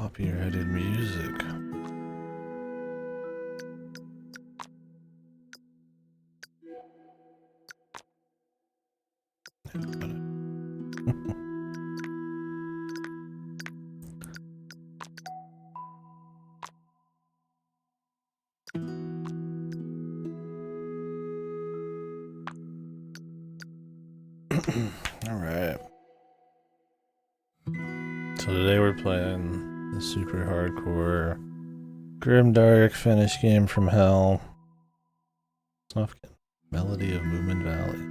Copyrighted music. Alright. So today we're playing the super hardcore grimdark finish game from hell. Snufkin. Melody of Moominvalley.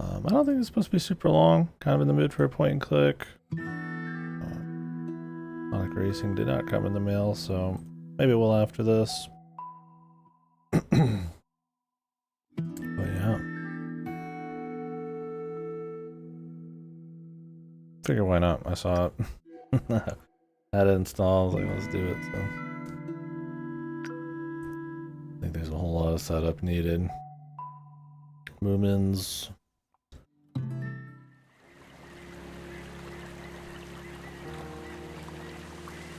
I don't think it's supposed to be super long. Kind of in the mood for a point and click. Sonic Racing did not come in the mail, so maybe we'll after this. But yeah. Figure why not? I saw it. Had it installed, like let's do it, so. I think there's a whole lot of setup needed. Moomins.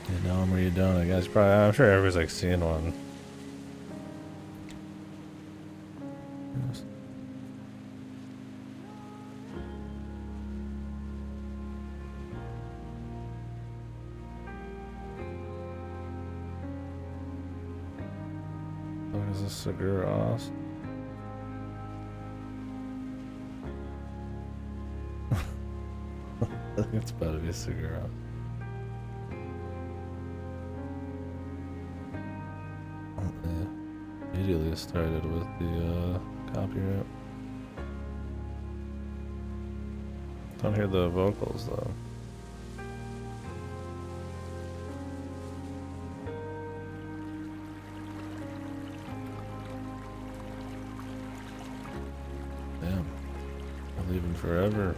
You know them or you don't, I guess. Probably, I'm sure everybody's like seeing one. Yes. What is this, Seguros? I think it's about to be a Seguros. Immediately started with the copyright. Don't hear the vocals though. Damn, I'm leaving forever.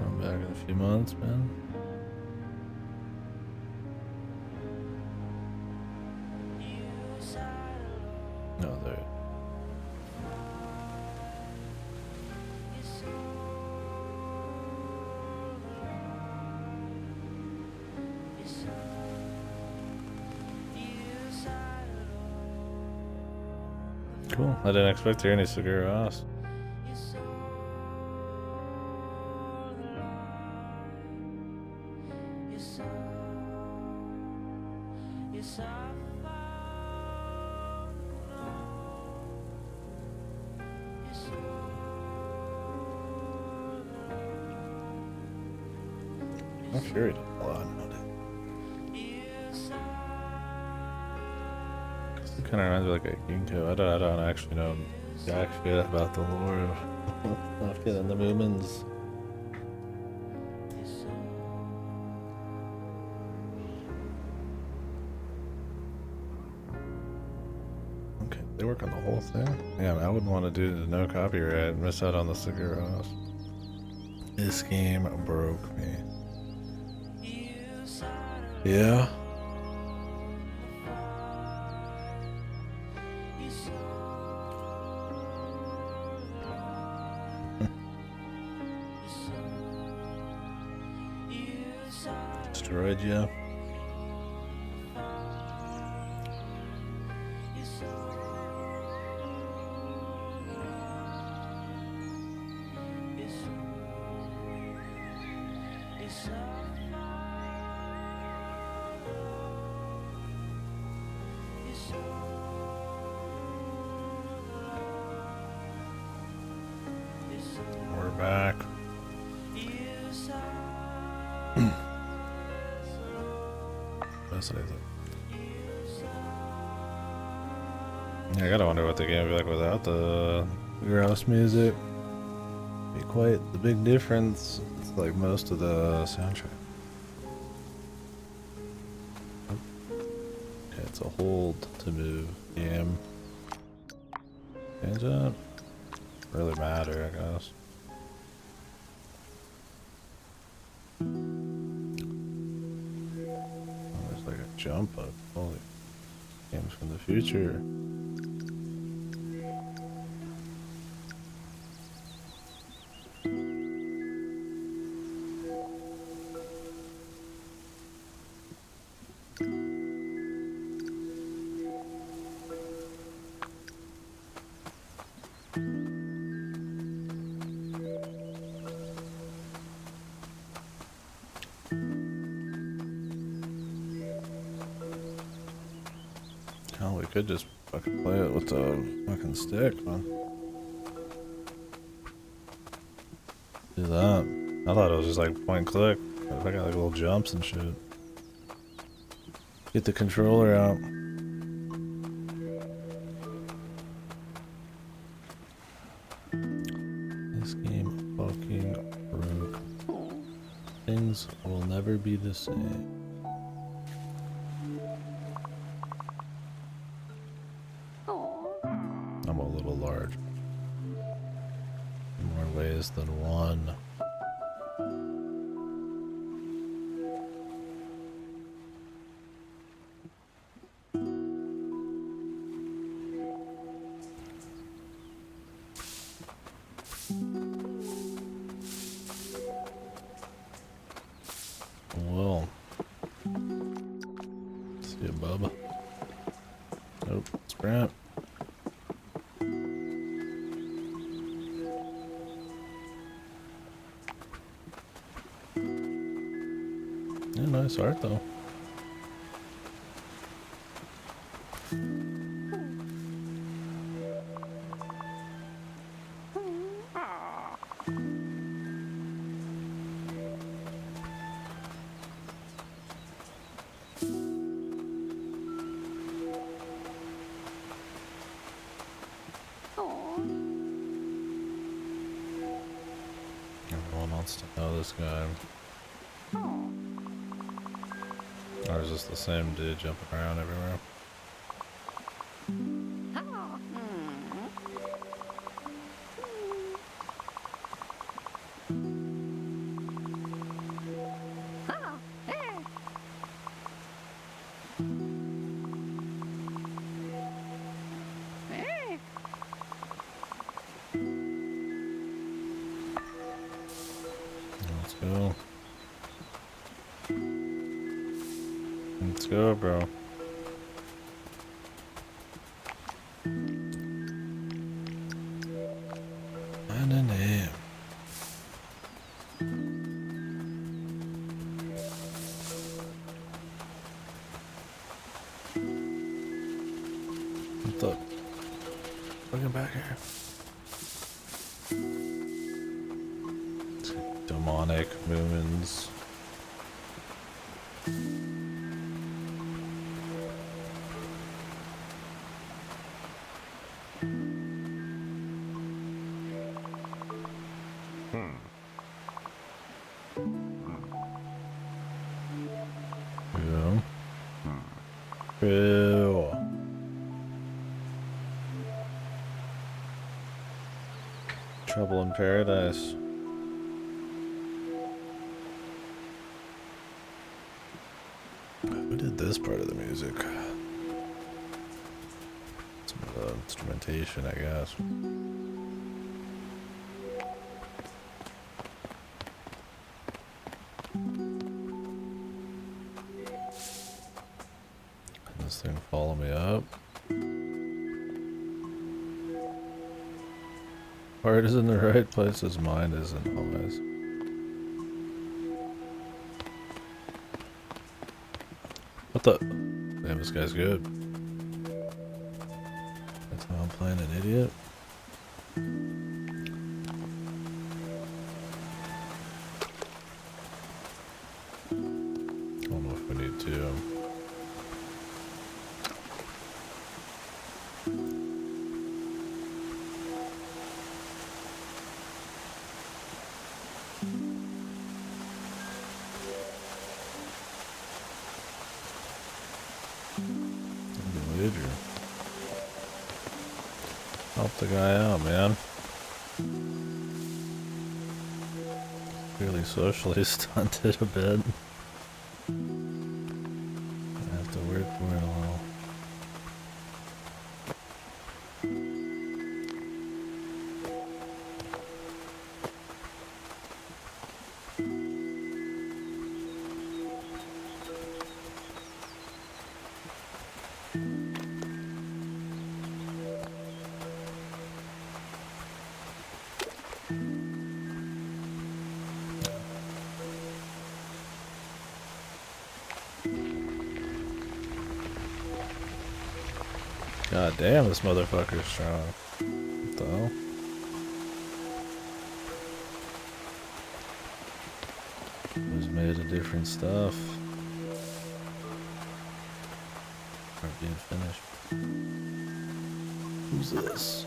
I'm back in a few months, man. No, there. Cool. I didn't expect to hear any Seguros. I'm sure he did a lot. It kind of reminds me of like a Ginkgo. I don't actually know jack shit about the lore of Snufkin and the Moomins. Okay, they work on the whole thing? Yeah, I wouldn't want to do the no copyright and miss out on the Seguros. This game broke me. Yeah. Destroyed you. We're back. That's what I think. Yeah, I gotta wonder what the game would be like without the grouse music. Be quite the big difference. It's like most of the soundtrack. Okay, it's a hold to move game. Change up. Really matter, I guess. Oh, there's like a jump up. Holy. Games from the future. could just fucking play it with the fucking stick, man. Do that. I thought it was just like point and click. But I got like little jumps and shit. Get the controller out. This game fucking broke. Things will never be the same. I'm a little large. In more ways than one. Well, see you, Bubba. Nope, sprint. Yeah, nice art though. Everyone wants to know this guy. Or is this the same dude jumping around everywhere? Let's go. Let's go, bro. And a name. What the? Looking back here. Demonic Moomins. Yeah. Ew. Trouble in Paradise. Who did this part of the music? Some of the instrumentation, I guess. Can this thing follow me up? Heart is in the right place, his mind isn't always. What the? Damn, this guy's good. That's how I'm playing an idiot. I don't know if we need to. Help the guy out, man. Clearly socially stunted a bit. I have to work for it a little. God damn, this motherfucker's strong. What the hell? It was made of different stuff. Are being finished. Who's this?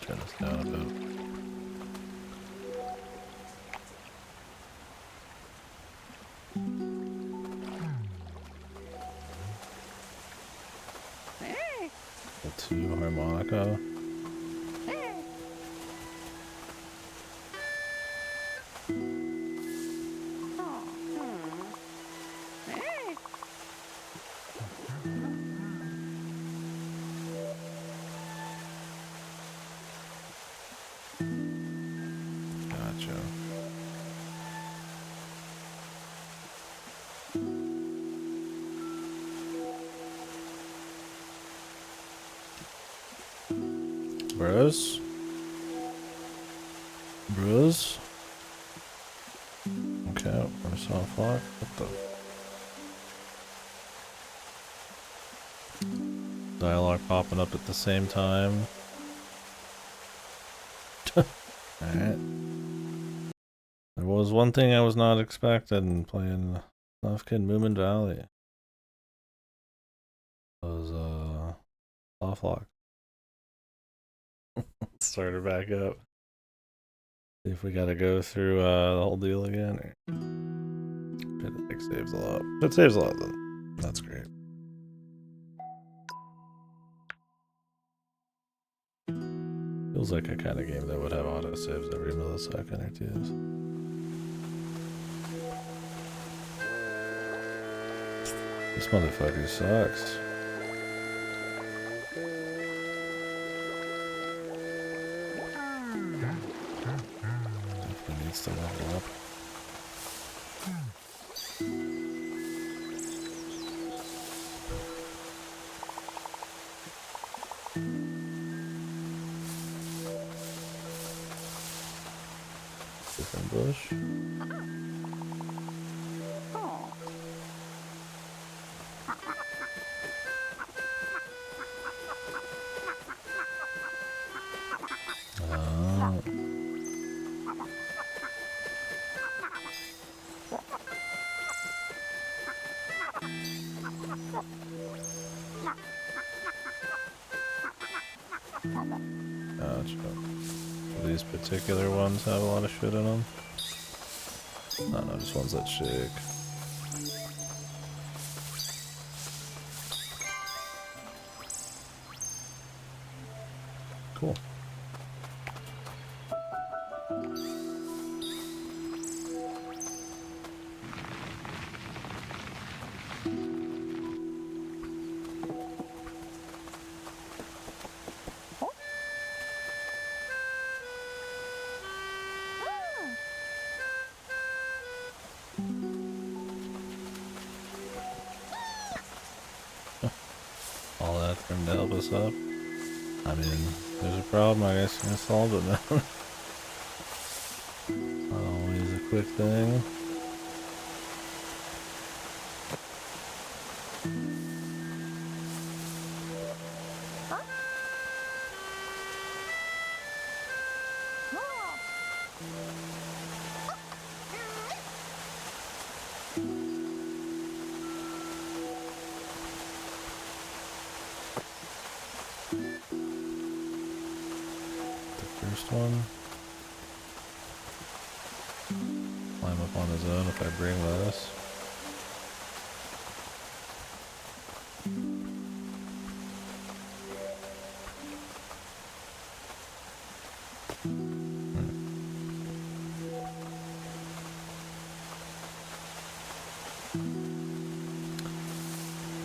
Turn this down a bit. The 2 harmonica. Gotcha. Bros? Bros? Okay, we're soft lock. What the? Dialogue popping up at the same time. Alright. There was one thing I was not expecting playing Snufkin Moominvalley. It was soft lock. Start her back up. See if we gotta go through the whole deal again. It saves a lot. It saves a lot then. That's great. Feels like a kind of game that would have autosaves every millisecond or two. This motherfucker sucks. Definitely needs to level up. Different bush. Gotcha. These particular ones have a lot of shit in them? No, just ones that shake. Cool. All that for him to help us up. I mean, there's a problem, I guess we're gonna solve it now. Not always a quick thing. First one. Climb up on his own if I bring this.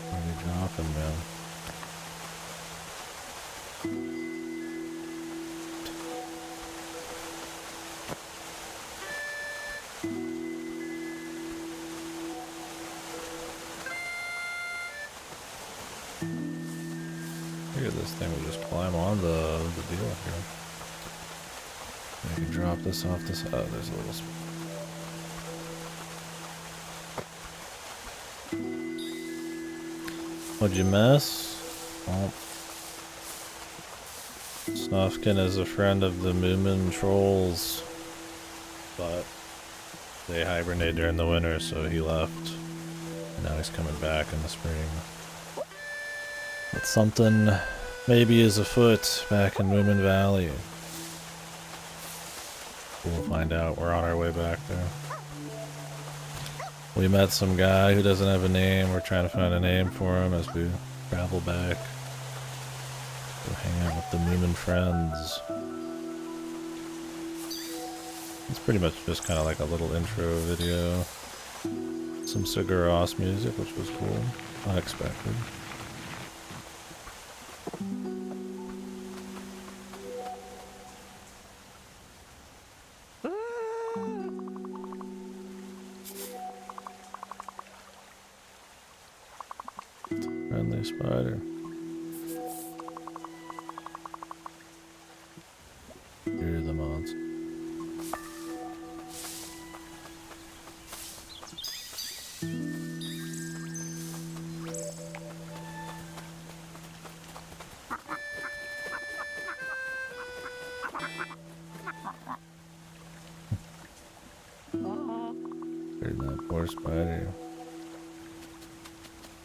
Where are they dropping, man? Figure this thing would just climb on the deal here. I can drop this off this. Oh, there's a little. What'd you miss? Oh. Snufkin is a friend of the Moomin trolls, but they hibernate during the winter, so he left. And now he's coming back in the spring. But something maybe is afoot back in Moominvalley. We'll find out. We're on our way back there. We met some guy who doesn't have a name. We're trying to find a name for him as we travel back. Go hang out with the Moomin friends. It's pretty much just kind of like a little intro video. Some Sigur Rós music, which was cool. Unexpected. Friendly spider. You're the mods. Heard that poor spider.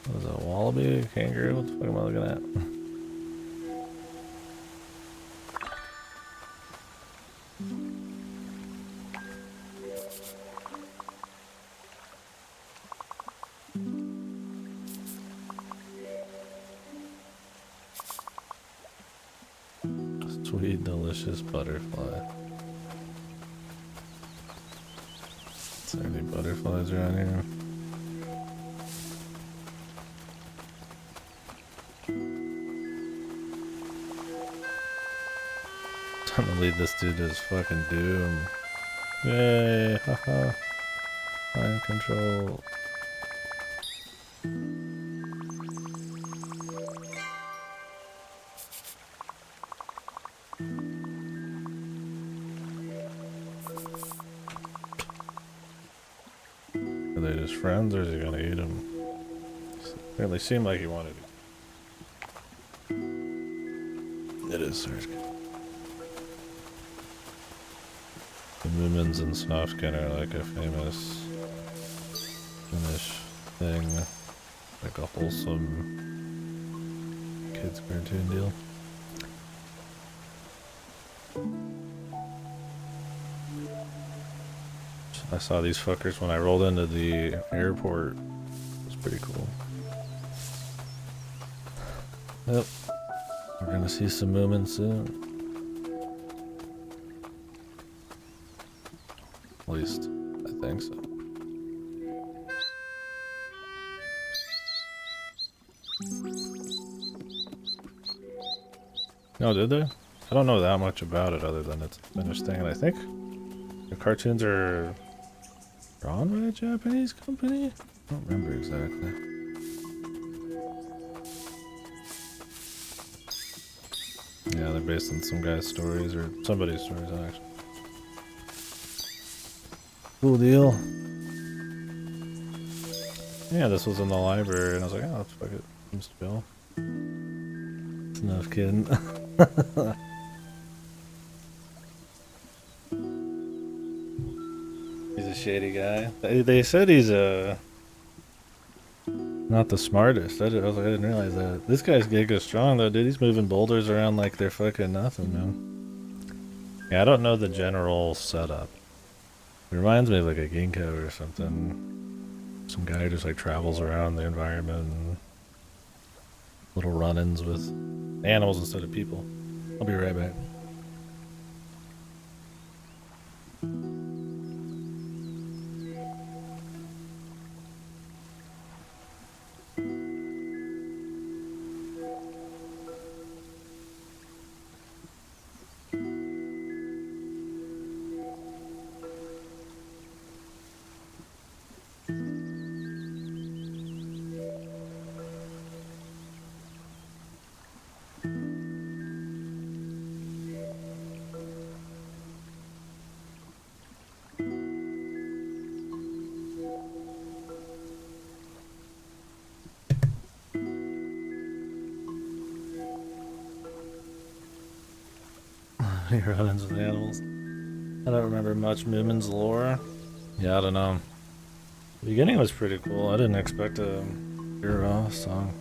What is that, a wallaby? A kangaroo? What the fuck am I looking at? Sweet, delicious butterfly. Is there any butterflies around here? Time to lead this dude to his fucking doom. Yay, haha. Mind control. Are they just friends or is he gonna eat them? Really seemed like he wanted to. It is Surge. The Moomins and Snufkin are like a famous Finnish thing. Like a wholesome kids cartoon deal. I saw these fuckers when I rolled into the airport. It was pretty cool. Yep. We're gonna see some Moomins soon. At least, I think so. No, did they? I don't know that much about it other than it's a Finnish thing, and I think the cartoons are drawn by a Japanese company? I don't remember exactly. Yeah, they're based on some guy's stories, or somebody's stories, actually. Cool deal. Yeah, this was in the library, and I was like, oh, let's fuck it. Seems to go. Snufkin. He's a shady guy. They said he's not the smartest. I was like, I didn't realize that. This guy's giga strong though, dude. He's moving boulders around like they're fucking nothing, man. Yeah, I don't know the general setup. It reminds me of like a ginkgo or something. Some guy who just like travels around the environment and little run-ins with animals instead of people. I'll be right back. You run into the animals. I don't remember much Moomin's lore. Yeah, I don't know. The beginning was pretty cool. I didn't expect a hero song.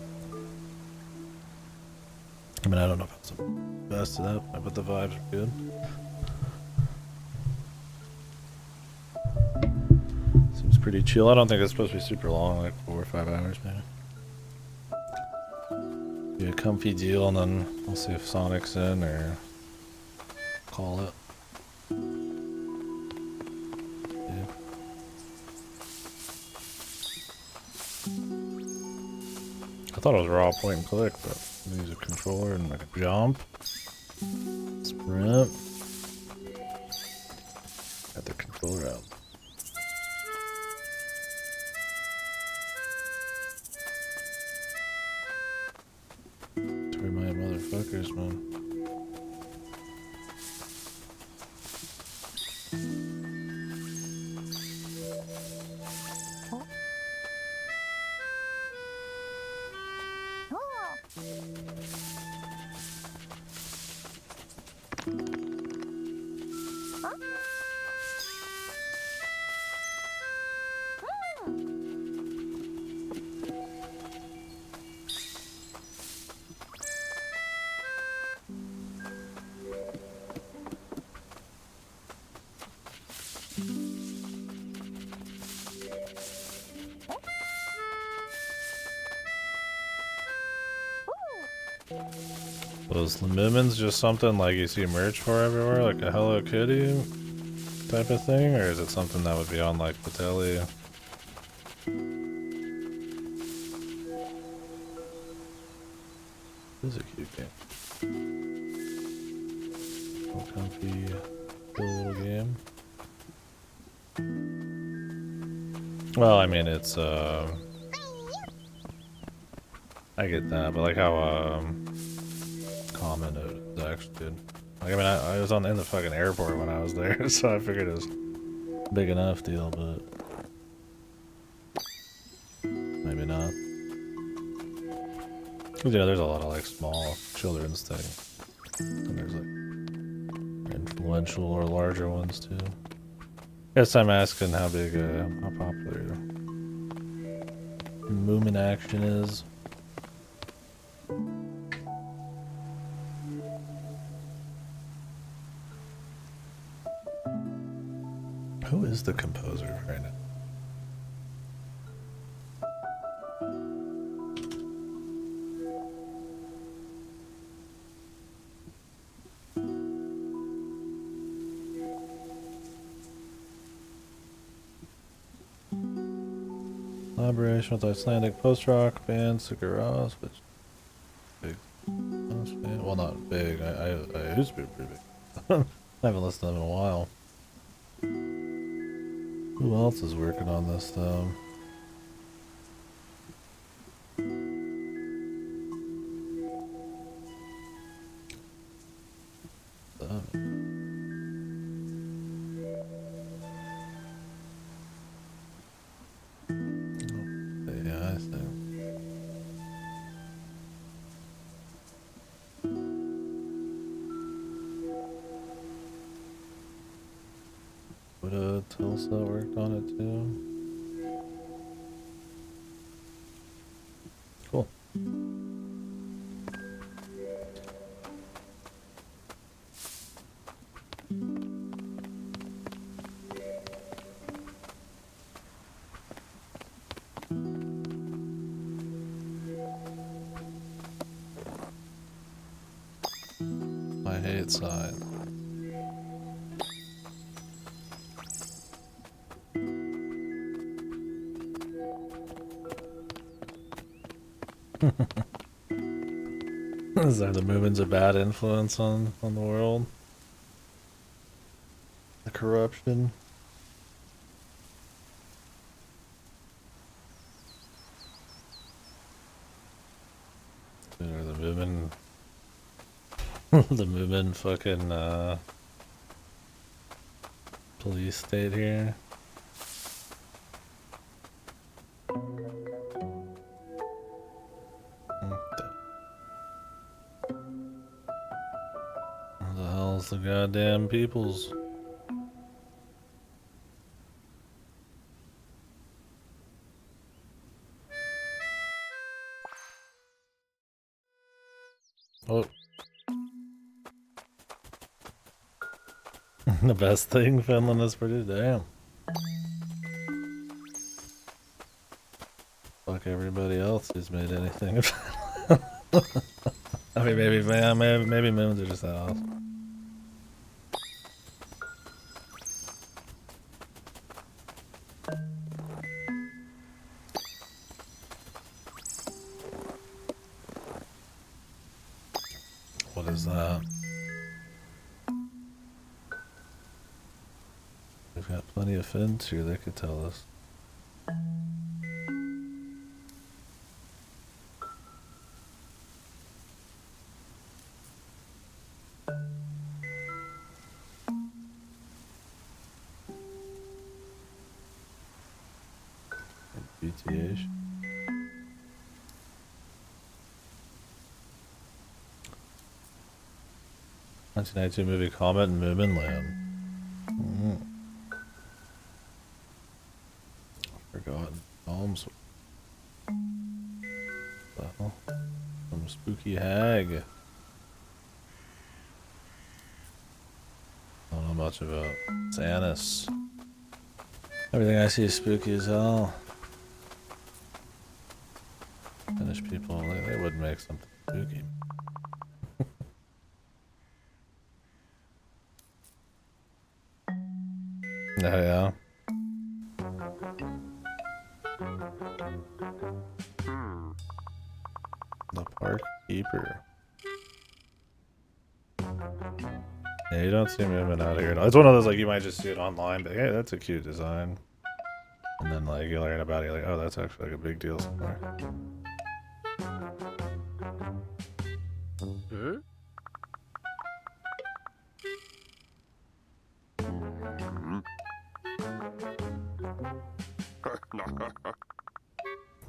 I mean, I don't know if it's the best of that, but the vibes are good. Seems pretty chill. I don't think it's supposed to be super long, like 4 or 5 hours maybe. Be a comfy deal, and then we'll see if Sonic's in or call it. Yeah. I thought it was raw point and click, but use a controller and like a jump, sprint. Got the controller out. My motherfuckers, man. Was the Moomins just something like you see merch for everywhere, like a Hello Kitty type of thing, or is it something that would be on like the telly? This is a cute game. Little comfy, cool little game. Well, I mean, it's I get that, but like how common it is actually good. Like, I mean, I was in the fucking airport when I was there, so I figured it was a big enough deal, but maybe not. Cause, you know, there's a lot of like small children's things, and there's like influential or larger ones too. Guess I'm asking how big, how popular Moomin action is. Who is the composer right now? Collaboration with Icelandic post-rock band Sigur, which big, well, not big. I used to be pretty big. I haven't listened to them in a while. Who else is working on this though? Tulsa worked on it too. Cool. I hate sign. Is that the Moomin's a bad influence on the world? The corruption? Or the Moomin... the Moomin fucking, police state here. What the hell's the goddamn peoples? Oh. The best thing Finland has produced? Damn. Fuck everybody else who's made anything. I mean, maybe moons are just that awesome. What is that? We've got plenty of Finns here that could tell us. BTH. 1992 movie Comet and Moominvalley. Forgotten films. Well, some spooky hag. I don't know much about Sanus. Everything I see is spooky as hell. Finnish people, they would make something spooky. Oh yeah. The park keeper. Yeah, you don't see movement out here. It's one of those, like, you might just see it online, but hey, that's a cute design. And then, like, you learn about it, you're like, oh, that's actually like a big deal somewhere.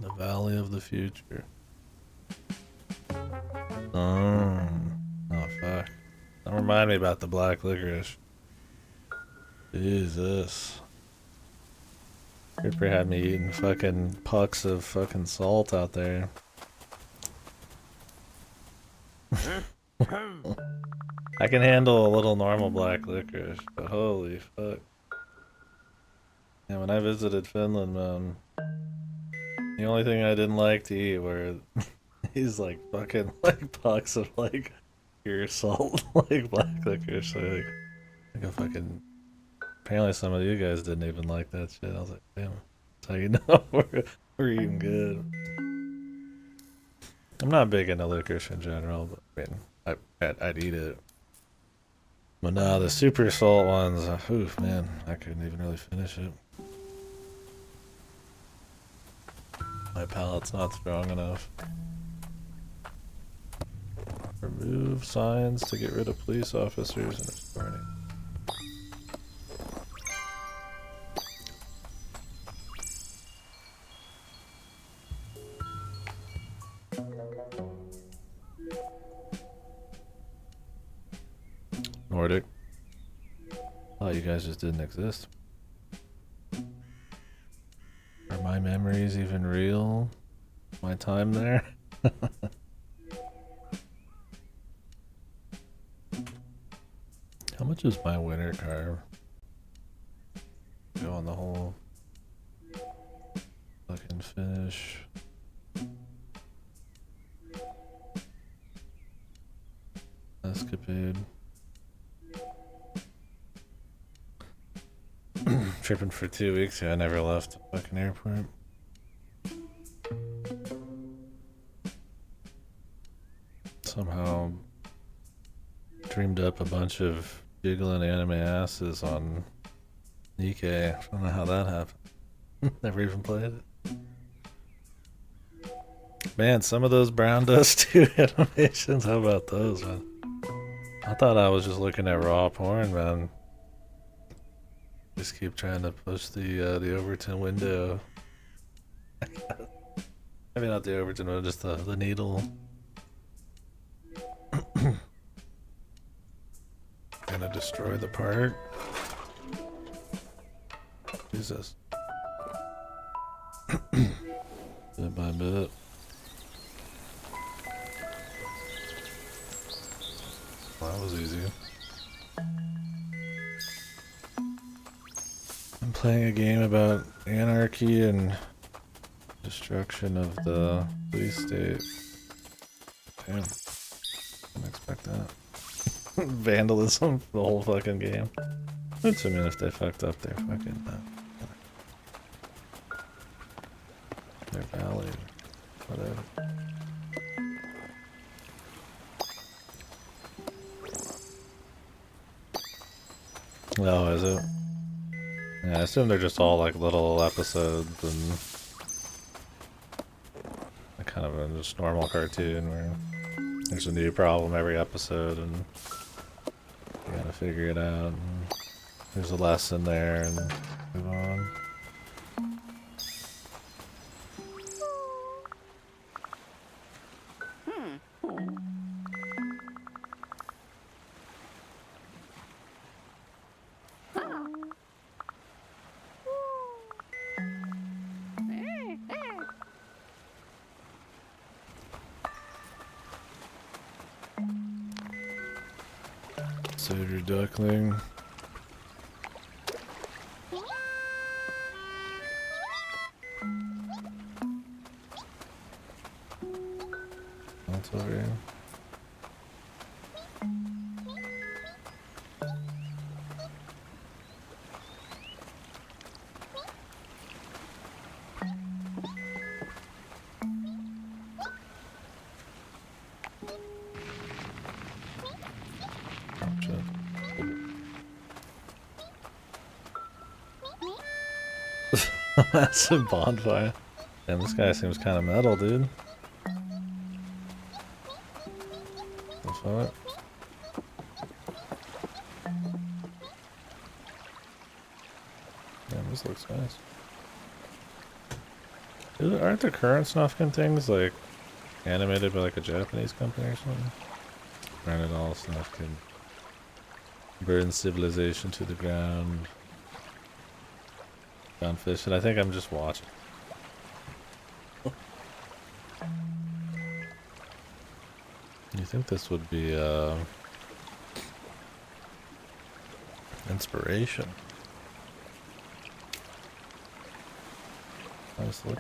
The Valley of the Future. Oh fuck. Don't remind me about the black licorice. Jesus. Ripper had me eating fucking pucks of fucking salt out there. I can handle a little normal black licorice, but holy fuck. Yeah, when I visited Finland, man, the only thing I didn't like to eat were these like fucking like pucks of like pure salt, like black licorice. So, like a fucking. Apparently, some of you guys didn't even like that shit. I was like, damn, that's how you know we're eating good. I'm not big into licorice in general, but I mean, I'd eat it. But no, the super salt ones, oof, man, I couldn't even really finish it. My palate's not strong enough. Remove signs to get rid of police officers and it's burning. Nordic. Oh, you guys just didn't exist. Are my memories even real? My time there? How much is my winter car? Go on the whole fucking finish. Escapade. Tripping for 2 weeks, yeah, I never left the fucking airport. Somehow dreamed up a bunch of jiggling anime asses on Nikkei. I don't know how that happened. Never even played it. Man, some of those brown dust 2 animations, how about those, man? I thought I was just looking at raw porn, man. Just keep trying to push the Overton window. Maybe not the Overton window, just the needle. Gonna destroy the part. Jesus. Bit by bit. Well, that was easy. I'm playing a game about anarchy and destruction of the police state. Damn. Didn't expect that. Vandalism, the whole fucking game. Which, I mean, if they fucked up, they're fucking they're valid. Whatever. Oh, is it? Yeah, I assume they're just all like little episodes and a kind of a just normal cartoon where there's a new problem every episode and you gotta figure it out. And there's a lesson there and move on. Save your duckling. That's over here. Massive bonfire. Damn, this guy seems kind of metal, dude. The fuck? Damn, this looks nice. Dude, aren't the current Snufkin things like animated by like a Japanese company or something? Ran it all Snufkin. Burn civilization to the ground. Gone fishing. I think I'm just watching. You think this would be inspiration? Nice look.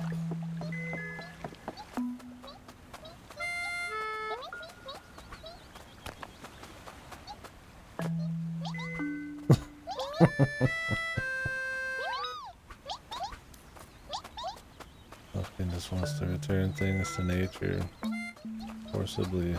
Snufkin just wants to return things to nature forcibly.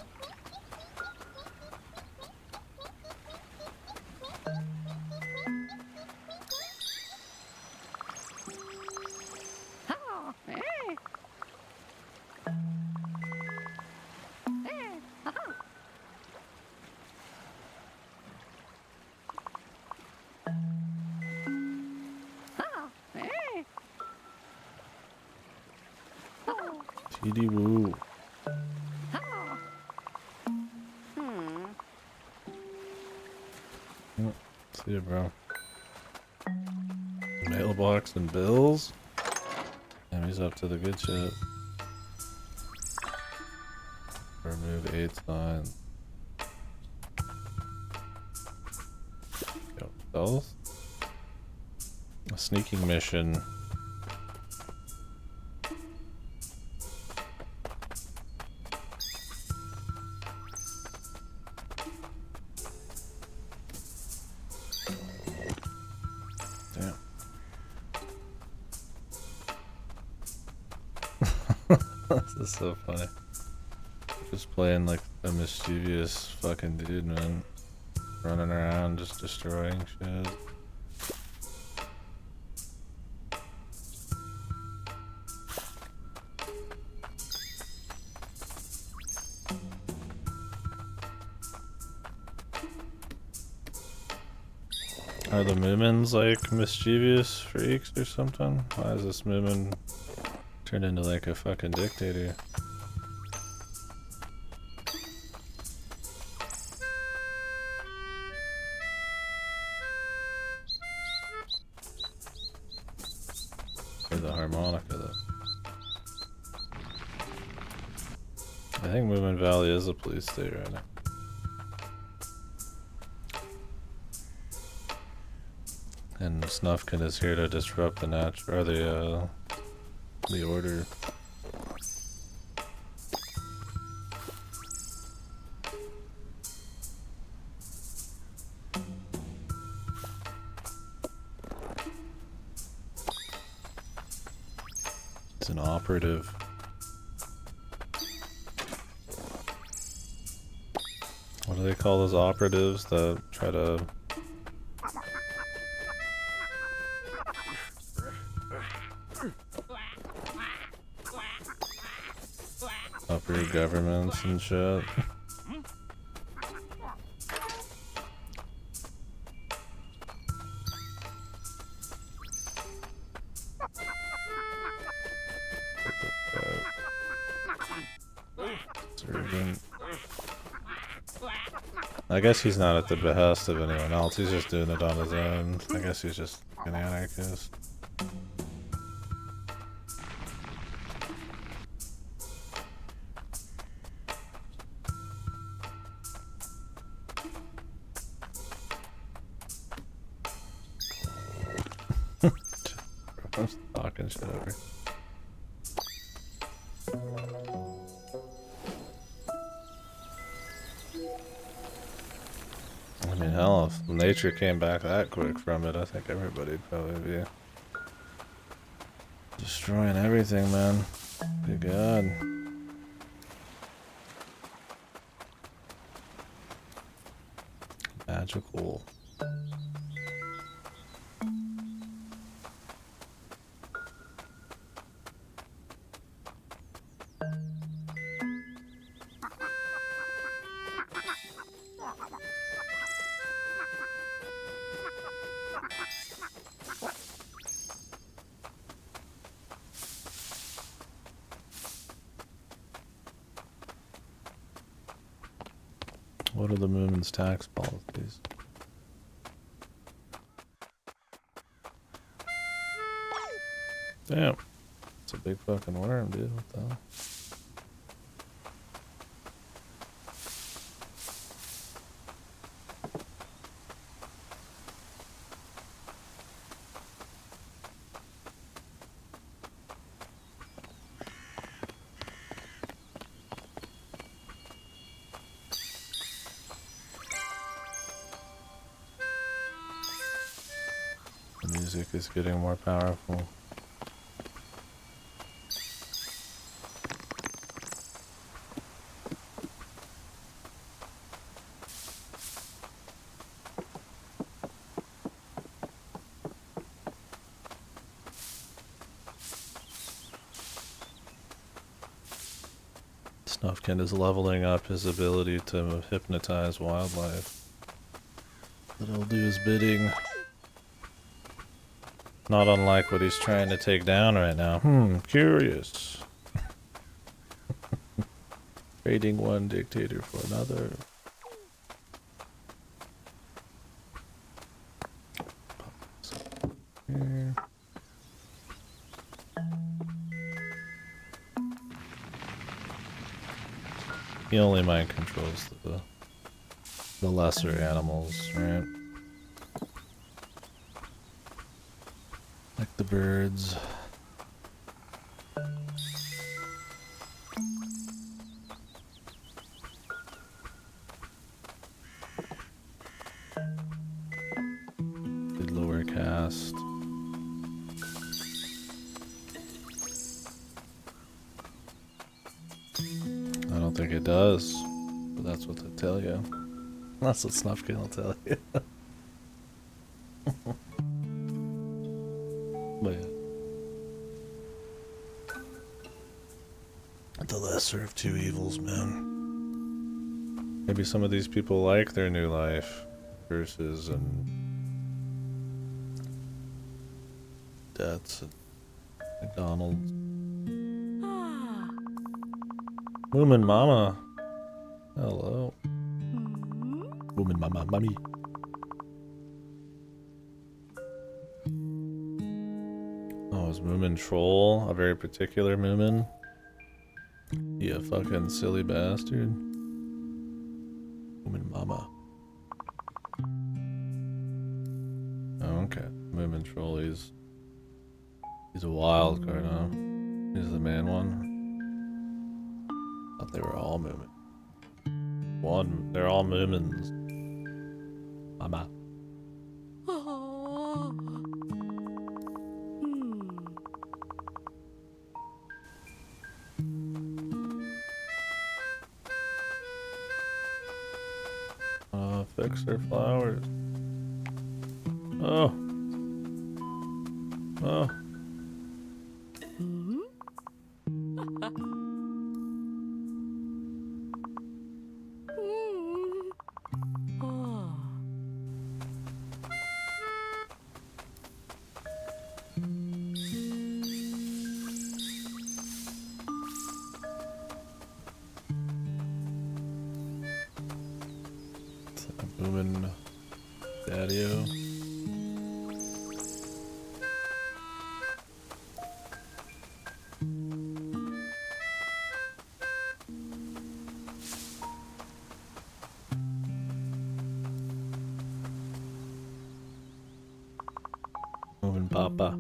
TD woo. See ya, bro. Mailbox and bills. And he's up to the good shit. Remove 8 signs. Yo, stealth? A sneaking mission. This is so funny. Just playing like a mischievous fucking dude, man. Running around just destroying shit. Are the Moomins like mischievous freaks or something? Why is this Moomin turned into like a fucking dictator? Or the harmonica though. I think Moominvalley is a police state right now. And Snufkin is here to disrupt the the order. It's an operative. What do they call those operatives that try to uproot governments and shit? I guess he's not at the behest of anyone else, he's just doing it on his own. I guess he's just an anarchist. I'm just talking shit over. I mean, hell, if nature came back that quick from it, I think everybody'd probably be destroying everything, man. Good God. Magical. What are the Moomin's tax policies? Damn. It's a big fucking worm, dude. What the hell? The music is getting more powerful. Snufkin is leveling up his ability to hypnotize wildlife. That he'll do his bidding. Not unlike what he's trying to take down right now. Curious. Trading one dictator for another. Here. He only mind controls the lesser animals, right? Like the birds. The lower caste. I don't think it does, but that's what they tell you. That's what Snufkin will tell you. But yeah. The lesser of two evils, man. Maybe some of these people like their new life versus deaths at McDonald's. Moomin Mama. Hello. Moomin Mama, mommy. Oh, is Moomin Troll a very particular Moomin? You fucking silly bastard. Moomin Mama. Oh, okay. Moomin Troll, he's a wild card, huh? He's the man one. Thought they were all Moomin. They're all Moomins. Mama. Fix their flowers. Oh. Oh. Moomin Daddy-o. Moomin Papa.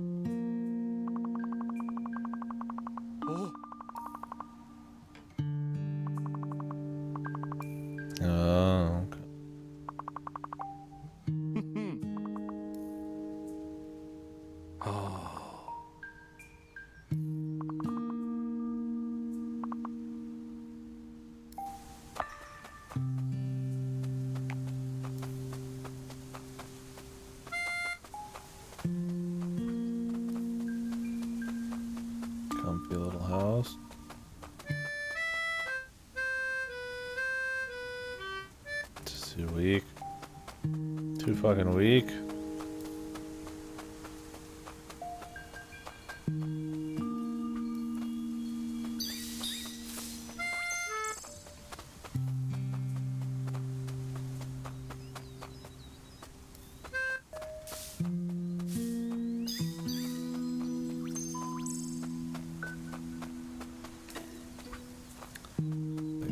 Oh, okay. Comfy little house. Just too weak. Too fucking weak.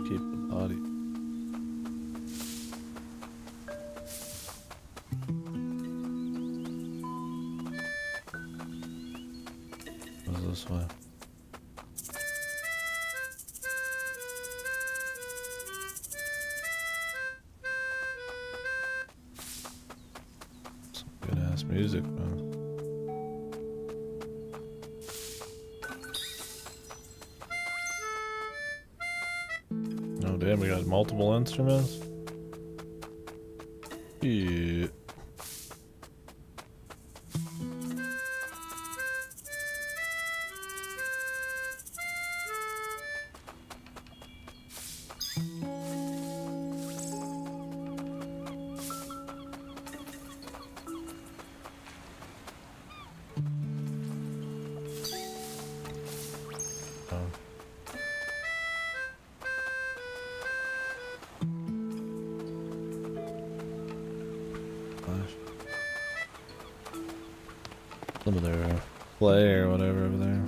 Keep the body. What's this way? Some good ass music, man. Oh damn, we got multiple instruments? Yeah. Some of their play or whatever over there.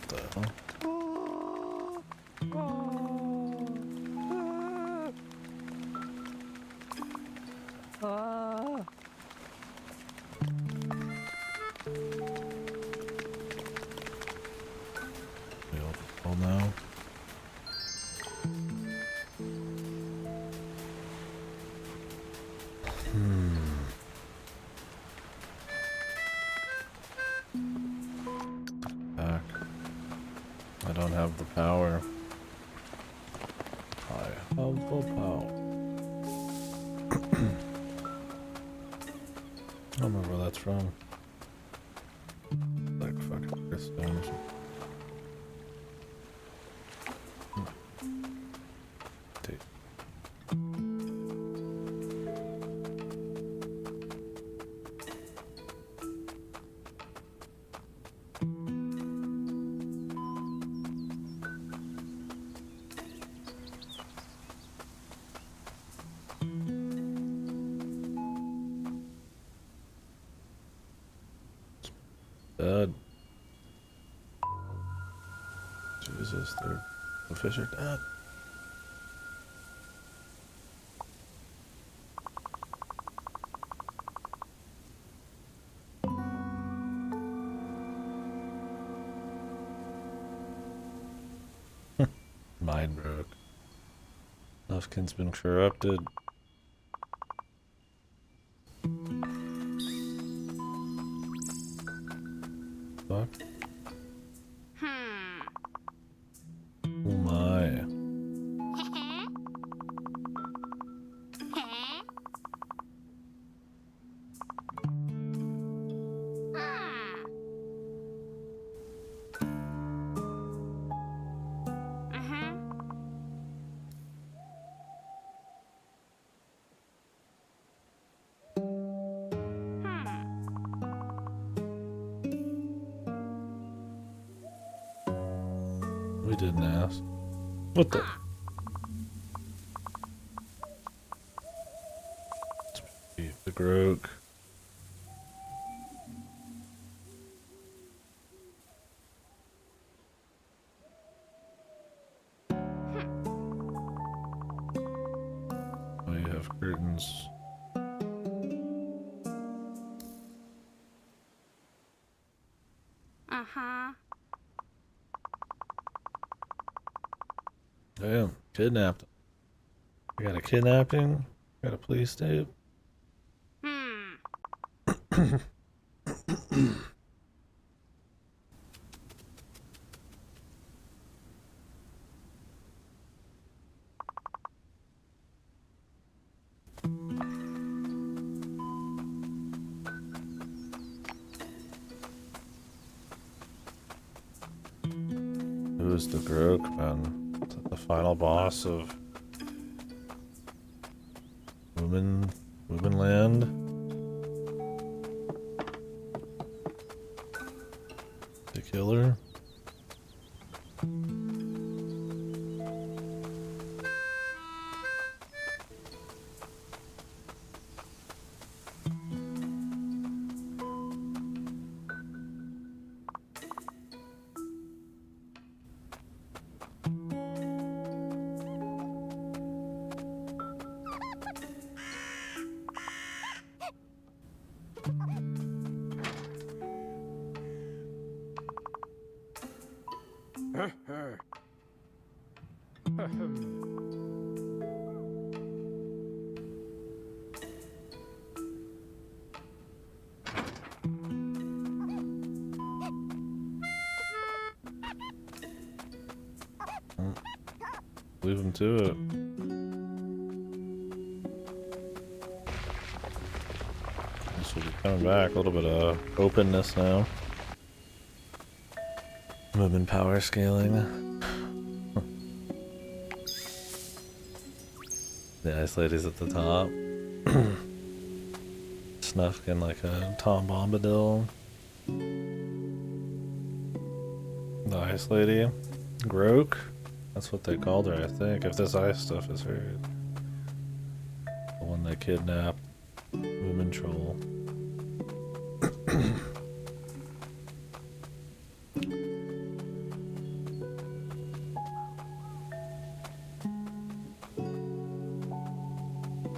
What the hell? We all now. Back. I don't have the power. I have the power. I don't remember where that's from. Like fucking crystal or something. Dead. Jesus, the fish are dead. Mind broke. Snufkin's been corrupted. Fuck. Oh my. We didn't ask. What the? The Groke. Oh, you have curtains. Damn, kidnapped. I got a kidnapping. Got a police tape. Who is the Groke, man? The final boss of Moominland? The killer? Leave him to it. This will be coming back. A little bit of openness now. Movement power scaling. The ice lady's at the top. Snufkin like a Tom Bombadil. The ice lady. Groke. That's what they called her, I think, if this ice stuff is her. The one they kidnapped. Moomin troll.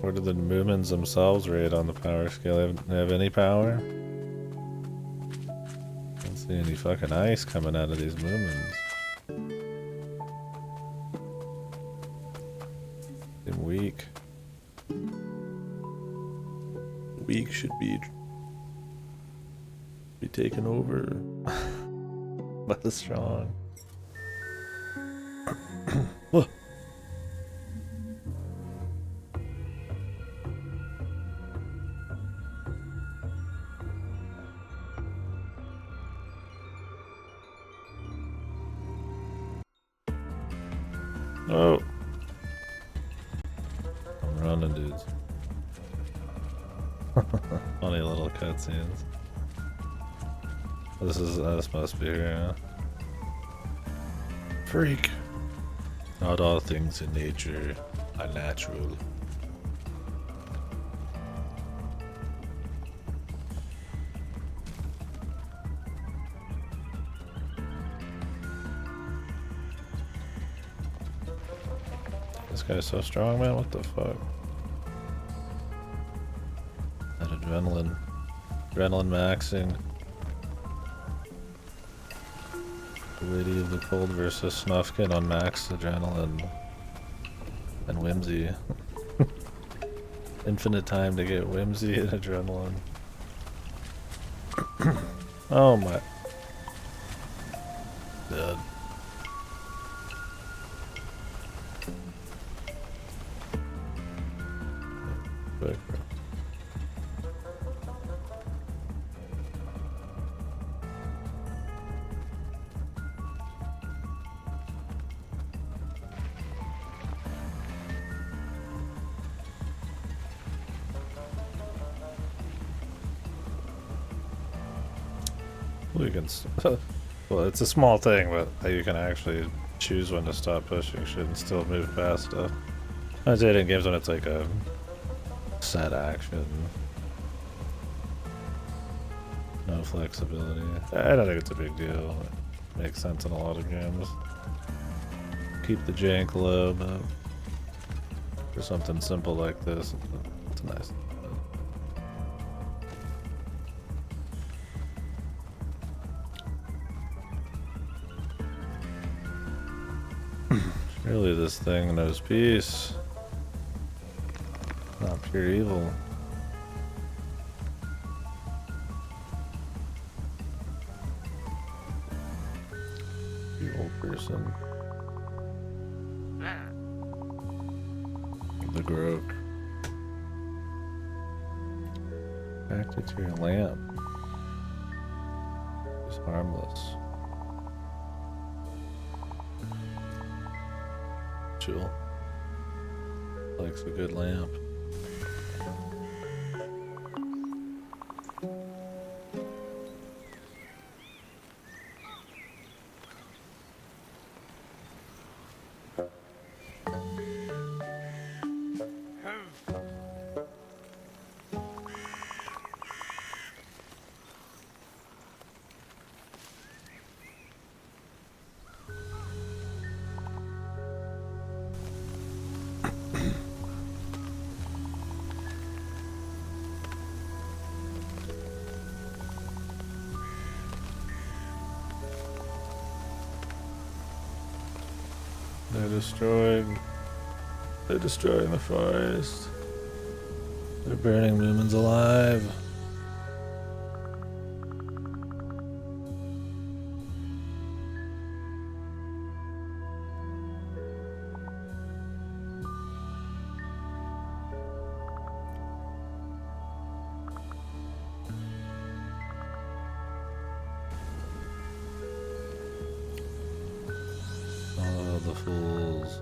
Where do the Moomins themselves rate on the power scale? They have any power? I don't see any fucking ice coming out of these Moomins. Seem weak. Weak should be taken over by the strong. What? Oh. I'm running, dudes. Funny little cutscenes. This must be here, huh? Freak. Not all things in nature are natural. This guy's so strong, man. What the fuck? That adrenaline. Adrenaline maxing. Lady of the Cold versus Snufkin on max adrenaline. And whimsy. Infinite time to get whimsy and adrenaline. Oh my. Dead. Quick, bro. We can. Well, it's a small thing, but you can actually choose when to stop pushing shit and still move past stuff. I'd say it in games when it's like a set action. No flexibility. I don't think it's a big deal. It makes sense in a lot of games. Keep the jank low, but for something simple like this, it's nice. Surely this thing knows peace. Not pure evil. Evil person. The Groke. Connected to your lamp. It's harmless. Chill. Likes a good lamp. They're destroying the forest. They're burning Moomins alive. Oh, the fools.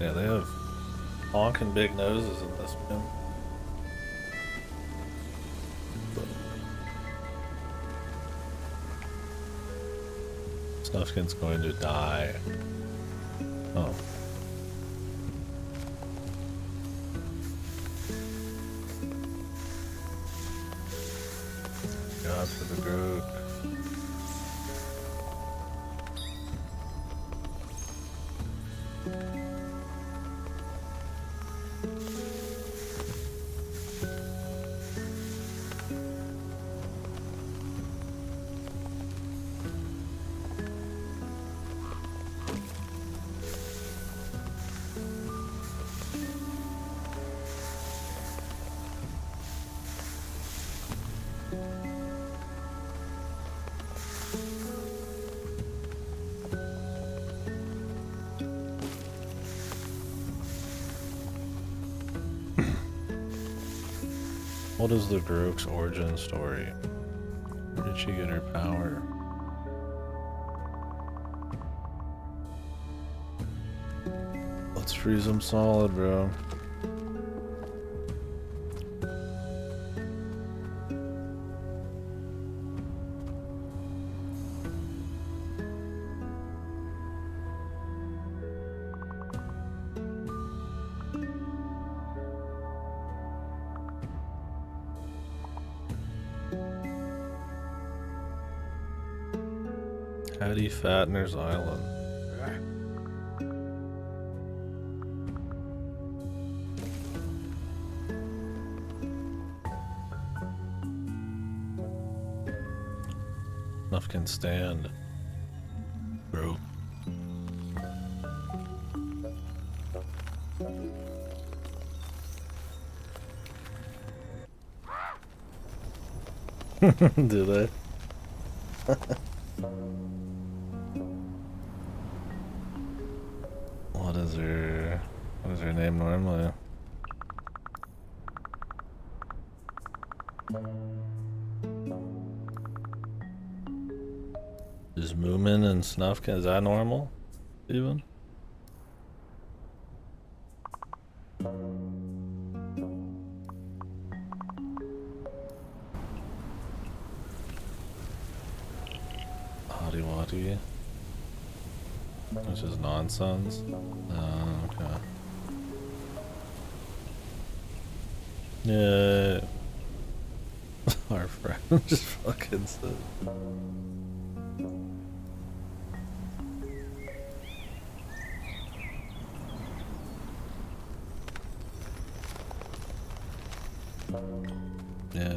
Yeah, they have honking big noses in this one. Snufkin's going to die. Oh. God for the Groke. What is the Groke's origin story? Where did she get her power? Let's freeze him solid, bro. Patty Fattener's Island. Snufkin stand. Bro. Do they? What is her name normally? Is Moomin and Snufkin, is that normal? Even? Hottie Watty. Which is nonsense. Oh, okay. Yeah. Our friend just fucking said. Yeah.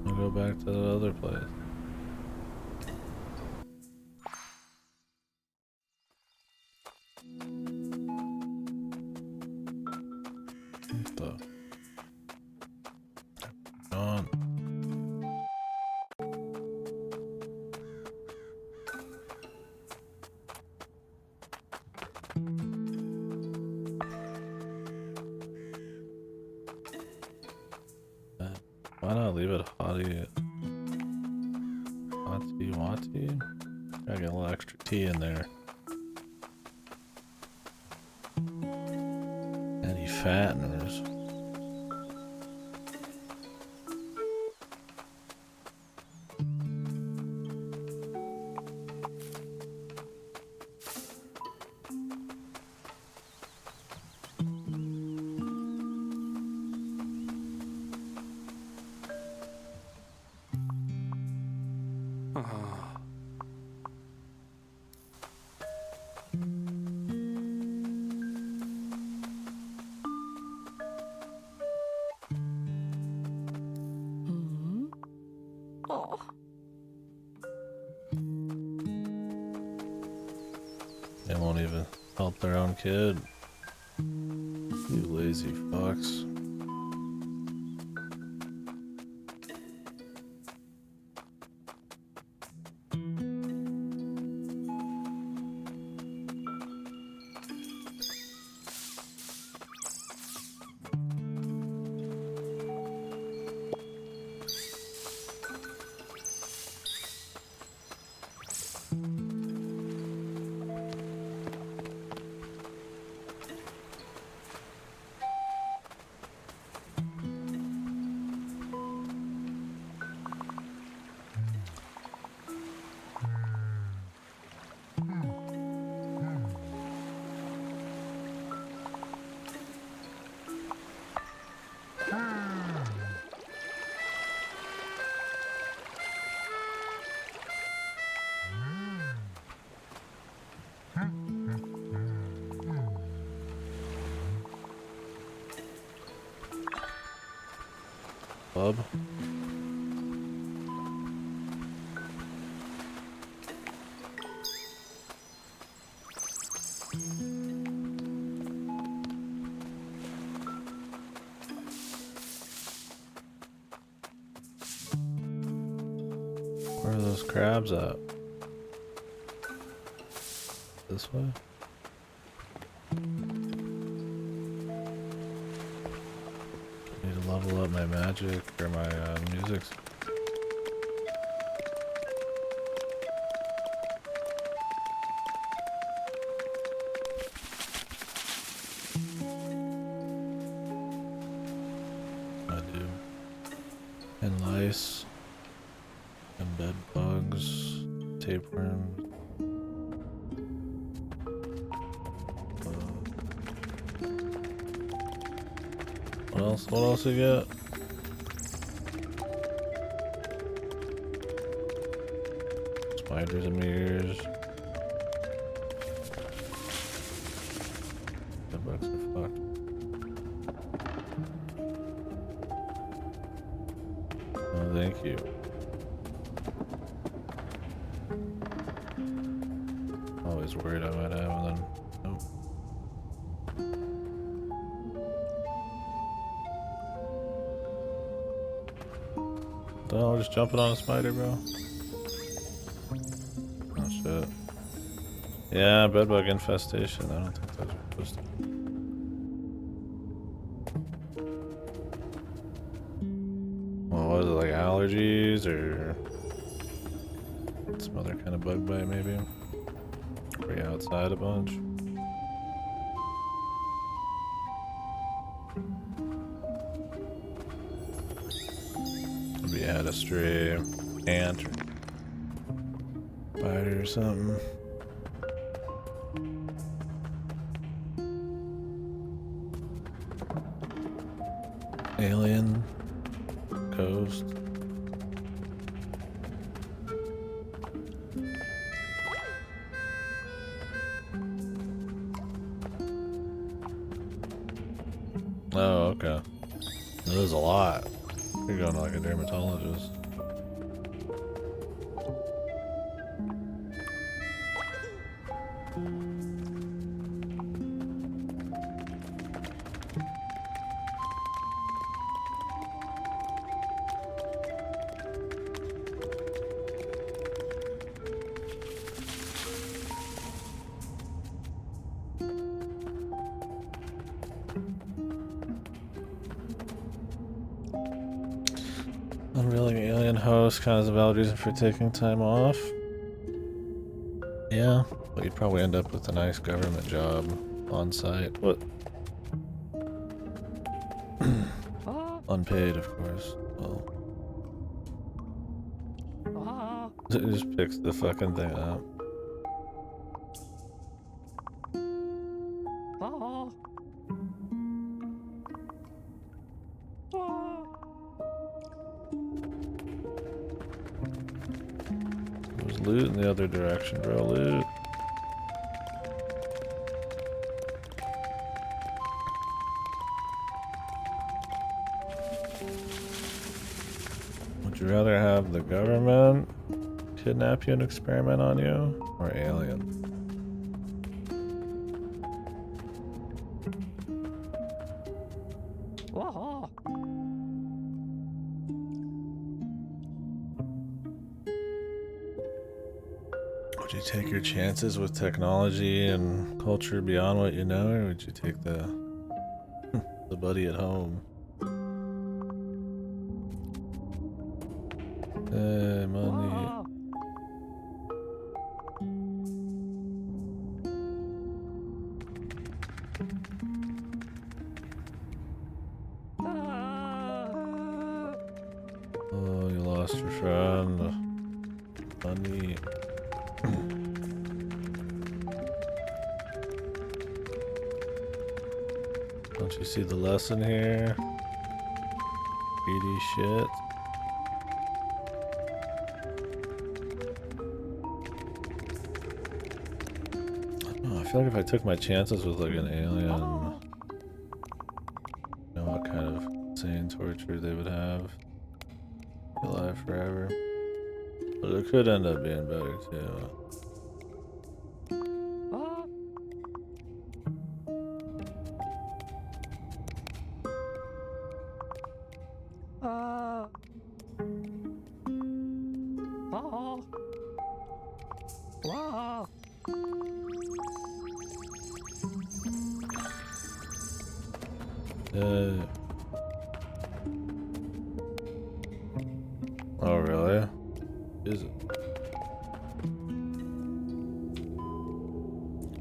I'll go back to the other place. What the? On. Why not leave it hottie? Hottie Watty? Gotta get a little extra tea in there. Any fatteners? They won't even help their own kid. You lazy fucks. Bub. Where are those crabs at? This way? Need to level up my magic or my music. lice and bed bugs, tapeworms. What else? What else you got? Spiders and mirrors. The bugs are fucked. Oh, thank you. Always worried I might have, and then nope. Oh, just jumping on a spider, bro. Oh shit. Yeah, bedbug infestation. I don't think those are supposed to. Well, what is it, like allergies or some other kind of bug bite maybe? Are you outside a bunch? Maybe you had a stray ant or spider or something. Alien coast. Oh, okay. There's a lot. You're going to like a dermatologist. Unreeling alien host, kind of a valid reason for taking time off. Yeah, but you'd probably end up with a nice government job on site. What? Unpaid, of course. Well, it just picks the fucking thing up. There's loot in the other direction, bro. Loot. Would you rather have the government kidnap you and experiment on you, or aliens? Would you take your chances with technology and culture beyond what you know, or would you take the buddy at home? Hey, money. Oh, you lost your friend. Money. Don't you see the lesson here? Greedy shit. I feel like if I took my chances with like an alien, I know what kind of insane torture they would have. Be alive forever. But it could end up being better too. Oh really? Is it?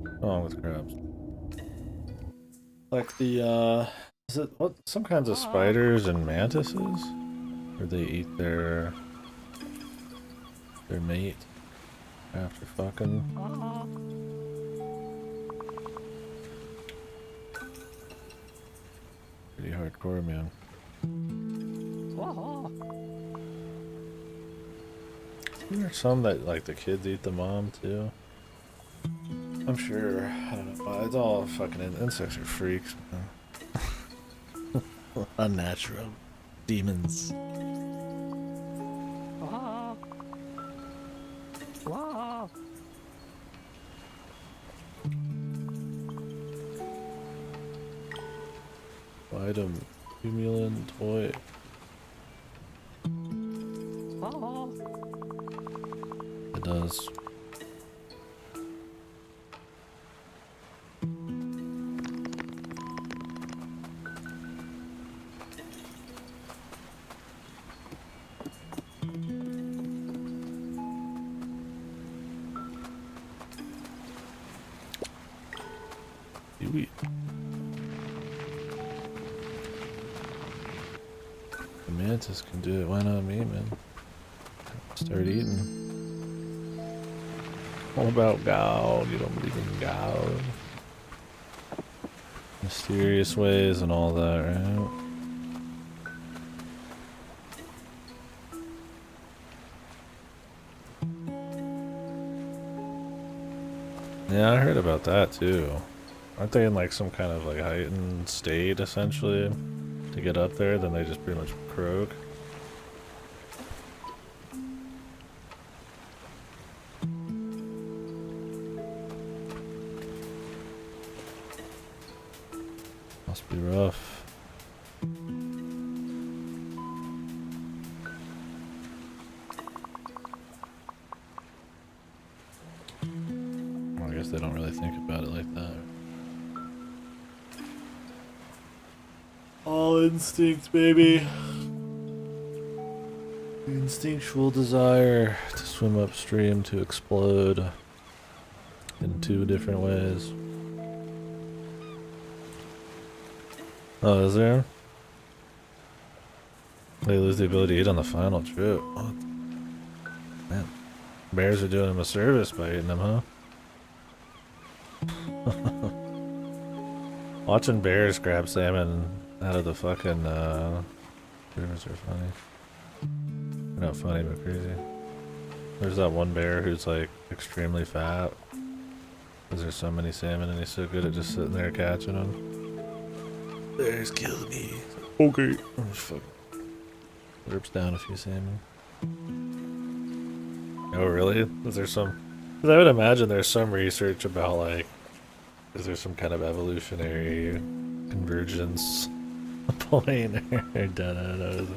What's wrong with crabs? Like the is it what, some kinds of spiders and mantises? Or they eat their mate after fucking. Pretty hardcore, man. There's some that like the kids eat the mom too. I'm sure. I don't know. It's all fucking insects are freaks, man. Unnatural demons. Item, Cumulant toy. It does. Seaweed. The mantis can do it. Why not me, man? Start eating. All about God. You don't believe in God. Mysterious ways and all that, right? Yeah, I heard about that too. Aren't they in like some kind of like heightened state essentially to get up there? Then they just pretty much croak. Must be rough. Well, I guess they don't really think about it like that. All instinct, baby. The instinctual desire to swim upstream to explode in 2 different ways. Oh, is there? They lose the ability to eat on the final trip. What? Man, bears are doing them a service by eating them, huh? Watching bears grab salmon out of the fucking rivers are funny. They're not funny, but crazy. There's that one bear who's like extremely fat because there's so many salmon and he's so good at just sitting there catching them. Bears kill me. Okay. Oh, fuck. Slurps down a few salmon. Oh, really? Is there some... Because I would imagine there's some research about, like... Is there some kind of evolutionary convergence point or dead end?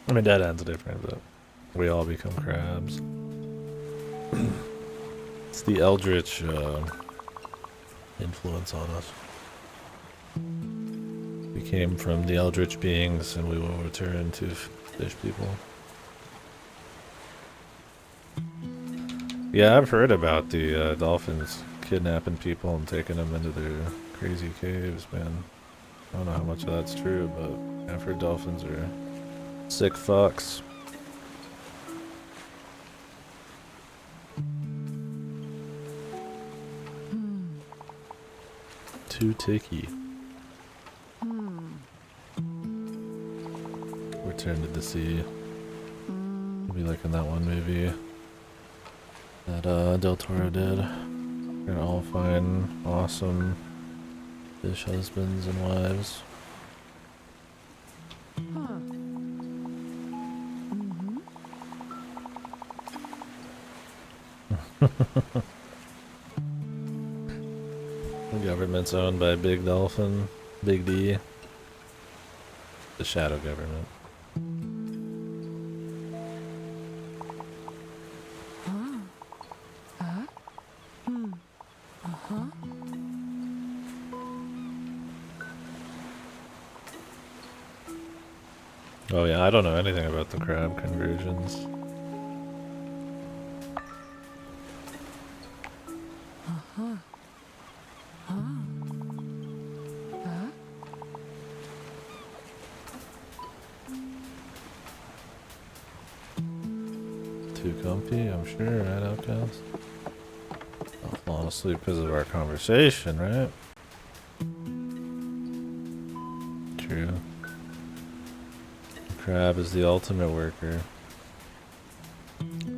I mean, dead end's different, but we all become crabs. It's the eldritch influence on us. We came from the eldritch beings and we will return to fish people. Yeah, I've heard about the dolphins kidnapping people and taking them into their crazy caves, man. I don't know how much of that's true, but I've heard dolphins are sick fucks. Too ticky. Return to the sea. It'll be like in that one movie that Del Toro did. We're gonna all find awesome fish husbands and wives. The government's owned by Big Dolphin, Big D. The shadow government. Oh yeah, I don't know anything about the crab conversions. too comfy, I'm sure, right, Outcast? I'll fall asleep because of our conversation, right? True. The crab is the ultimate worker. Can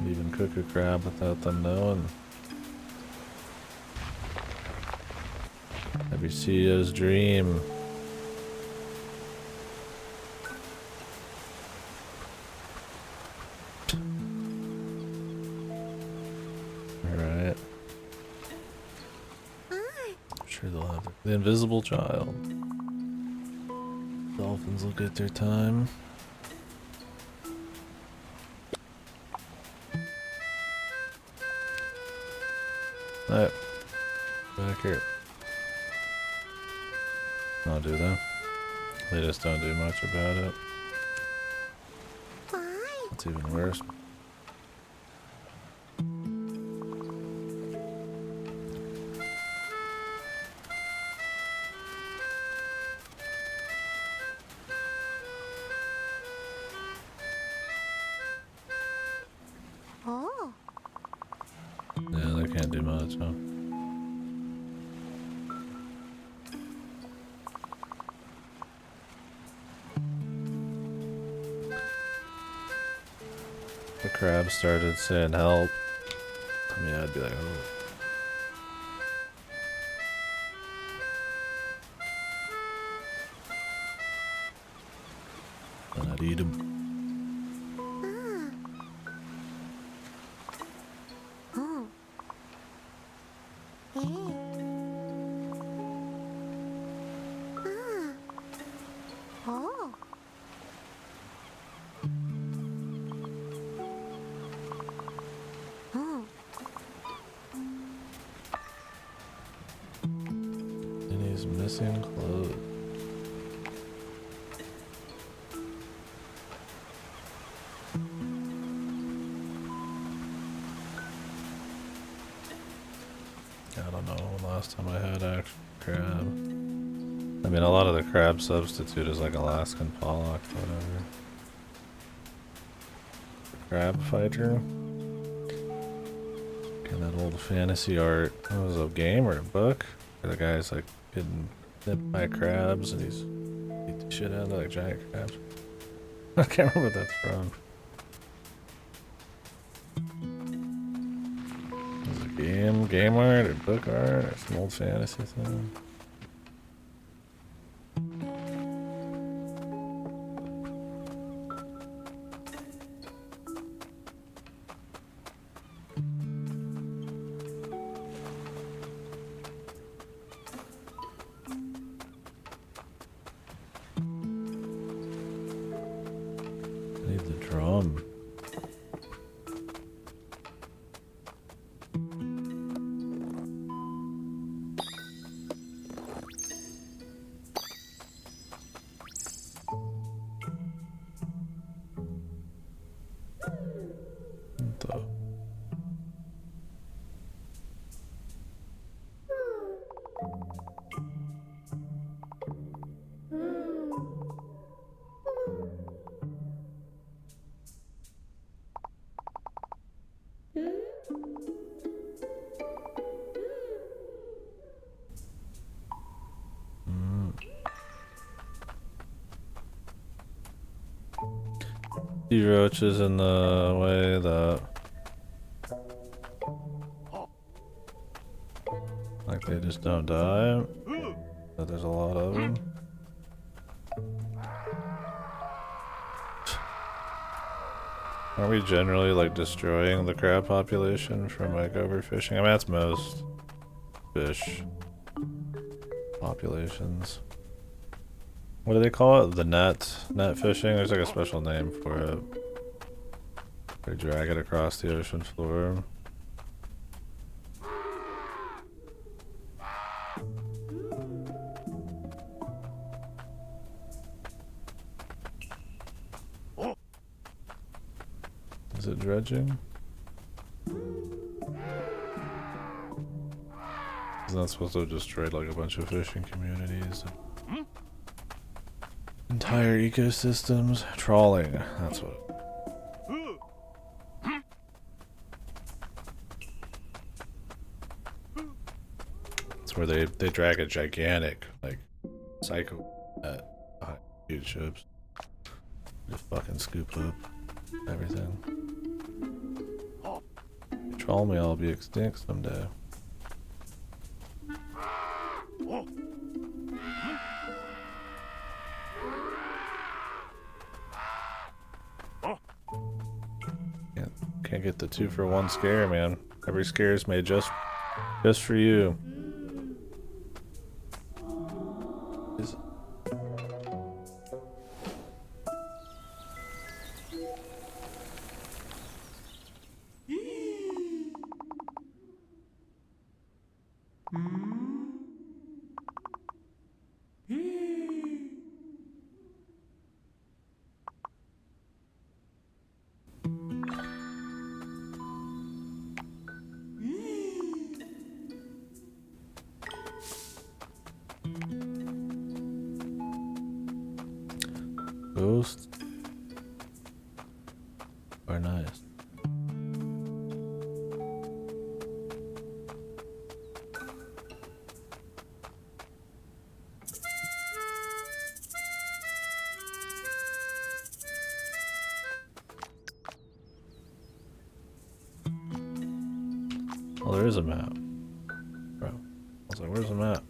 even cook a crab without them knowing. Every CEO's dream. Alright. I'm sure they'll have the invisible child. Dolphins will get their time. Alright. Back here. I'll do that. They just don't do much about it. It's even worse. Yeah, they can't do much, huh? The crab started saying help. I mean, I'd be like, oh. And I'd eat him. Missing clothes. I don't know last time I had actual crab. I mean, a lot of the crab substitute is like Alaskan pollock, whatever. Crab fighter. And that old fantasy art. It was a game or a book where the guy's like getting nipped by crabs and he's eat the shit out of like giant crabs. I can't remember what that's from. Was it game art or book art or some old fantasy thing? The roaches in the way that like they just don't die, but there's a lot of them. Aren't we generally like destroying the crab population from like overfishing? I mean, that's most fish populations. What do they call it? The net fishing? There's like a special name for it. They drag it across the ocean floor. Is it dredging? Isn't that supposed to have destroyed like a bunch of fishing communities? Entire ecosystems. Trawling, that's what. where they drag a gigantic, like, psycho behind huge ships. Just fucking scoop up everything. Troll me, I'll be extinct someday. Can't get the 2-for-1 scare, man. Every scare is made just for you. Ghosts are nice. Well, there is a map. Bro. I was like, where's the map?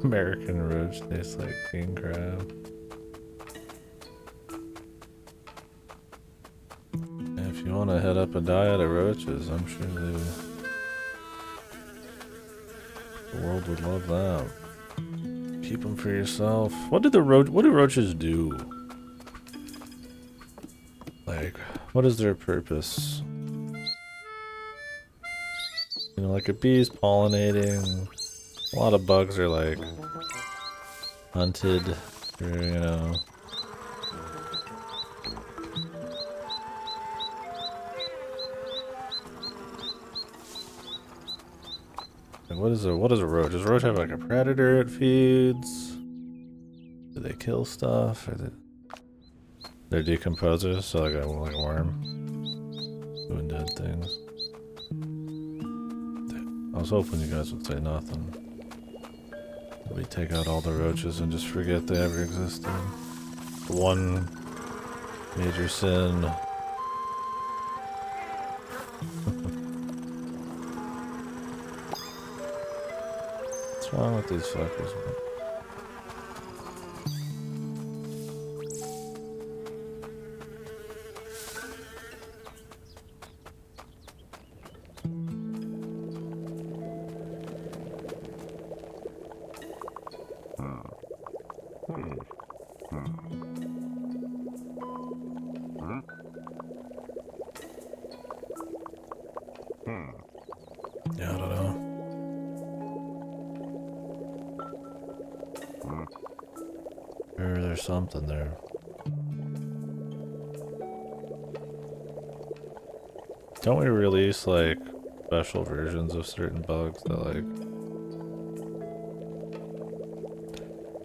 American roach tastes like king crab. And if you want to head up a diet of roaches, I'm sure the world would love that. Keep them for yourself. What do roaches do? Like, what is their purpose? You know, like a bee's pollinating. A lot of bugs are like hunted or, you know. Like what is a roach? Does a roach have like a predator it feeds? Do they kill stuff? Or they're decomposers, so like a worm. Doing dead things. I was hoping you guys would say nothing. We take out all the roaches and just forget they ever existed. One major sin. What's wrong with these fuckers, man? Yeah, I don't know. There's something there. Don't we release like special versions of certain bugs that like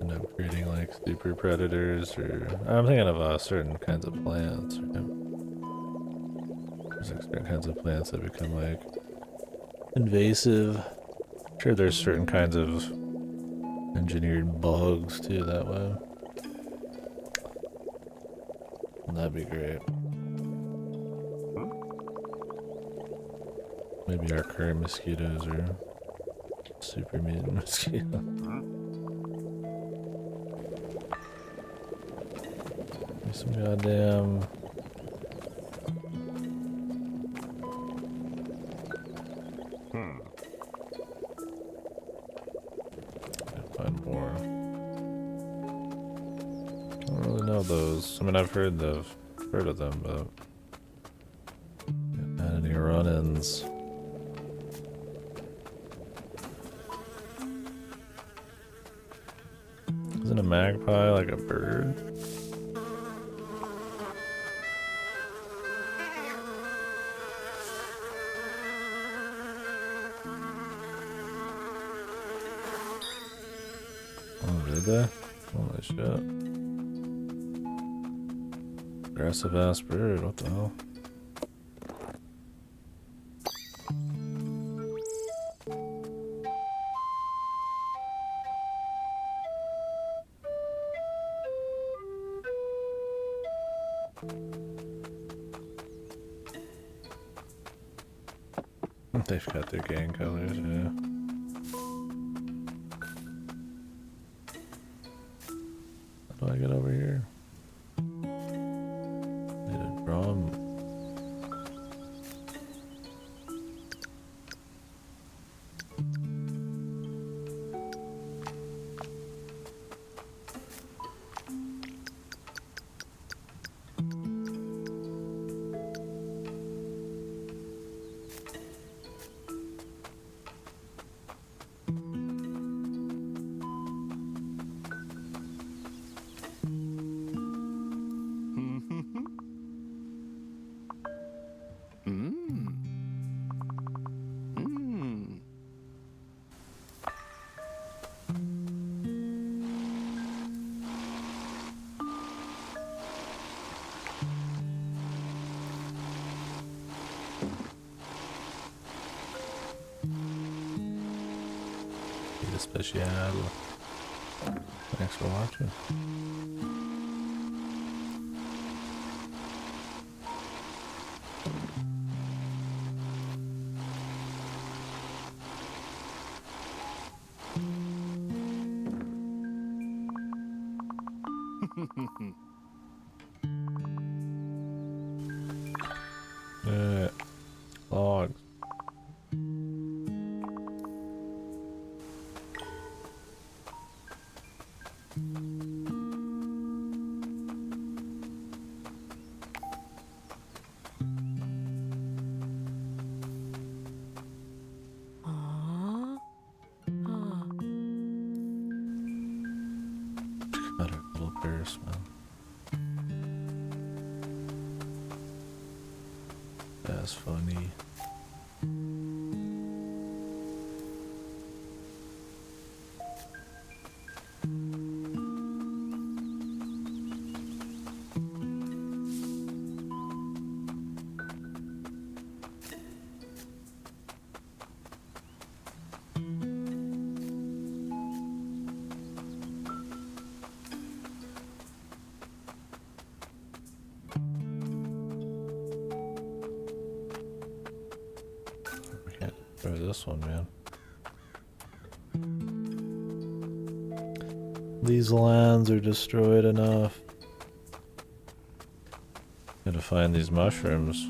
end up creating like super predators? Or I'm thinking of certain kinds of plants. Right? There's like certain kinds of plants that become like invasive. I'm sure there's certain kinds of engineered bugs too that way. And that'd be great. Maybe our current mosquitoes are super mutant mosquitoes. Some goddamn find more. I don't really know those. I mean, I've heard of them, but haven't had any run-ins. Isn't a magpie like a bird? Oh, did they? Holy shit. Aggressive ass bird, what the hell? They've got their gang colors, yeah. How do I get over here? Need a drum. Especial. Thanks for watching. Yeah, logs. Got a little bear smell. That's funny. Try this one, man. These lands are destroyed enough. Gotta find these mushrooms.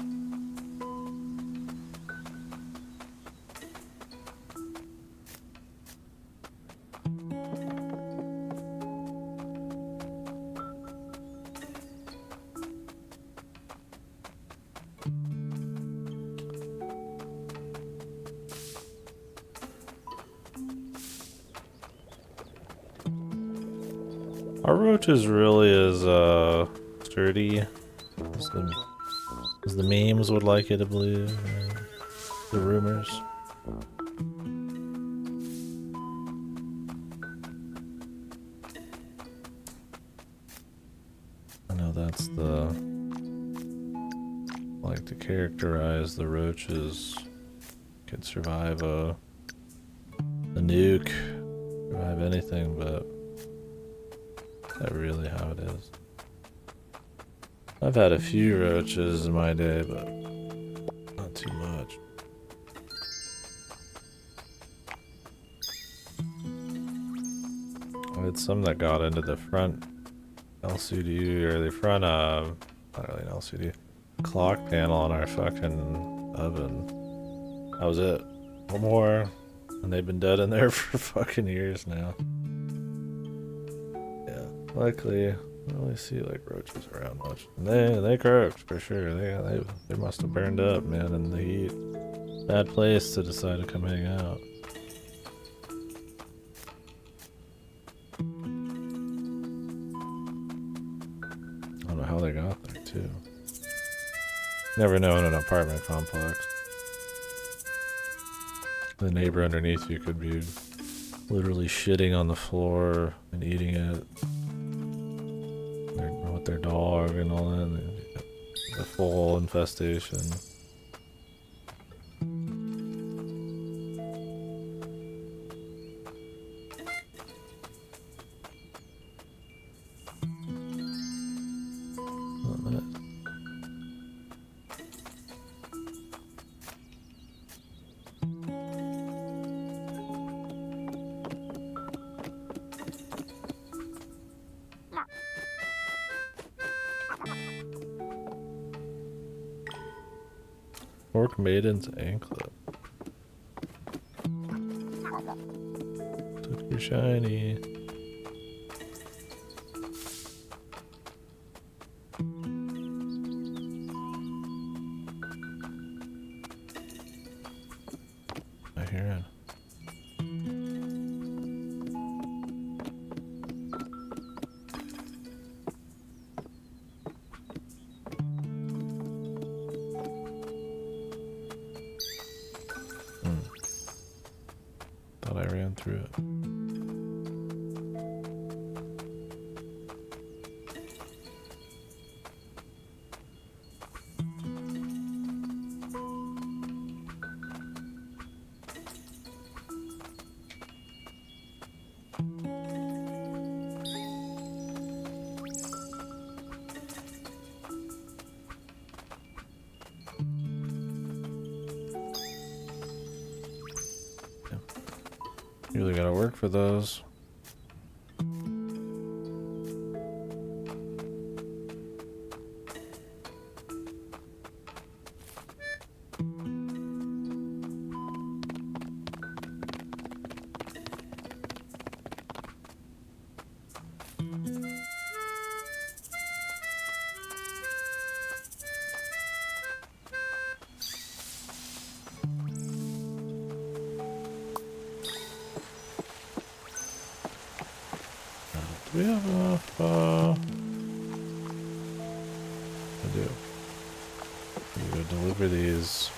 Are roaches really as sturdy as the memes would like you to believe? The rumors. I know that's the like to characterize the roaches could survive a nuke, survive anything, but is that really how it is? I've had a few roaches in my day, but not too much. I had some that got into the front LCD, or the front, not really an LCD, clock panel on our fucking oven. That was it. No more. And they've been dead in there for fucking years now. Luckily, I don't really see like roaches around much. And they croaked for sure. They must have burned up, man, in the heat. Bad place to decide to come hang out. I don't know how they got there too. Never know in an apartment complex. The neighbor underneath you could be literally shitting on the floor and eating it. With their dog and all that. And the full infestation. Orc Maiden's anklet. Took your shiny. I hear it. Thought I ran through it. You really gotta work for those. Do we have enough, I do. I'm gonna deliver these.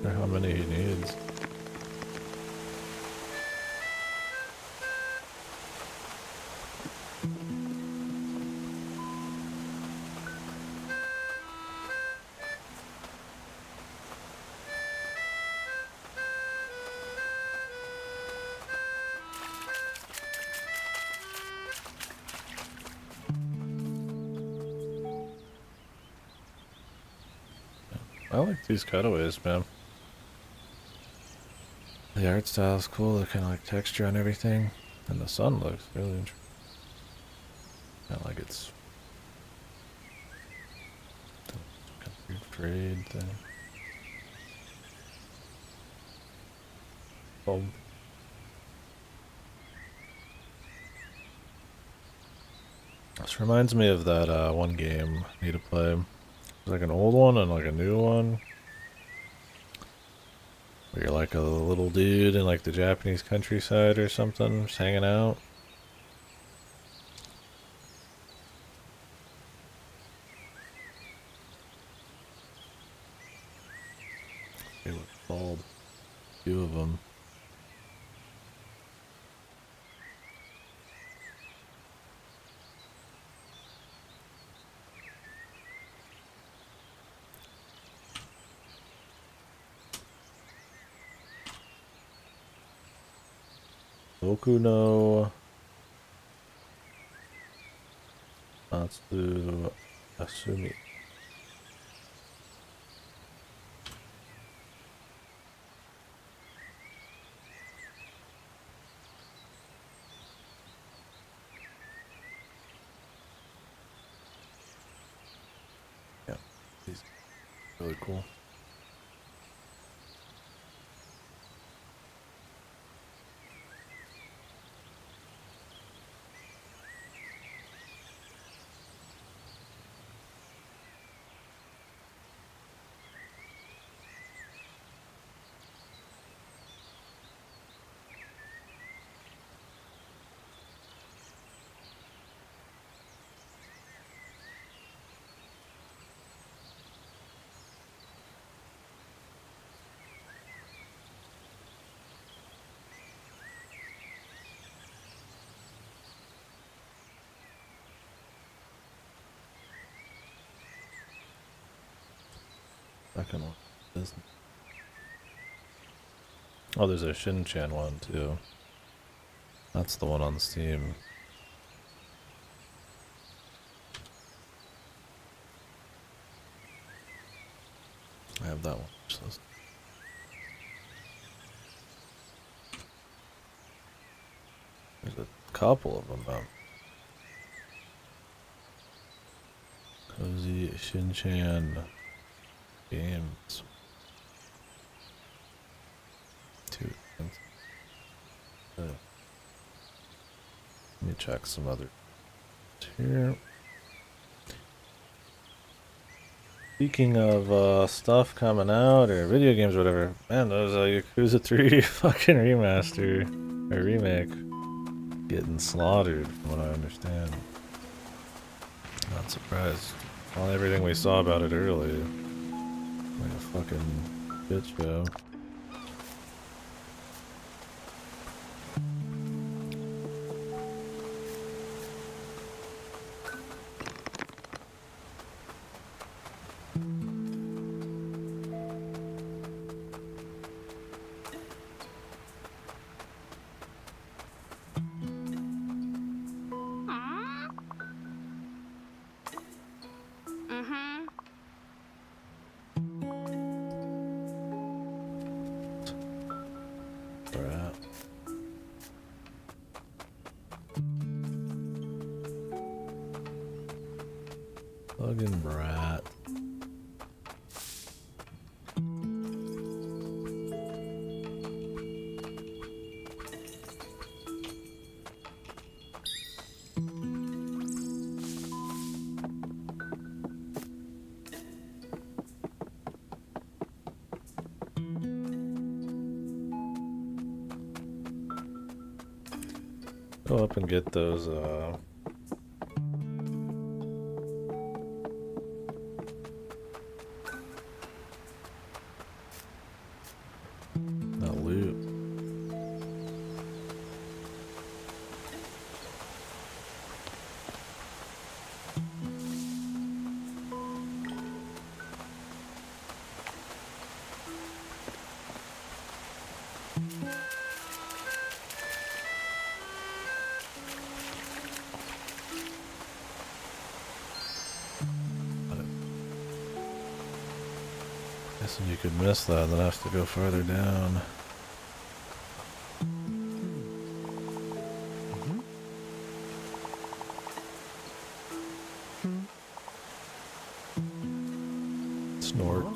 How many he needs. I like these cutaways, man. The art style is cool, the kind of like texture on everything, and the sun looks really interesting. Kind of like it's kind of weird trade thing. Oh. This reminds me of that one game I need to play. It's like an old one and like a new one. Where you're like a little dude in like the Japanese countryside or something, just hanging out. They look bald. Two of them. Boku no Natsu Asumi. Yeah, he's really cool. Second one. Oh, there's a Shin-chan one too. That's the one on Steam. I have that one. There's a couple of them though. Cozy Shin-chan games. Two things. Let me check some other here. Speaking of stuff coming out or video games or whatever, man, those Yakuza 3 fucking remaster or remake getting slaughtered from what I understand. Not surprised. Well, everything we saw about it early, like a fucking shit show. Fucking brat. Go up and get those, that loot. Guessing you could miss that, then have to go farther down. Snort.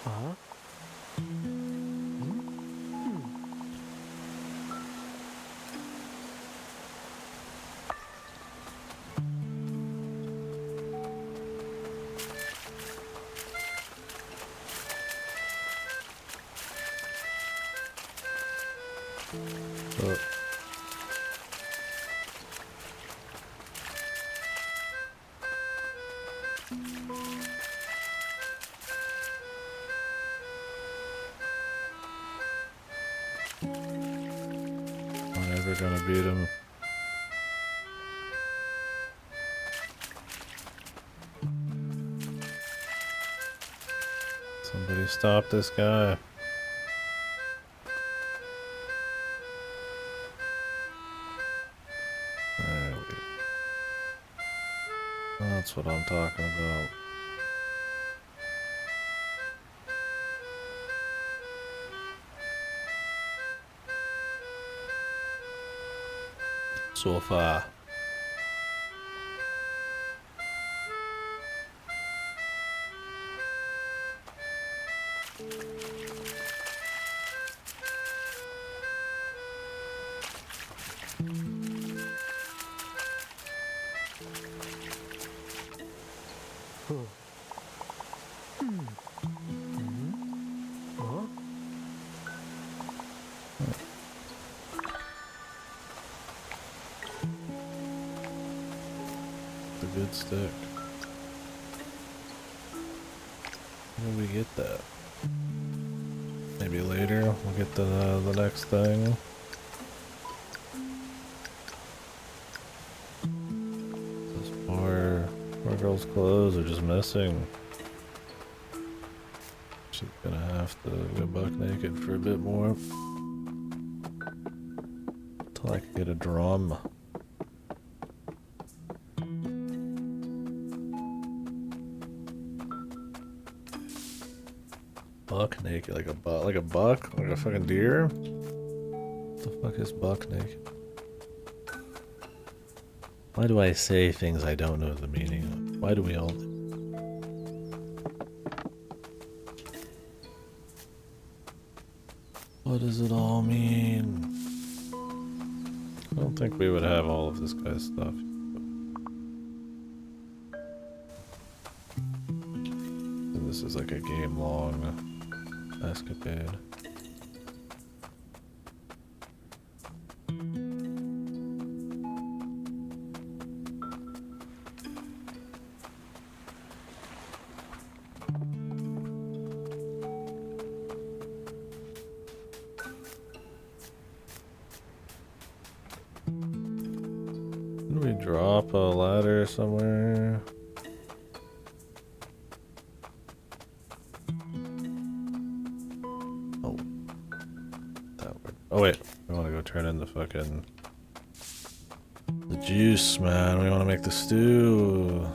Oh. I'm never gonna beat him. Somebody stop this guy. There we go. That's what I'm talking about. So far. The good stick. When do we get that? Maybe later we'll get the next thing. This bar. girl's clothes are just missing. She's gonna have to go buck naked for a bit more. Till I can get a drum. Buck naked, like a buck, like a fucking deer. What the fuck is buck naked? Why do I say things I don't know the meaning of? Why do we all? What does it all mean? I don't think we would have all of this guy's stuff. And this is like a game-long escapade. Did we drop a ladder somewhere? Oh. That word. Oh wait, we want to go turn in the fucking... the juice, man. We want to make the stew.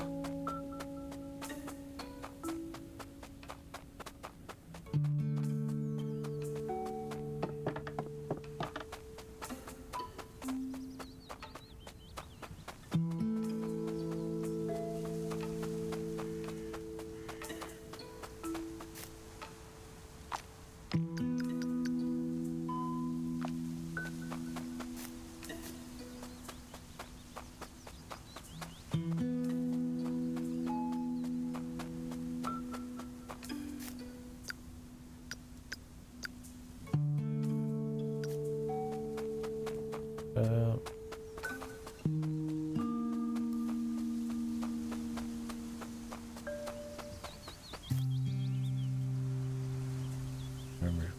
Remember.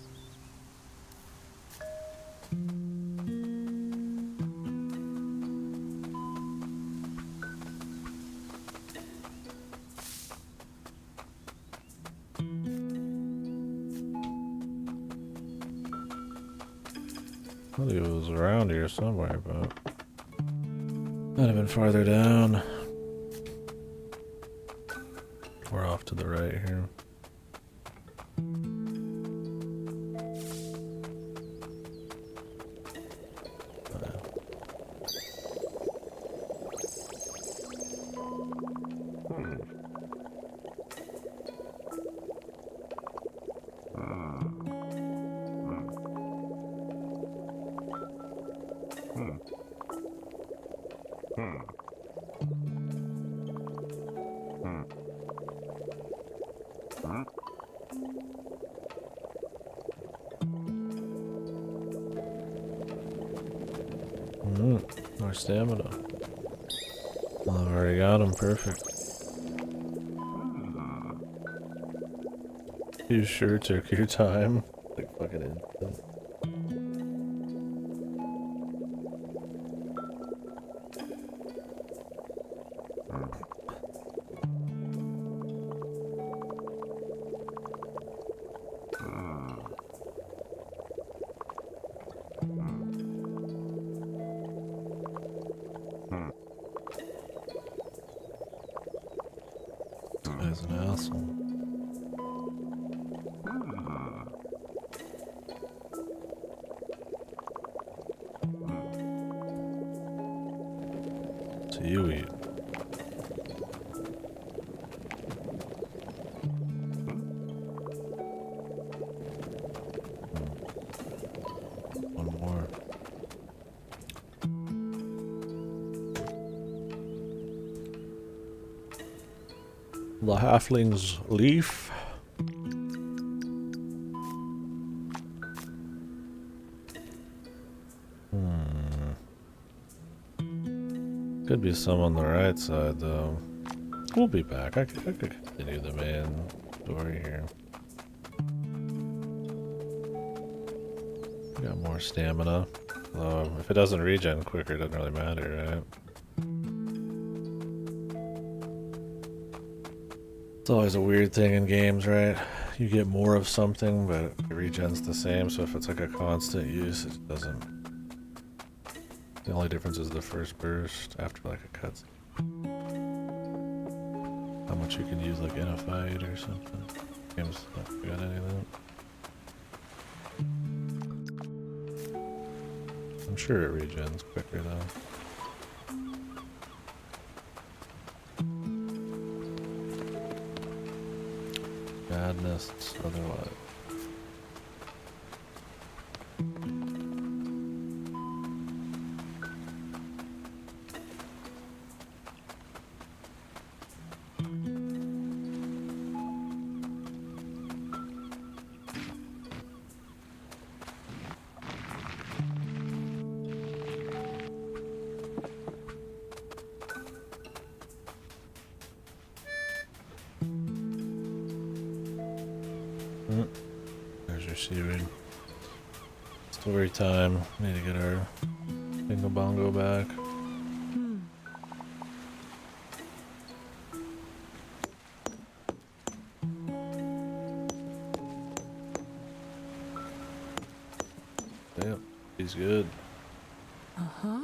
I thought he was around here somewhere, but might have been farther down. We're off to the right here. More stamina. Well, I've already got him. Perfect. You sure took your time. Like fucking instant. As an asshole. So you eat. One more. The halfling's leaf. Could be some on the right side though. We'll be back. I could continue the main story here. Got more stamina. Although if it doesn't regen quicker, it doesn't really matter, right? It's always a weird thing in games, right? You get more of something, but it regens the same, so if it's like a constant use, it doesn't. The only difference is the first burst after like a cutscene. How much you can use like in a fight or something. Game's not got any of that. I'm sure it regens quicker though. Madness otherwise. There's your seaweed. Story time. Need to get our bingo bongo back. Yep, he's good. Uh-huh.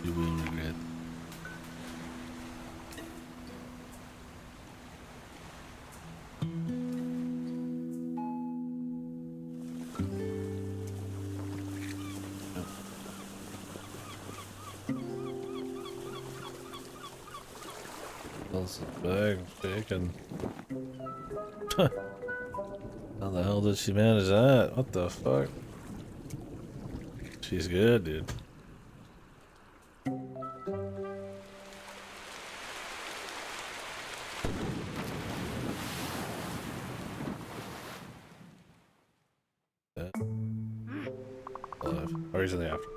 You will regret. What's the bag? Bacon. How the hell did she manage that? What the fuck? She's good, dude. Yeah. Alive. Or he's in the after.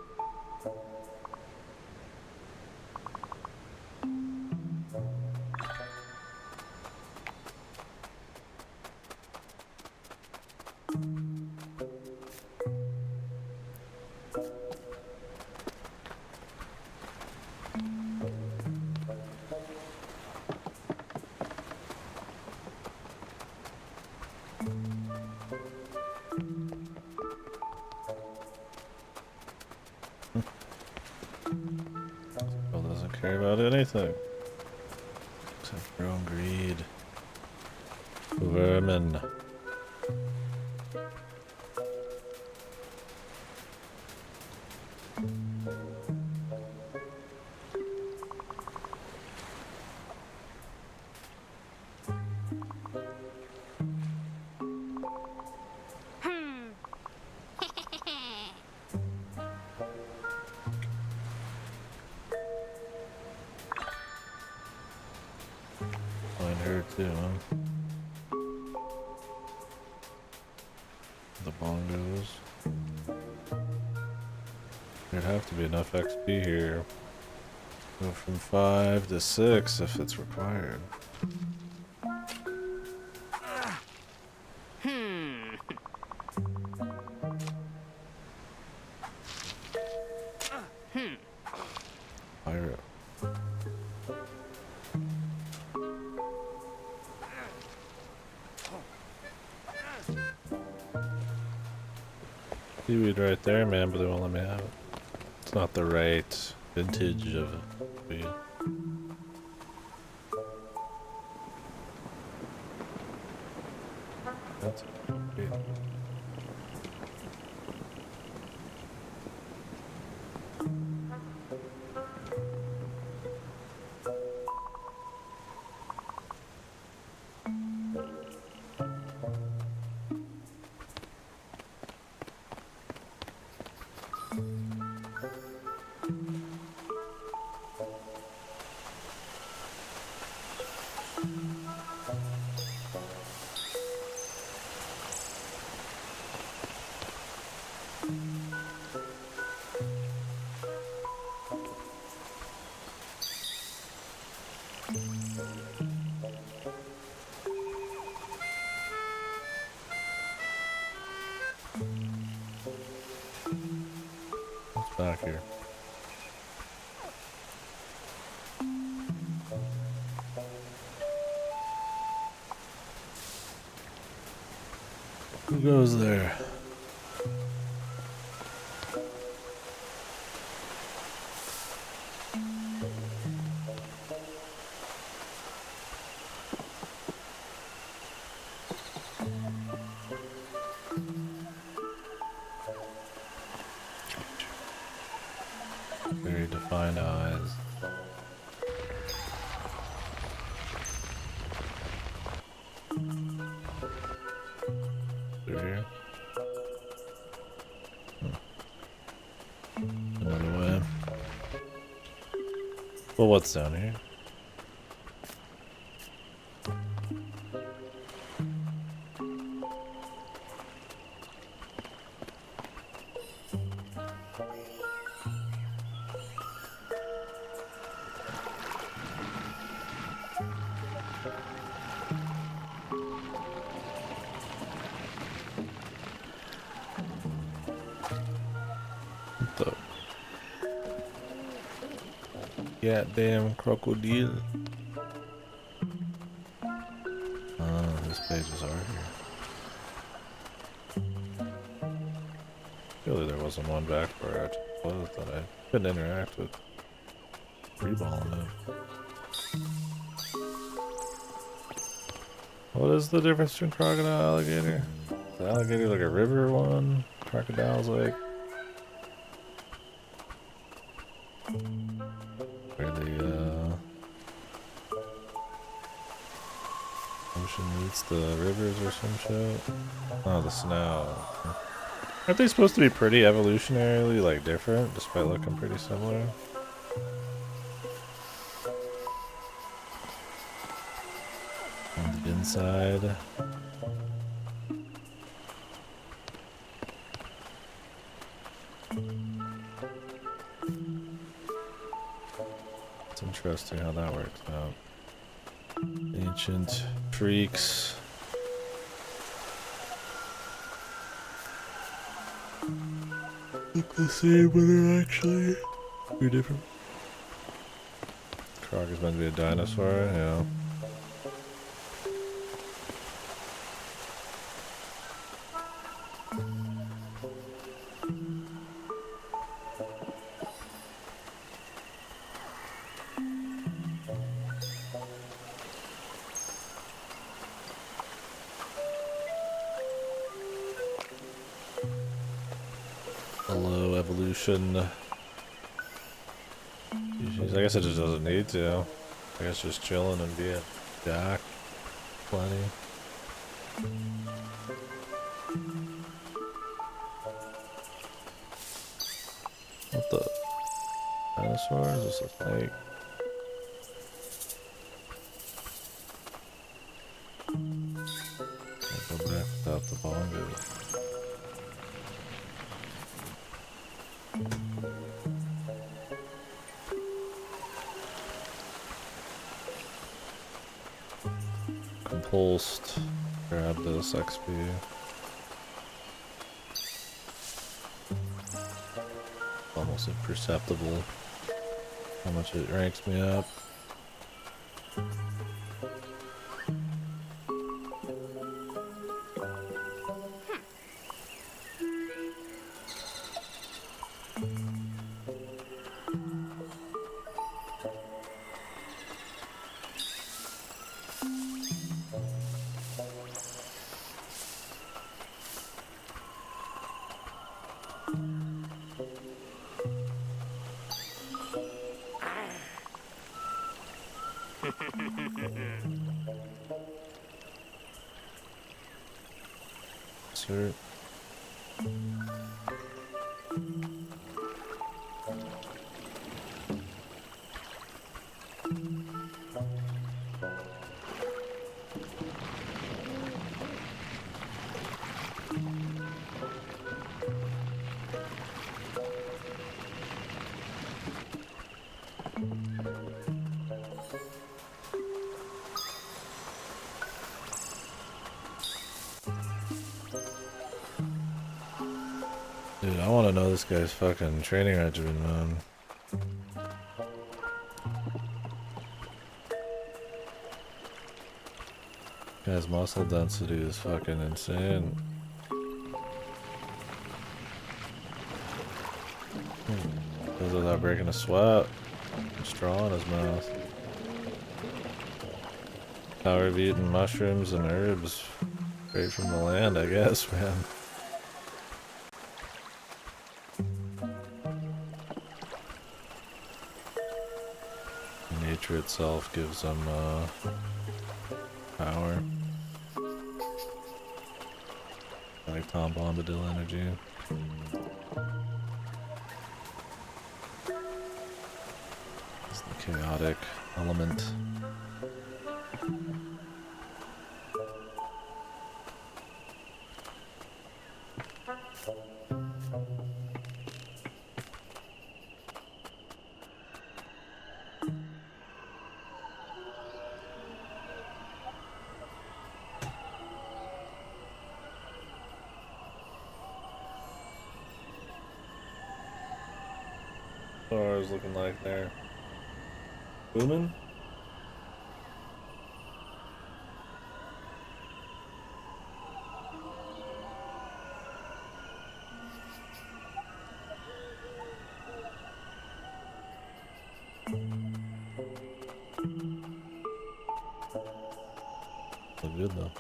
Bill doesn't care about anything. Except her own greed. Vermin. Find her too, huh? The bongos. There'd have to be enough XP here. Go from 5 to 6 if it's required. Pirate. Seaweed right there, man, but they won't let me have it. It's not the right vintage of weed. That's weed. back here. Who goes there? Very defined eyes. Through here. Another way. Well, what's down here? What the goddamn crocodile. Oh, these pages are here. Surely there wasn't one back where I was that I couldn't interact with. Freeballing it. What is the difference between crocodile and alligator? The alligator like a river one? Crocodile's like where the ocean meets the rivers or some shit. Oh, the snow. Aren't they supposed to be pretty evolutionarily like different despite looking pretty similar? On the inside. It's interesting how that works out. Ancient freaks. Look the same, but they're actually very different. Croc is meant to be a dinosaur, yeah. Hello, evolution. Jeez, I guess it just doesn't need to. I guess just chilling and being Jack. Plenty. What the? Dinosaur? Is this a snake? I'll go back without the bongos. Compulsed. Grab this XP. Almost imperceptible how much it ranks me up. Sir. Dude, I want to know this guy's fucking training regimen, man. Guy's muscle density is fucking insane. Does it without breaking a sweat. A straw in his mouth. Power of eating mushrooms and herbs straight from the land, I guess, man. Nature itself gives them power. Like Tom Bombadil energy. It's the chaotic element. What are ours looking like there? Booming? Look good though.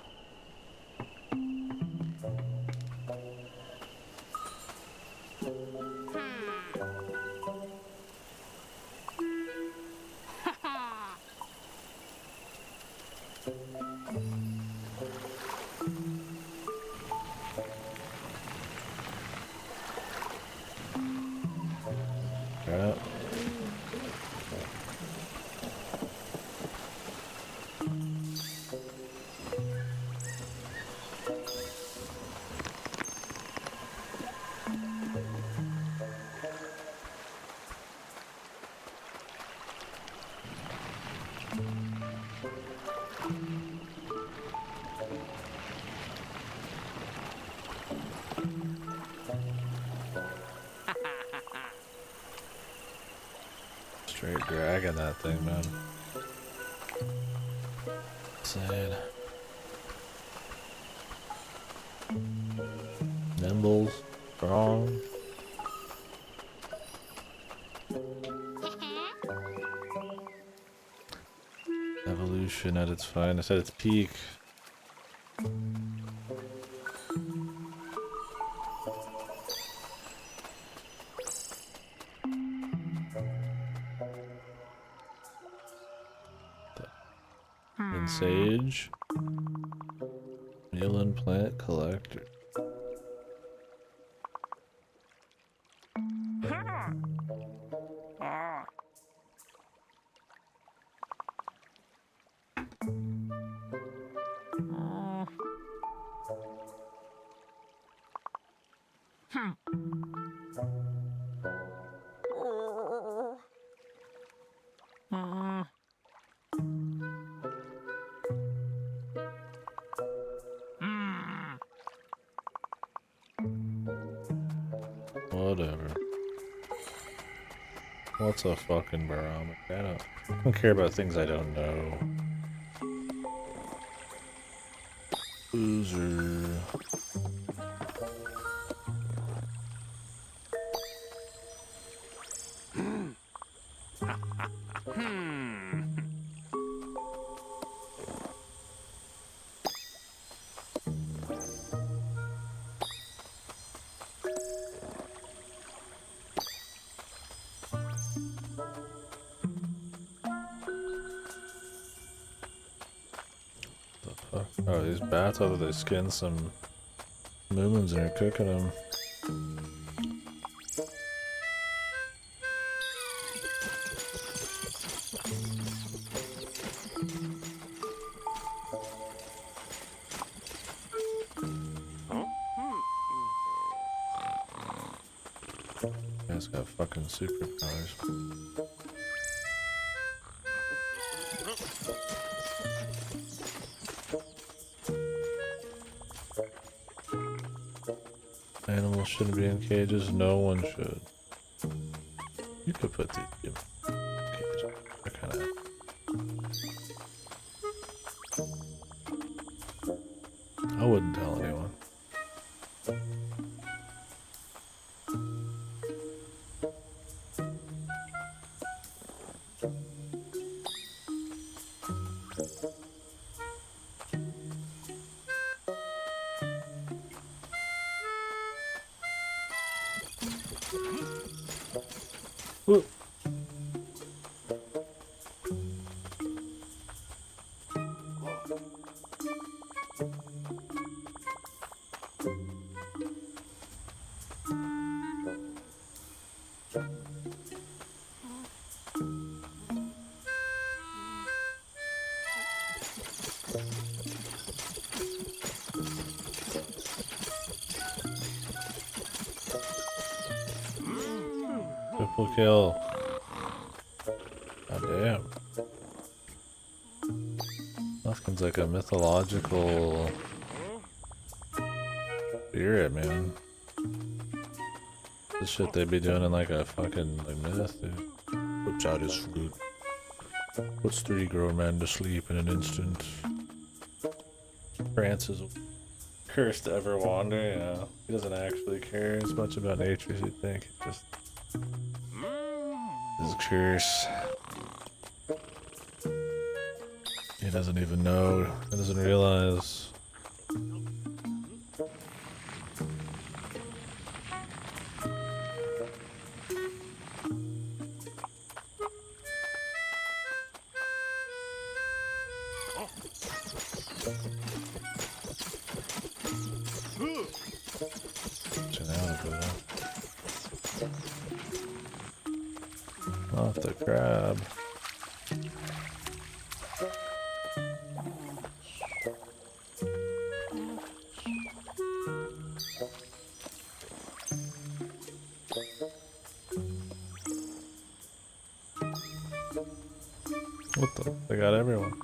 Alright. Straight dragging that thing, man. Insane. Nimble, strong. Evolution at its finest, at its peak. And sage. Meal and plant collector. Whatever. What's a fucking barometer? I don't care about things I don't know. Loser. Oh, these bats, although they skin some moomins and are cooking them. Guy's got fucking superpowers. Animals shouldn't be in cages. No one should. You could put these in cages. They're kind of. I wouldn't tell anyone. Ooh. Triple kill. God damn. Snufkin's like a mythological spirit, man. This shit they be doing in like a fucking like myth, dude. Whips out his flute. Puts 3 grown men to sleep in an instant. France is cursed to ever wander, yeah. He doesn't actually care as much about nature as you'd think. It just his curse. He doesn't even know. He doesn't realize. Watching out a bit. Not the crab. What the? They got everyone.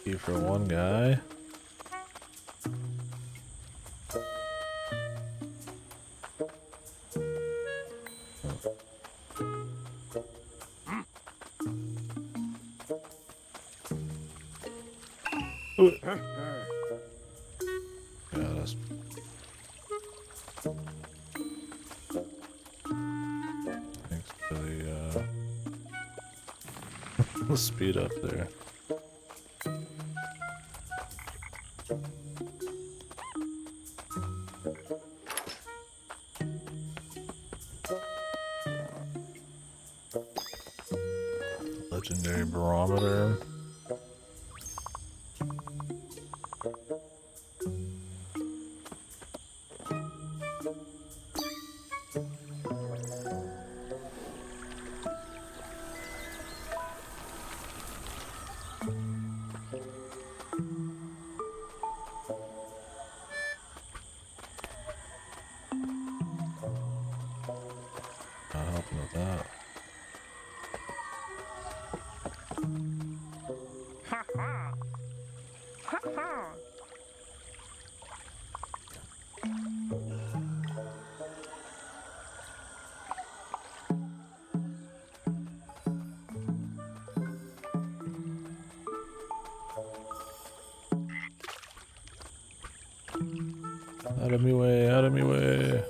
Key for one guy. Ooh. Got us. Thanks to the speed up there. Legendary barometer. Not helping with that. Out of me way, out of me way.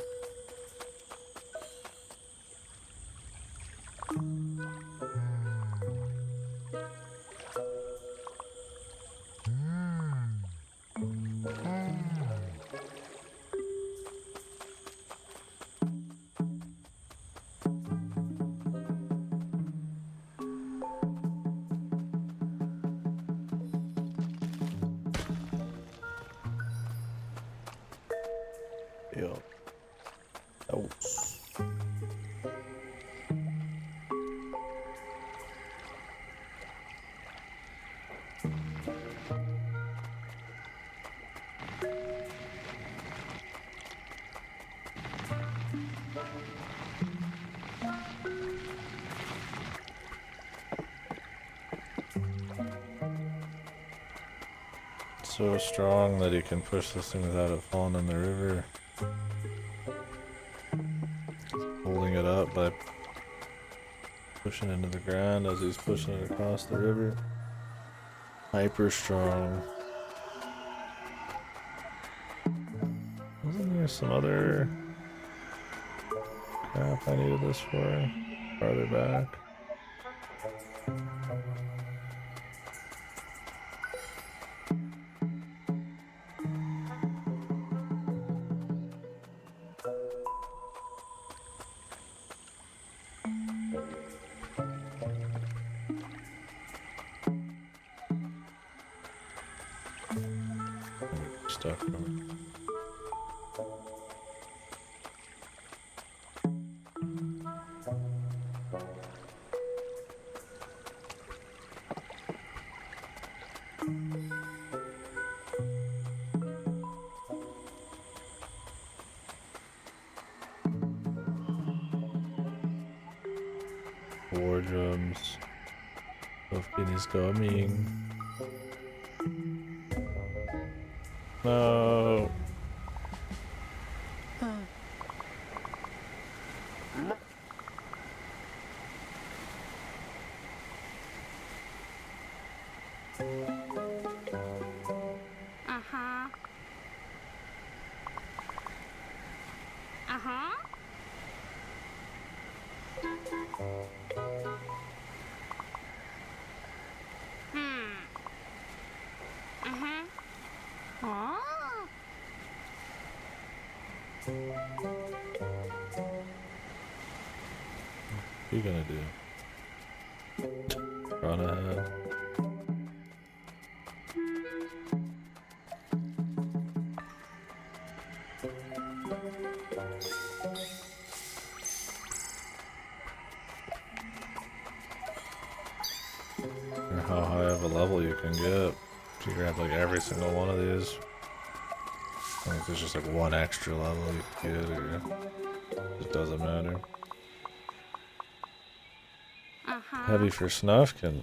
KDkill. Oh. So strong that he can push this thing without it falling in the river. Holding it up by pushing into the ground as he's pushing it across the river. Hyper strong. Wasn't there some other crap I needed this for? Farther back. Stuff from it. War drums. Snufkin is coming. No. What are you gonna do? Run ahead. Or how high of a level you can get. If you grab like every single one of these. I think there's just like one extra level you can get, or it doesn't matter. Heavy for Snufkin.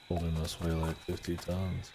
Holding this way like 50 tons.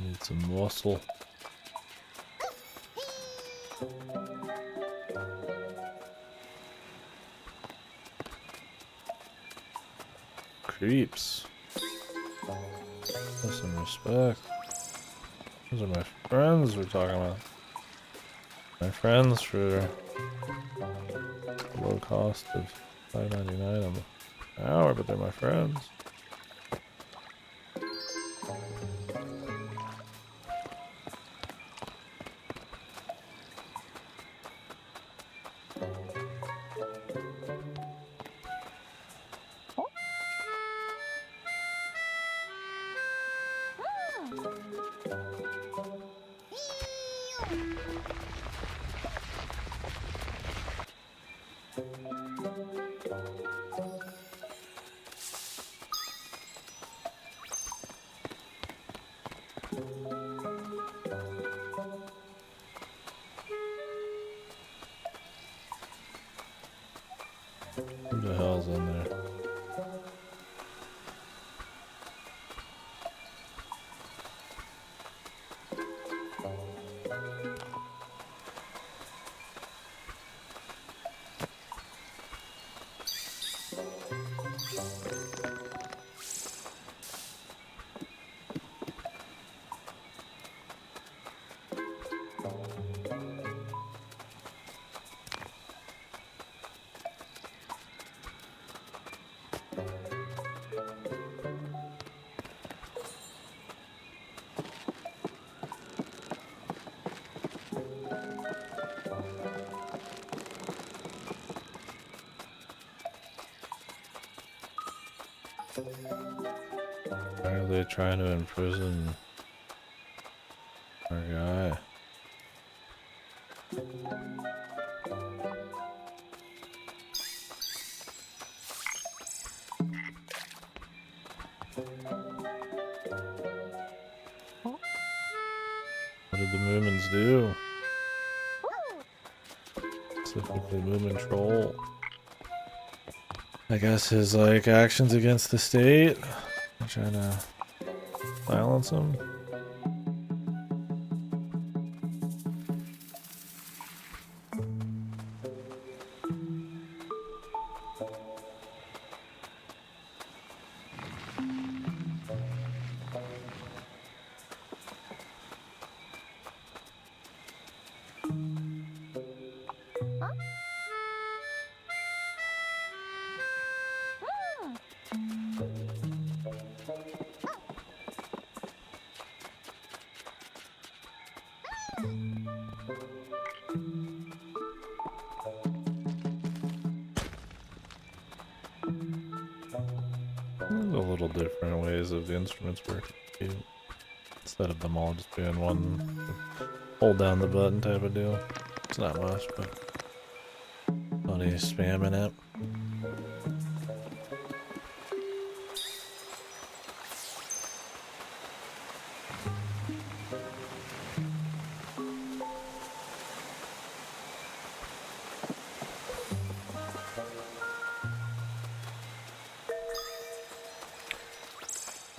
Need some muscle. Creeps. Have some respect. Those are my friends we're talking about. My friends for the low cost of $5.99 an hour, but they're my friends. Who the hell's in there? Why are they trying to imprison our guy? What did the Moomins do? Specifically Moomin Troll. I guess his like actions against the state. I'm trying to silence him. There's a little different ways of the instruments working. Instead of them all just being one hold down the button type of deal. It's not much, but funny spamming it.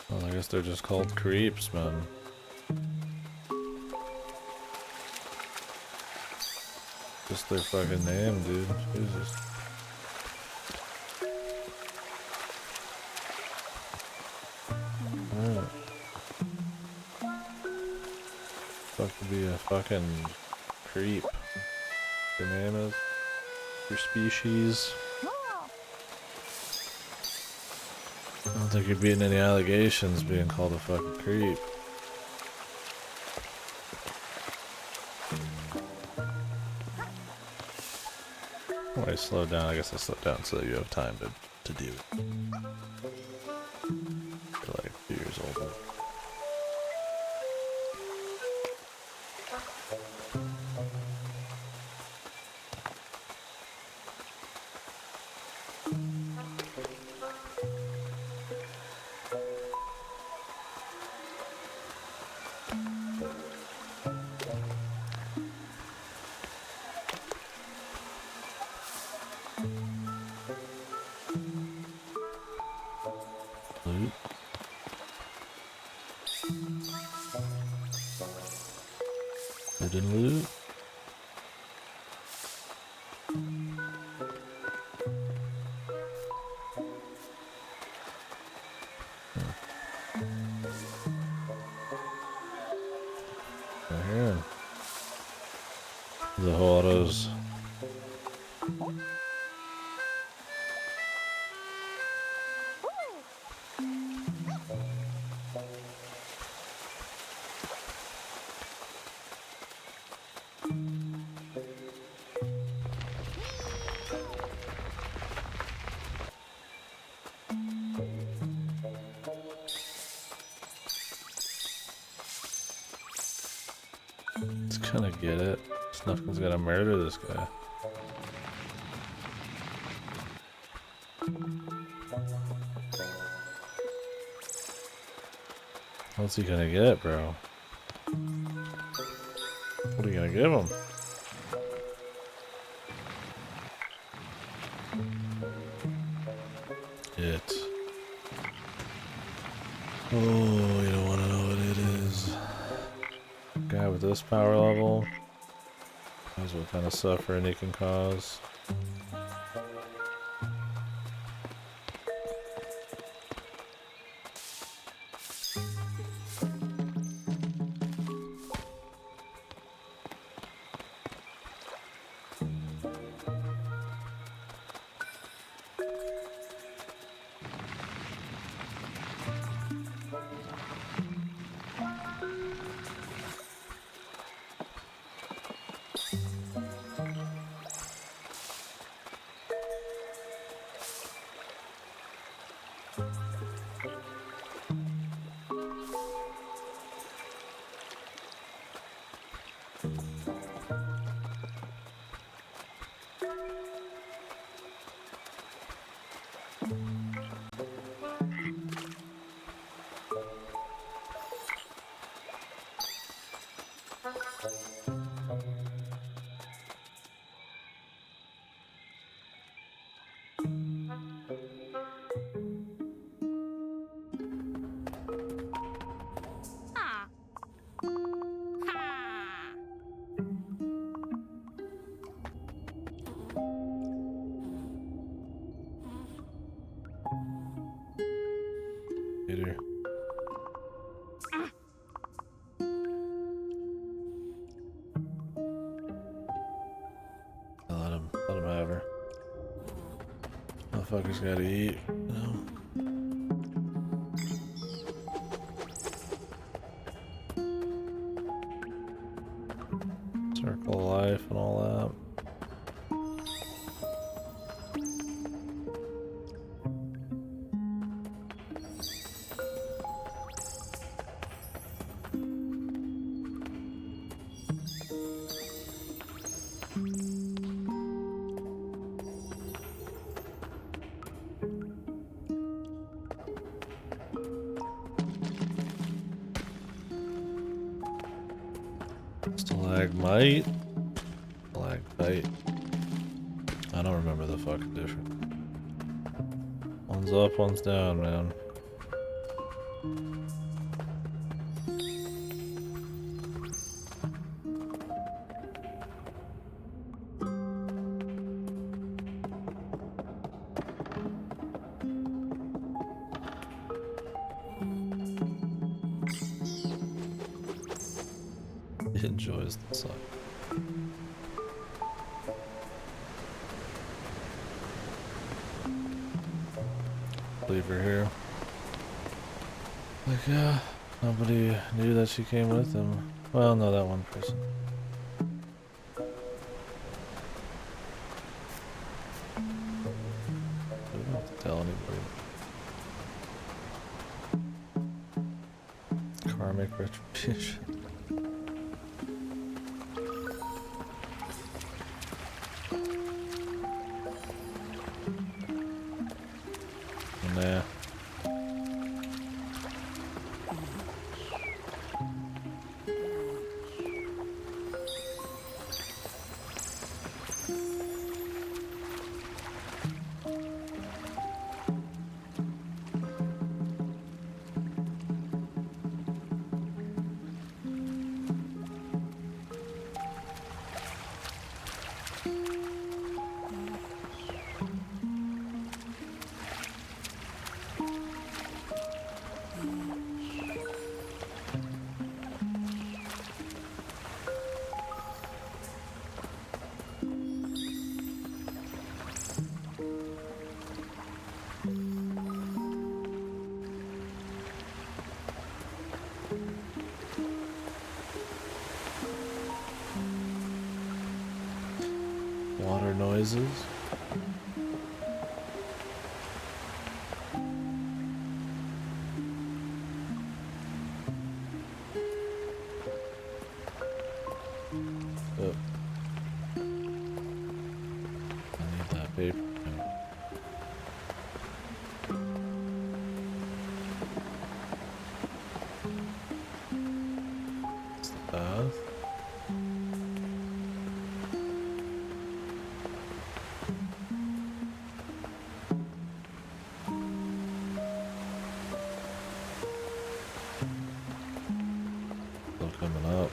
Well, I guess they're just called creeps, man. Just their fucking name, dude. Jesus. Alright. Fuck to be a fucking creep. Your name is? Your species? I don't think you're beating any allegations being called a fucking creep. Oh, I slowed down. I guess I slowed down so that you have time to do it. You're like 2 years old. Loot. Hidden loot. Right here. The autos. Let's kind of get it. Snufkin's gonna murder this guy. What's he gonna get, bro? What are you gonna give him? It. Oh, you don't want to know what it is. Guy with this power level knows what kind of suffering he can cause. Peter. Let him have her. Motherfucker's gotta eat, you know? Circle of life and all that. Stalagmite? Stalactite. I don't remember the fucking difference. One's up, one's down, man. He enjoys the sun. Leave her here. Like, yeah, nobody knew that she came with him. Well, no, that one person. We don't have to tell anybody. Karmic retribution. Nah. Water noises. Oh. I need that paper. It's the path. Still coming up.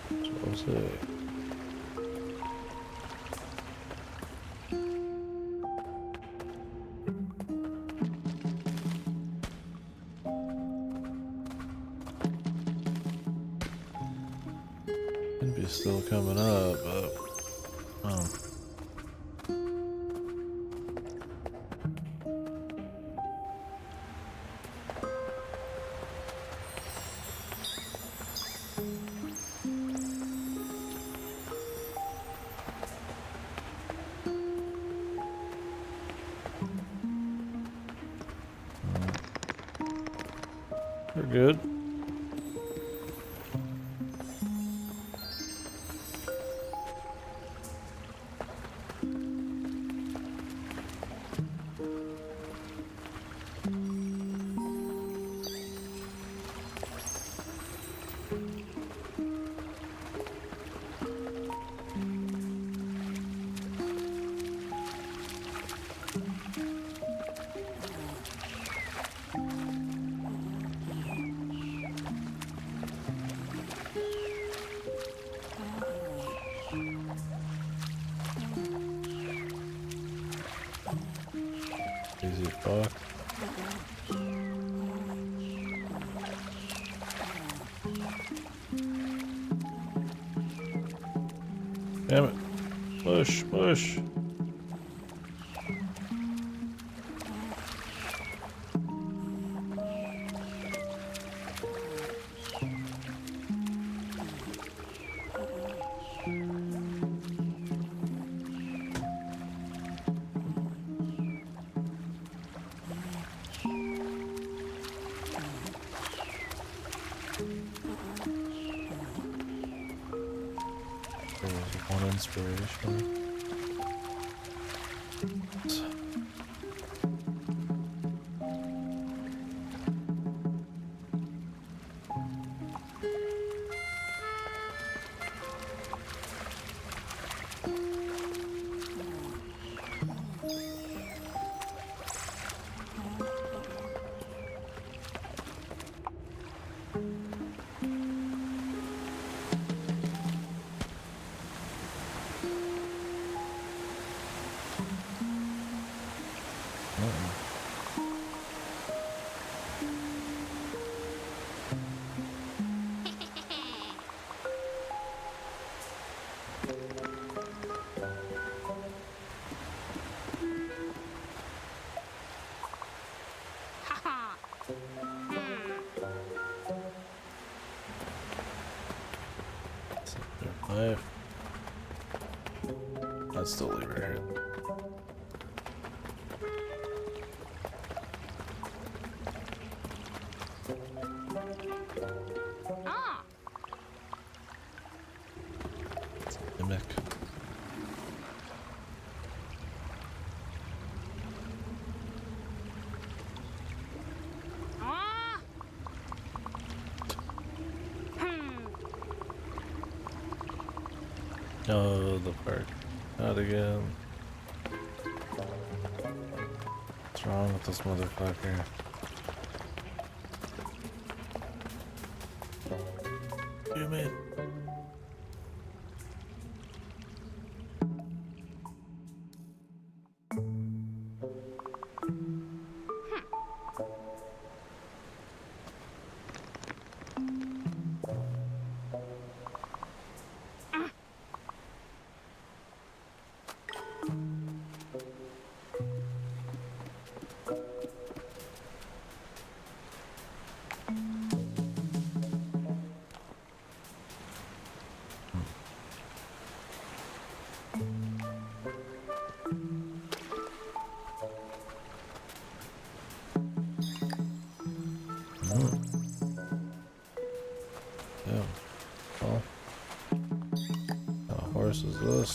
So we'll see. Could be still coming up, but we're good. Damn it. Push, push. There was one inspiration. I'd still leave her here. Mimic. Oh, the park. Not again. What's wrong with this motherfucker? You mean? Yeah. Well, how horse is this?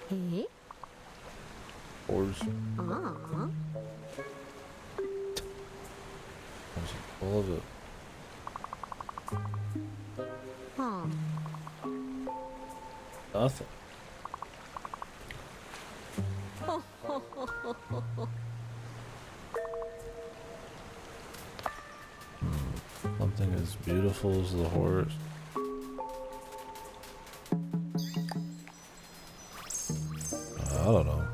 Hey? Horse. There's all of it. Nothing. Something as beautiful as the horse. I don't know.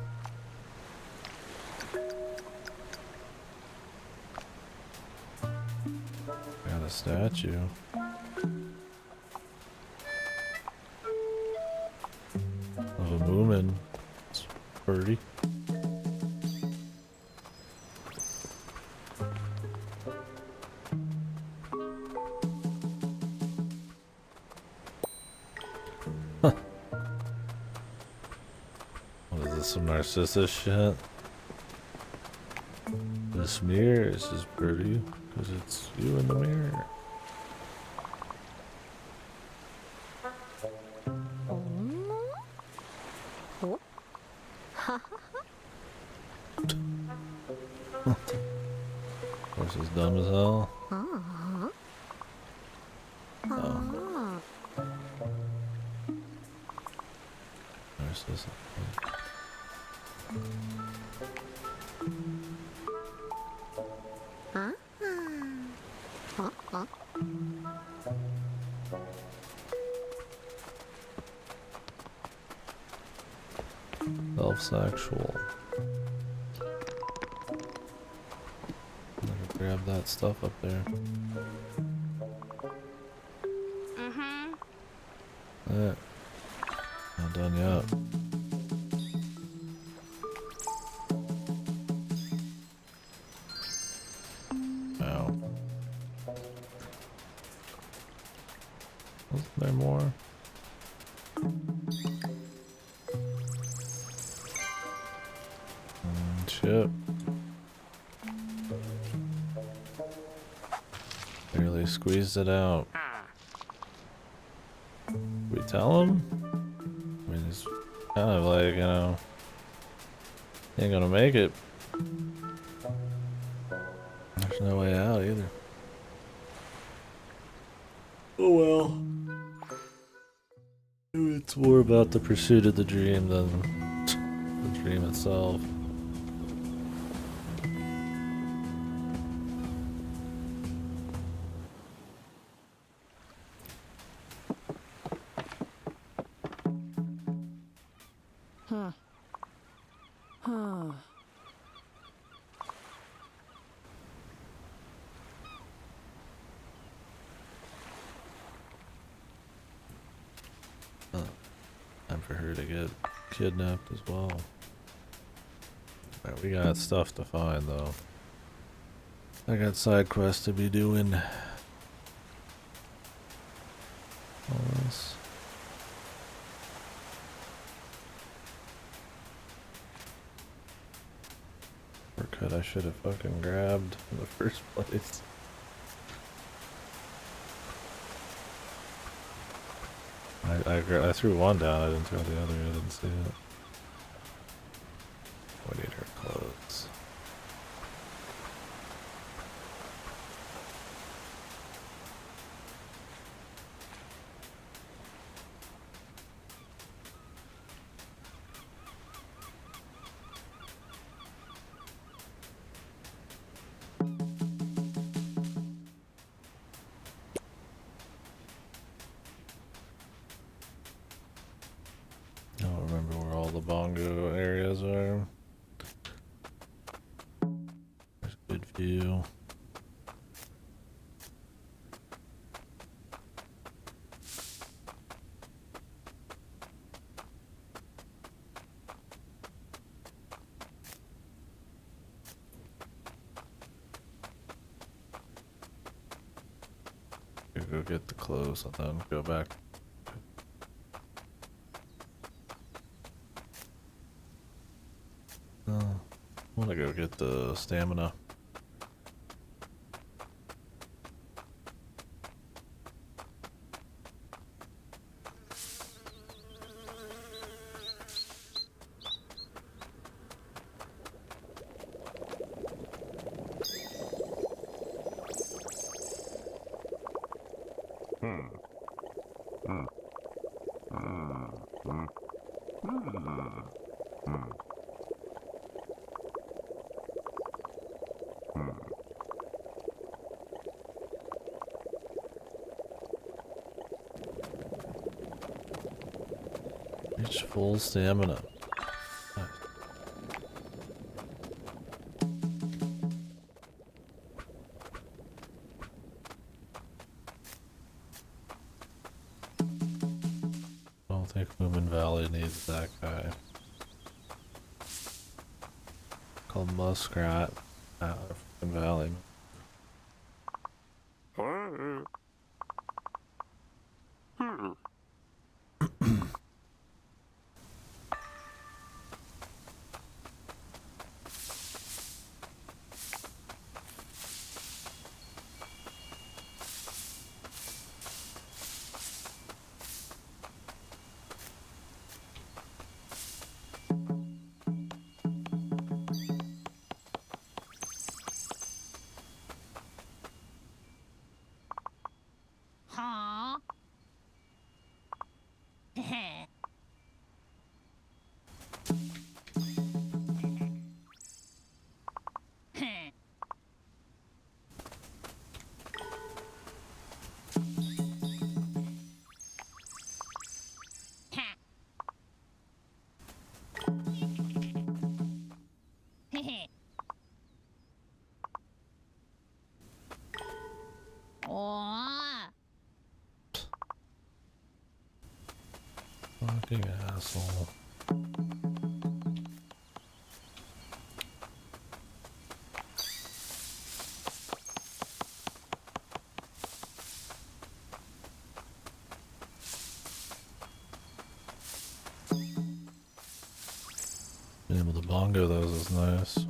Got a statue. Of a moomin. It's pretty. What is this, some Narcissus shit? This mirror is just pretty because it's you in the mirror. Horse is dumb as hell. Oh. Narcissus. Self-sexual. Grab that stuff up there. Not done yet. Ow. Wasn't there more? Shit. Barely squeezed it out. We tell him? I mean, it's kind of like, you know, ain't gonna make it. There's no way out either. Oh well. It's more about the pursuit of the dream than the dream itself. Time for her to get kidnapped as well. Alright, we got stuff to find though. I got side quests to be doing. All this. Shortcut I should have fucking grabbed in the first place. I threw one down, I didn't throw the other, I didn't see it. We need her clothes. I don't remember where all the bongo areas are. There's a good view. Go get the clothes and then go back. I want to go get the stamina. Reach full stamina. I don't think Moominvalley needs that guy. Called Muskrat out of Valley. Fucking asshole. Being able to bongo those is nice.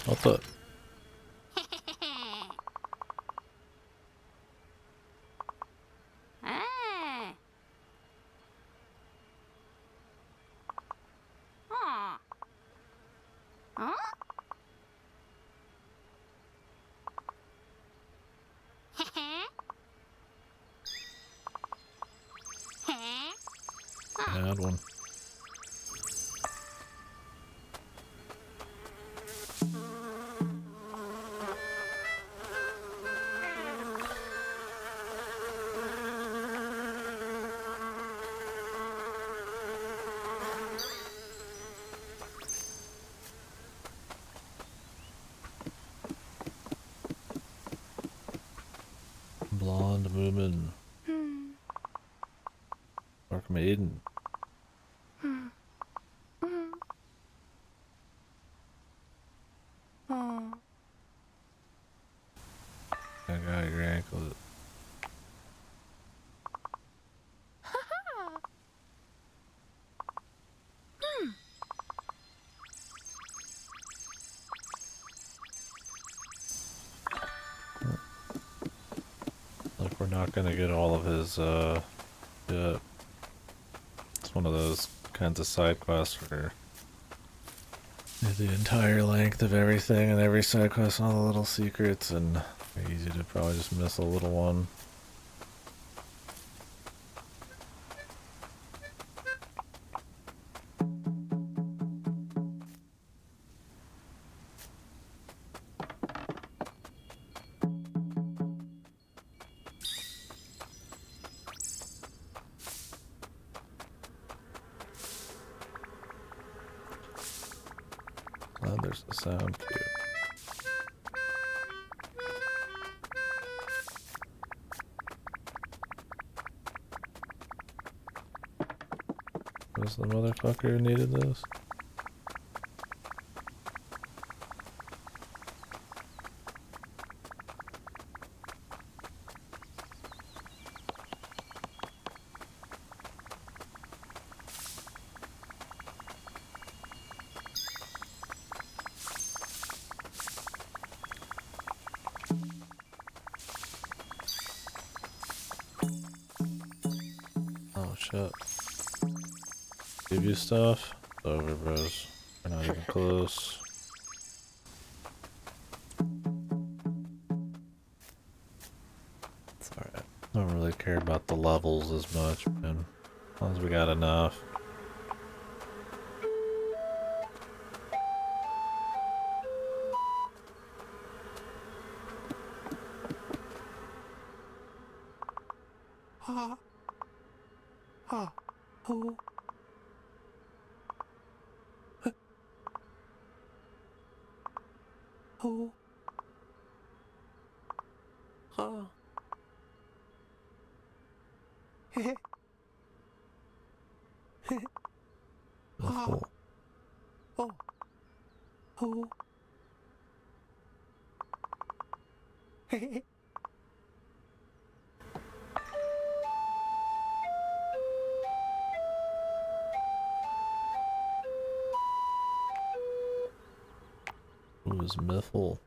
What the? Bad one. Blonde Moomin. Dark Maiden. I got your ankle. Like we're not gonna get all of his shit. It's one of those kinds of side quests where the entire length of everything and every side quest and all the little secrets, and easy to probably just miss a little one. Oh, there's the sound cue. Was the motherfucker who needed this? Oh shit. Give you stuff? It's over, bros. We're not even close. It's alright. Don't really care about the levels as much, man. As long as we got enough. Awful. It was Miffle.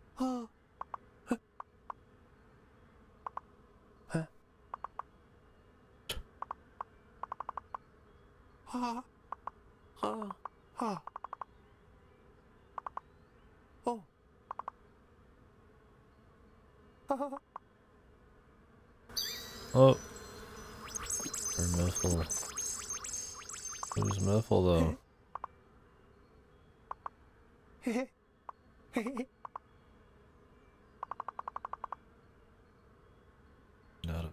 Oh, or Miffle. Who's Miffle though? Not a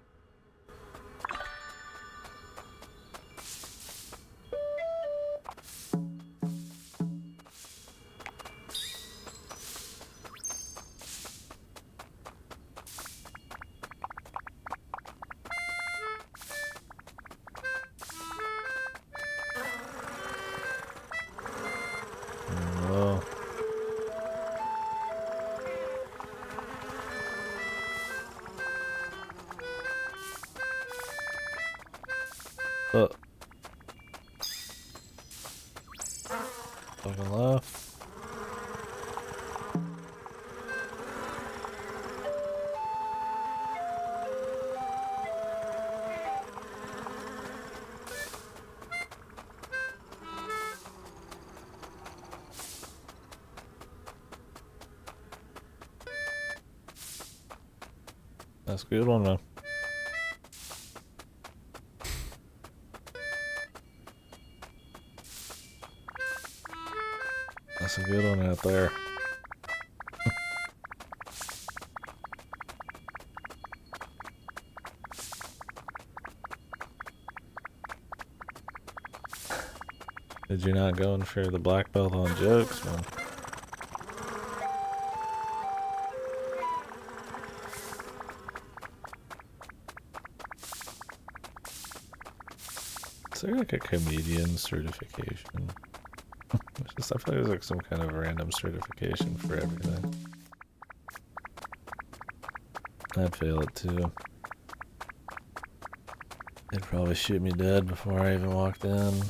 Fucking left. That's a good one, man. That's a good one out there. Did you not go and share the black belt on jokes, man? Is there like a comedian certification? It's just, I feel like there's like some kind of random certification for everything. I'd fail it too. They'd probably shoot me dead before I even walked in.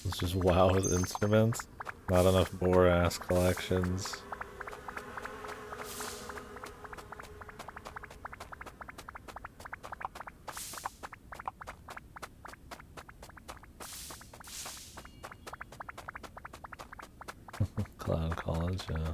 It's just wow with instruments. Not enough Boras collections. Clown College, yeah.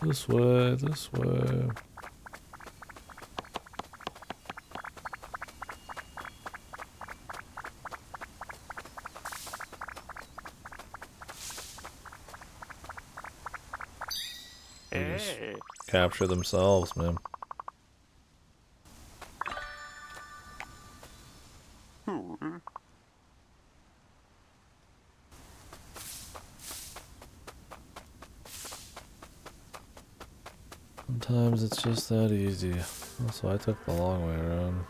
This way, this way. They just capture themselves, man. Sometimes it's just that easy. Also, I took the long way around.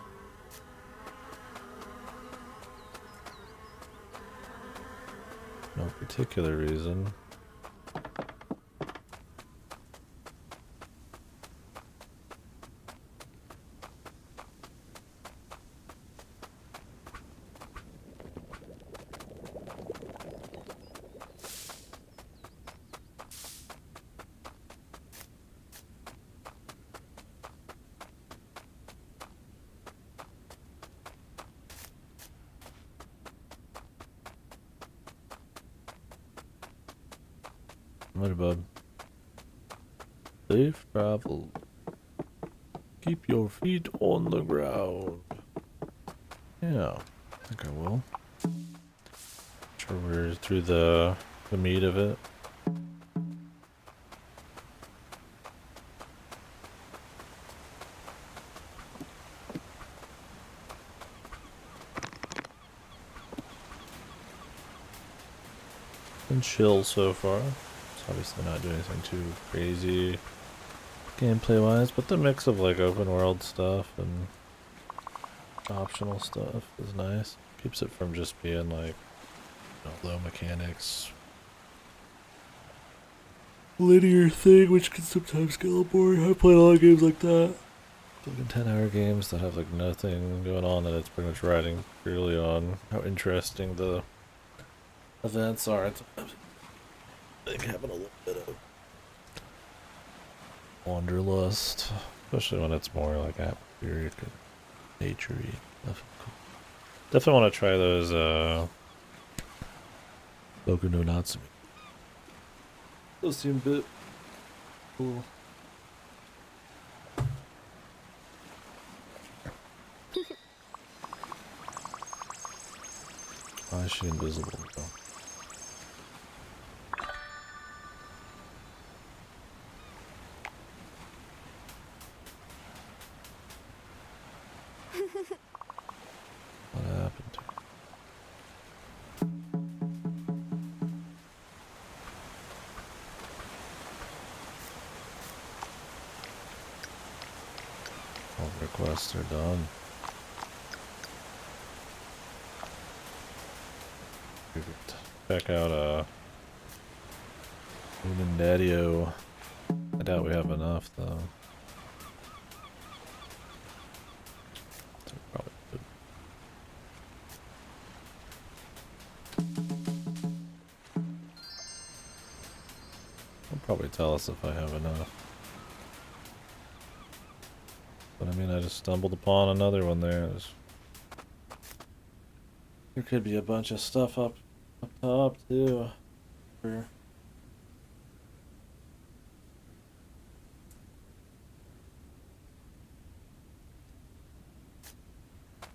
No particular reason. What about safe travel? Keep your feet on the ground. Yeah, I think I will. Sure, we're through the meat of it. Been chill so far. Obviously not doing anything too crazy gameplay wise, but the mix of like open world stuff and optional stuff is nice. Keeps it from just being like, you know, low mechanics, linear thing, which can sometimes get a little boring. I play a lot of games like that. Fucking 10-hour games that have like nothing going on, and it's pretty much riding purely on how interesting the events are. It's like having a little bit of wanderlust, especially when it's more like atmospheric and nature-y stuff. Definitely want to try those Boku no Natsume. Those seem a bit cool. Why is she invisible though? What happened to her? All requests are done. Check out Moominvalley. I doubt we have enough though. So probably good. They'll probably tell us if I have enough. But I mean, I just stumbled upon another one there. There could be a bunch of stuff up top too. For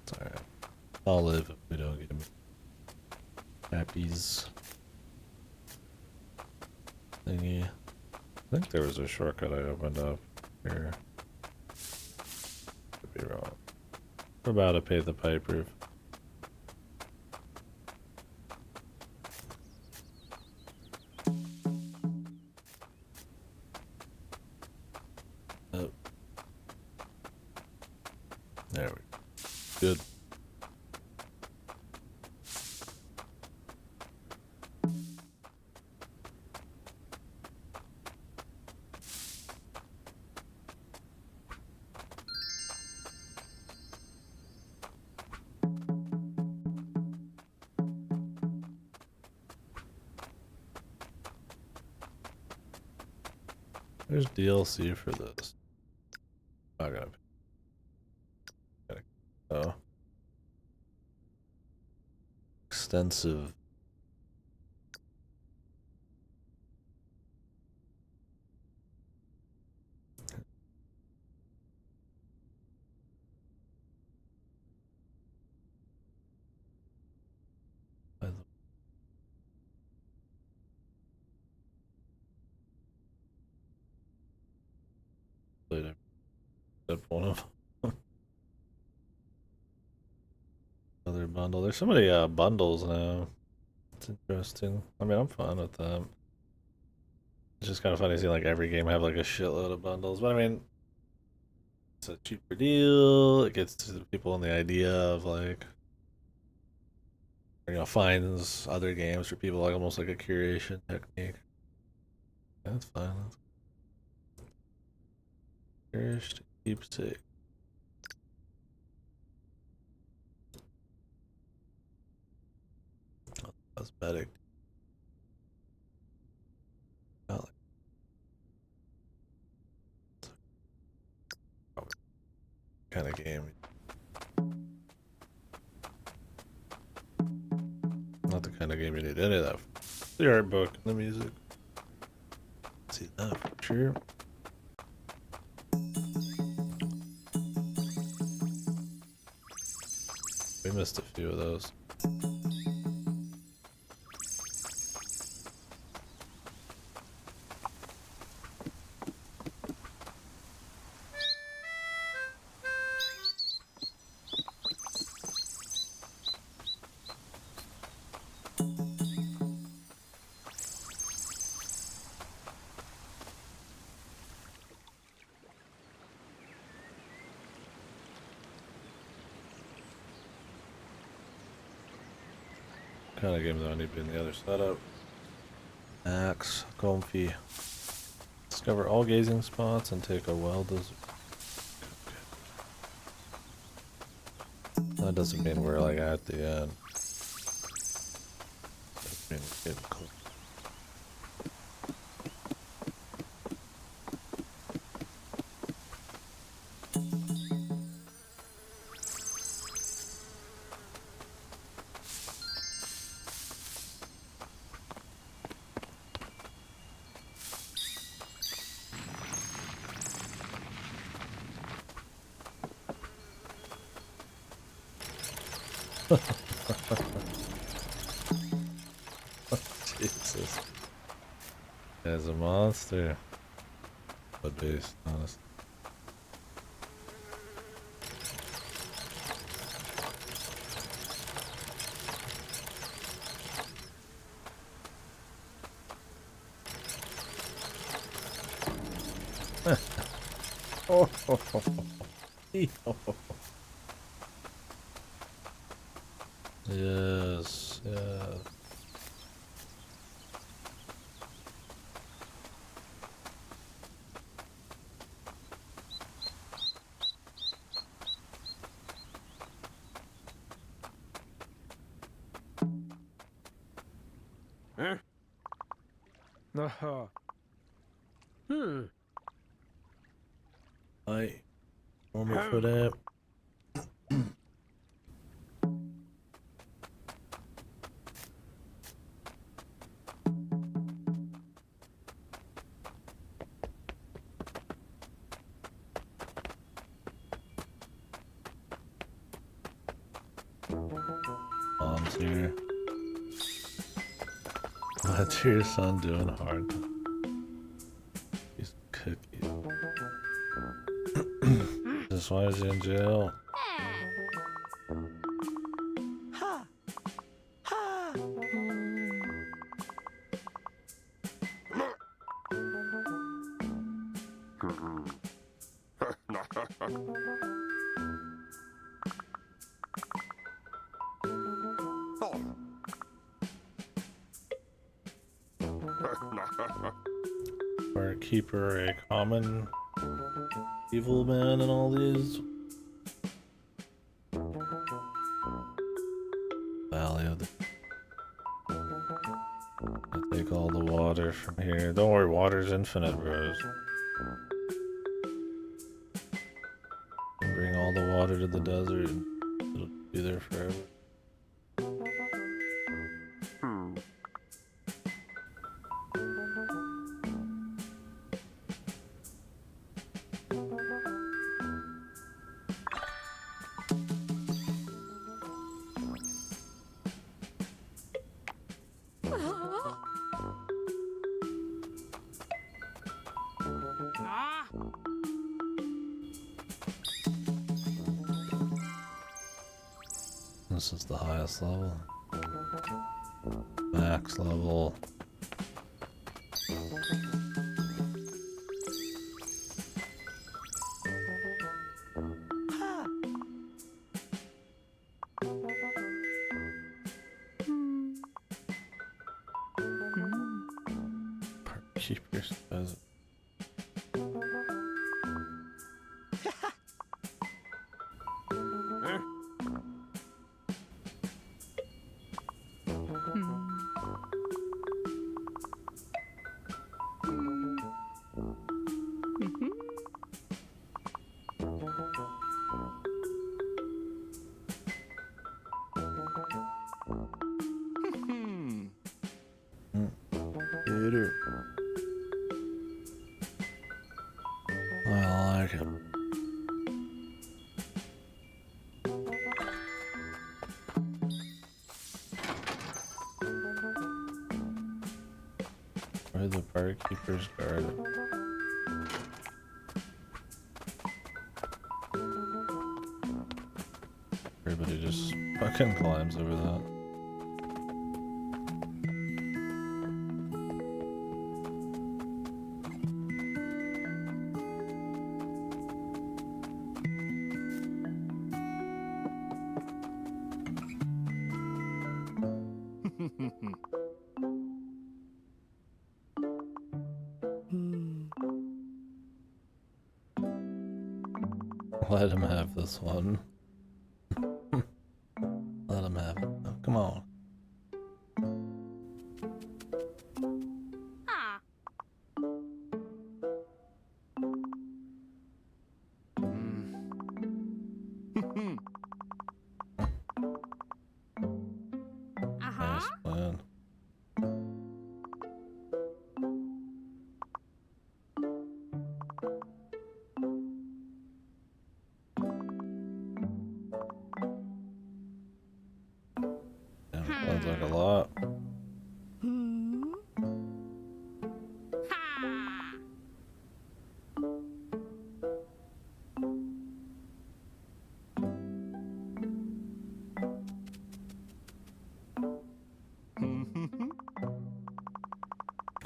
it's alright. I'll live if we don't get Happy's thingy. I think there was a shortcut I opened up here. Could be wrong. We're about to pay the pipe roof. Oh. There we go. Good. There's DLC for this. Not gonna. Oh. Extensive. One of other bundle. There's so many bundles now. It's interesting. I mean, I'm fine with that. It's just kind of funny seeing like every game have like a shitload of bundles. But I mean, it's a cheaper deal. It gets to the people in the idea of like, you know, finds other games for people, like almost like a curation technique. That's fine. Cherished keepsake. Cosmetic. Not like kind of game. Not the kind of game you need any of that. The art book and the music. See that for sure. We missed a few of those. Kind of games I need to be in the other setup. Axe, comfy. Discover all gazing spots and take a That doesn't mean we're like at the end. That means we're getting close. Jesus. As a monster. But based, honestly. Oh, Yes, yeah. Huh? Uh-huh. Hi. Normal foot app. Mom's here. What's your son doing hard? He's cookies. That's why he's in jail. Barkeeper, a common evil man in all these. Valley of the... I take all the water from here. Don't worry, water's infinite, bros. Bring all the water to the desert and it'll be there forever. This is the highest level. Max level. Barkeepers does it. Get her. I like it. Where the barkeepers guard it. Everybody just fucking climbs over that. Let him have this one. Let him have it. Oh, come on. Nice plan. Damn, sounds like a lot.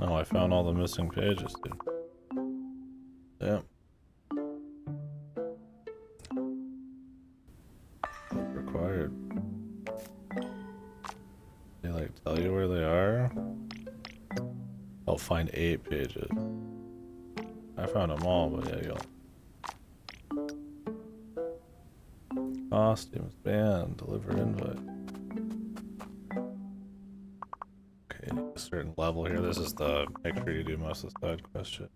Oh, I found all the missing pages, dude. Damn. required? They like tell you where they are? I'll find 8 pages. I found them all, but yeah, go. Costumes, band, delivered invite. Okay, a certain level here. This is the make sure you do most of the side quest shit.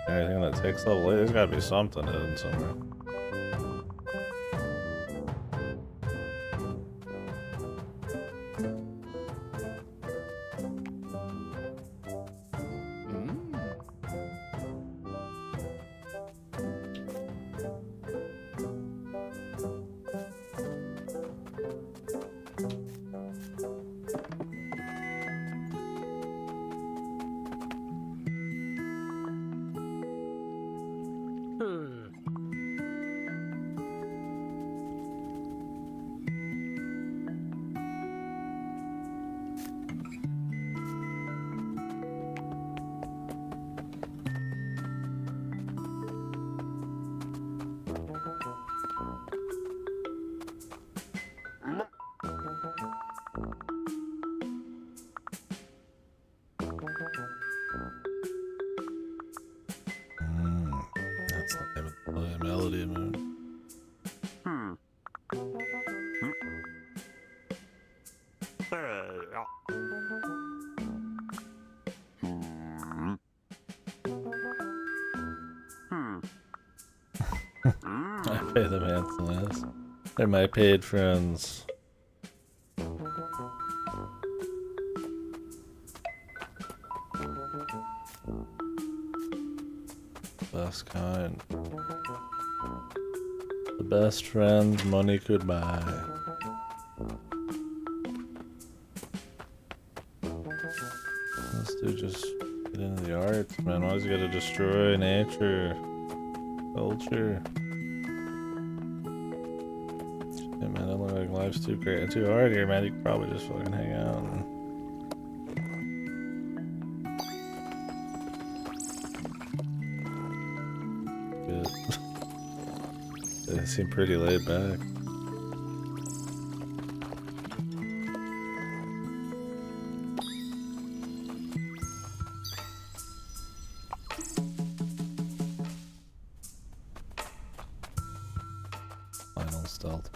Anything that takes level 8, there's gotta be something hidden somewhere. That's the name of the melody moon. I pay them handsomely. They're my paid friends. Best kind. The best friends money could buy. This dude just get into the arts, man. Why's he gotta destroy nature? Culture. Shit, man, I look like life's too great and too hard here, man. You could probably just fucking hang out and they seem pretty laid back. Final stealth.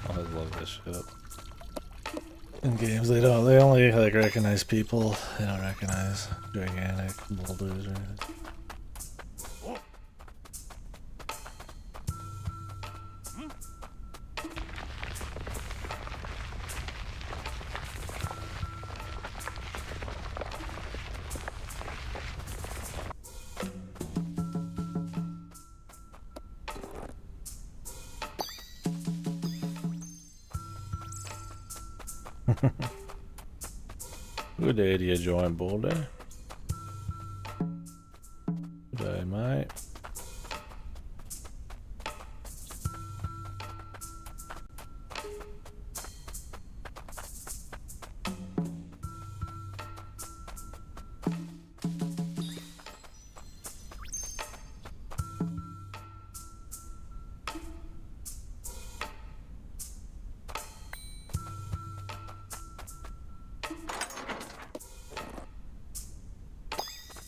I love this shit. In games, they only like recognize people. They don't recognize gigantic boulders or anything. Good day to you, join Boulder. They might.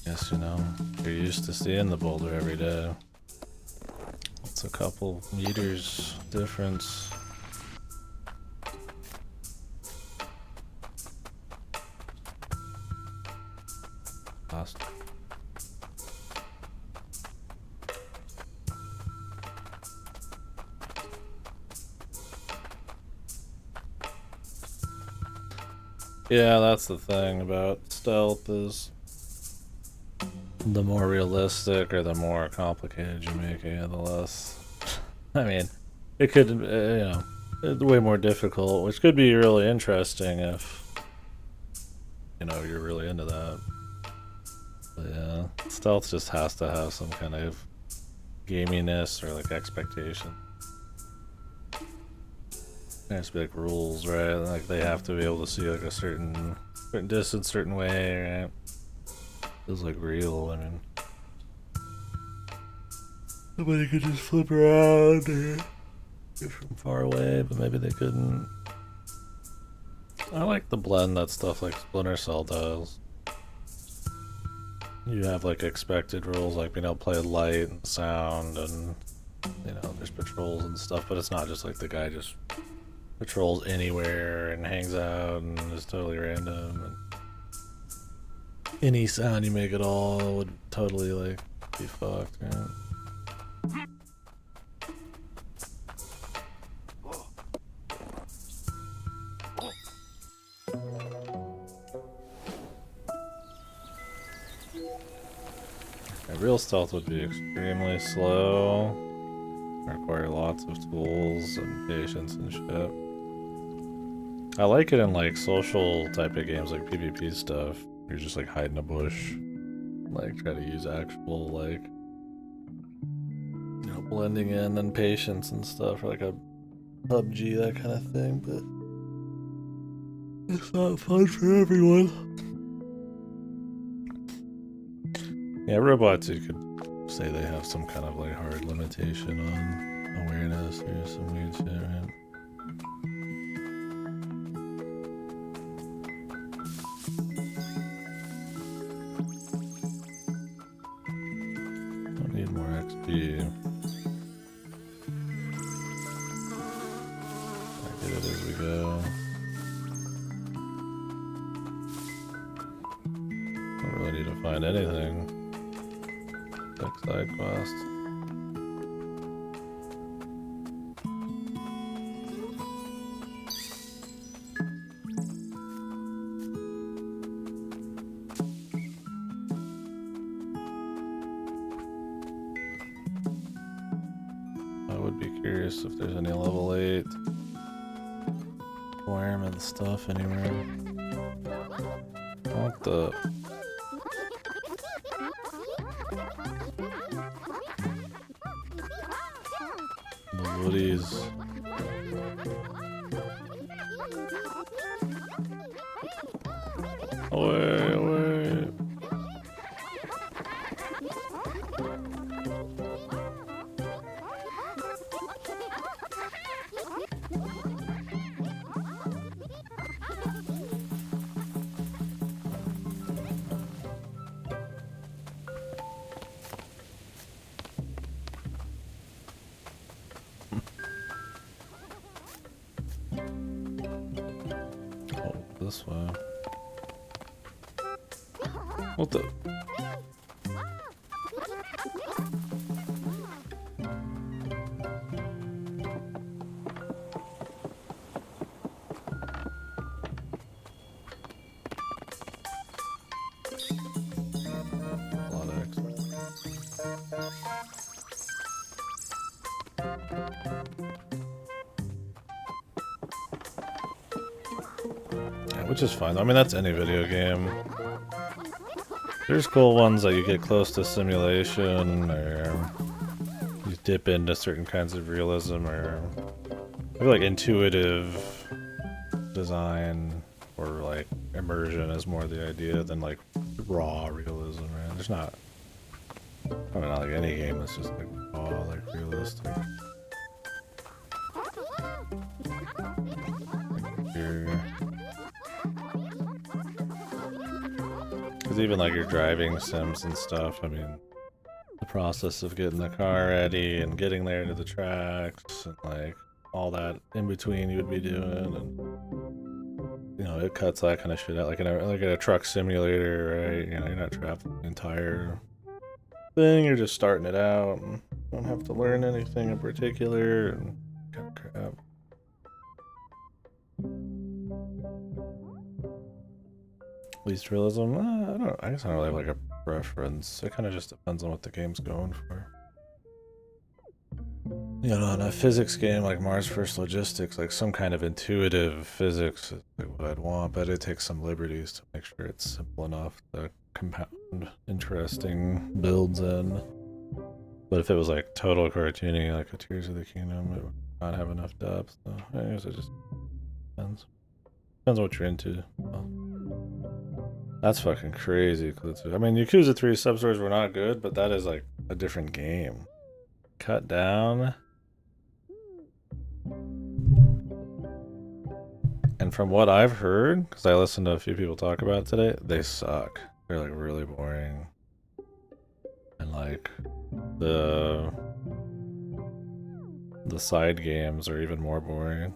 Guess, you know, you're used to seeing the boulder every day. It's a couple meters difference. Lost. Yeah, that's the thing about stealth is the more realistic or the more complicated you make it, the less. I mean, it could, you know, it's way more difficult, which could be really interesting if, you know, you're really into that. But yeah, stealth just has to have some kind of gaminess or like expectation. There has to be like rules, right? Like they have to be able to see like a certain distance, certain way, right? Feels like real. I mean, nobody could just flip around or get from far away, but maybe they couldn't. I like the blend that stuff like Splinter Cell does. You have like expected rules, like being able to play light and sound, and you know, there's patrols and stuff, but it's not just like the guy just patrols anywhere and hangs out and is totally random. And any sound you make at all would totally like be fucked, right? Real stealth would be extremely slow, require lots of tools and patience and shit. I like it in like social type of games like PvP stuff. You're just like hiding a bush, like try to use actual like, you know, blending in and patience and stuff, or like a PUBG, that kind of thing, but it's not fun for everyone. Yeah, robots, you could say they have some kind of like hard limitation on awareness or some weird shit, right? I need more XP. I get it as we go. Don't really need to find anything. Next side quest. I would be curious if there's any level 8 requirement stuff anywhere. What the? Woodies. Away, away. This way. What the? A lot of extra. Which is fine. I mean, that's any video game. There's cool ones that you get close to simulation, or you dip into certain kinds of realism, or I feel like intuitive design or like immersion is more the idea than like raw realism, man. There's not, I mean, not like any game that's just like raw, like realistic. Because even like your driving sims and stuff, I mean, the process of getting the car ready and getting there to the tracks and like all that in between you would be doing, and you know, it cuts that kind of shit out. Like in a truck simulator, right? You know, you're not trapped in the entire thing. You're just starting it out and don't have to learn anything in particular and kind of crap. Least realism? I guess I don't really have like a preference. It kind of just depends on what the game's going for. You know, in a physics game like Mars First Logistics, like some kind of intuitive physics is like what I'd want, but it takes some liberties to make sure it's simple enough to compound interesting builds in. But if it was like total cartooning, like a Tears of the Kingdom, it would not have enough depth. So I guess it just depends. Depends on what you're into. Well, that's fucking crazy. I mean, Yakuza 3 substories were not good, but that is like a different game. Cut down. And from what I've heard, because I listened to a few people talk about it today, they suck. They're like really boring. And like the side games are even more boring.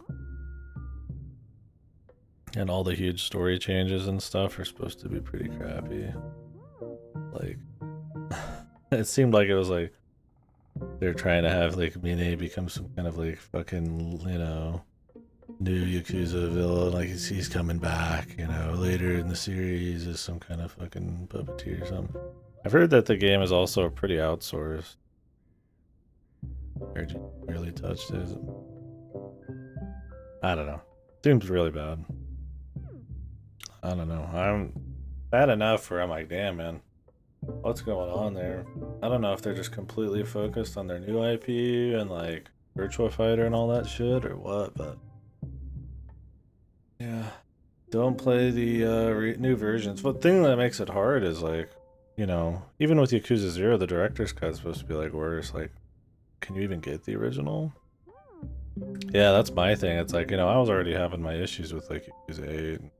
And all the huge story changes and stuff are supposed to be pretty crappy. Like, it seemed like it was like they're trying to have like Mine become some kind of like fucking, you know, new Yakuza villain. Like he's coming back, you know, later in the series as some kind of fucking puppeteer or something. I've heard that the game is also pretty outsourced. Barely touched it. I don't know. Seems really bad. I don't know. I'm bad enough where I'm like, damn, man, what's going on there? I don't know if they're just completely focused on their new IP and like Virtua Fighter and all that shit or what, but yeah. Don't play the new versions. But the thing that makes it hard is like, you know, even with Yakuza 0, the director's cut is supposed to be like worse. Like, can you even get the original? Yeah, that's my thing. It's like, you know, I was already having my issues with like Yakuza 8 and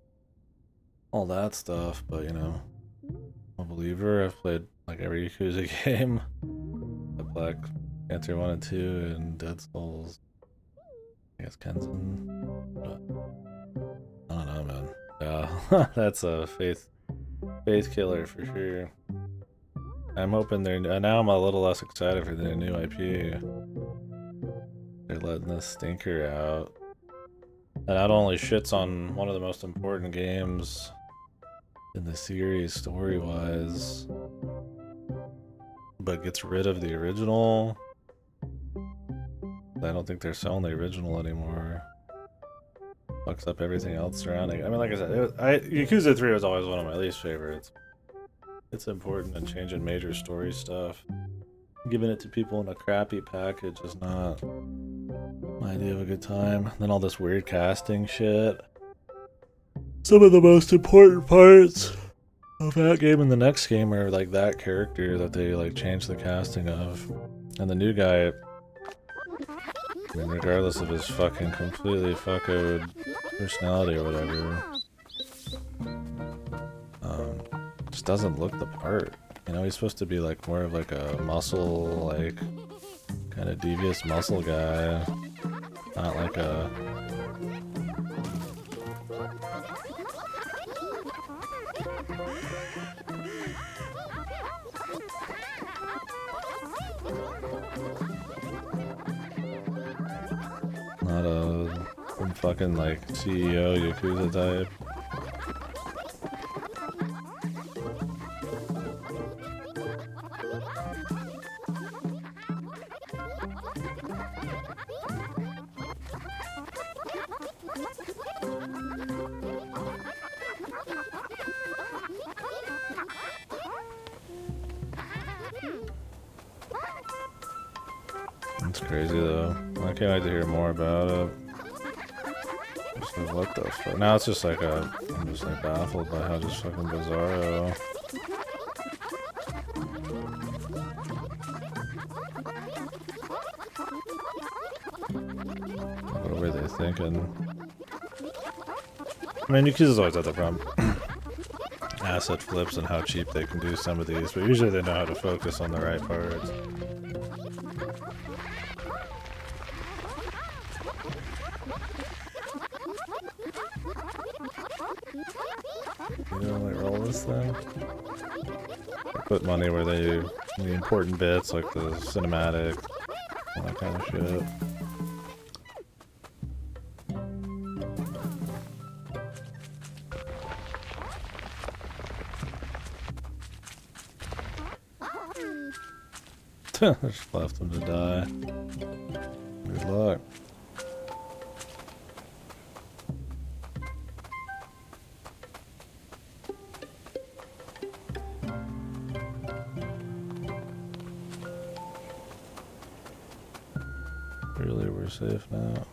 all that stuff, but you know, I'm a believer. I've played like every Yakuza game. The Black Panther 1 and 2 and Dead Souls. I guess Kenzen. But I don't know, man. Yeah, that's a faith killer for sure. I'm hoping they're now. I'm a little less excited for their new IP. They're letting this stinker out. That not only shits on one of the most important games in the series story-wise, but gets rid of the original. I don't think they're selling the original anymore. Fucks up everything else surrounding it. I mean, like I said, Yakuza 3 was always one of my least favorites. It's important and changing major story stuff. Giving it to people in a crappy package is not my idea of a good time. Then all this weird casting shit. Some of the most important parts of that game and the next game are like that character that they like changed the casting of. And the new guy, I mean, regardless of his fucking completely fuckoed personality or whatever, just doesn't look the part. You know, he's supposed to be like more of like a muscle, like kind of devious muscle guy, not like a some fucking like CEO Yakuza type. That's crazy though. I can't wait to hear more about it. Just like, what the fuck? Now it's just like I'm just like baffled by how just fucking bizarro. What were they thinking? I mean, Yakuza's always at the problem. Asset flips and how cheap they can do some of these, but usually they know how to focus on the right parts. You know, like roll this thing. Put money where they do the important bits, like the cinematic, all that kind of shit. Just left them to die. Good luck. Really, we're safe now.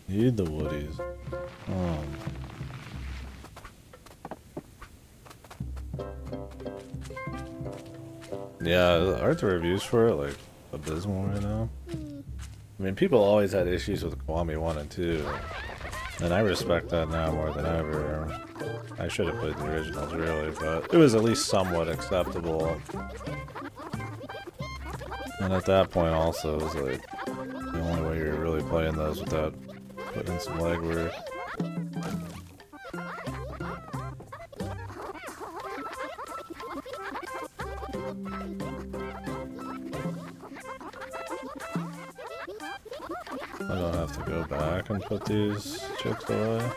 Need the woodies. Yeah, aren't the reviews for it like abysmal right now? I mean, people always had issues with Kiwami 1 and 2, and I respect that now more than ever. I should have played the originals really, but it was at least somewhat acceptable. And at that point also, it was like the only way you're really playing those without putting in some legwork. I don't have to go back and put these chicks away.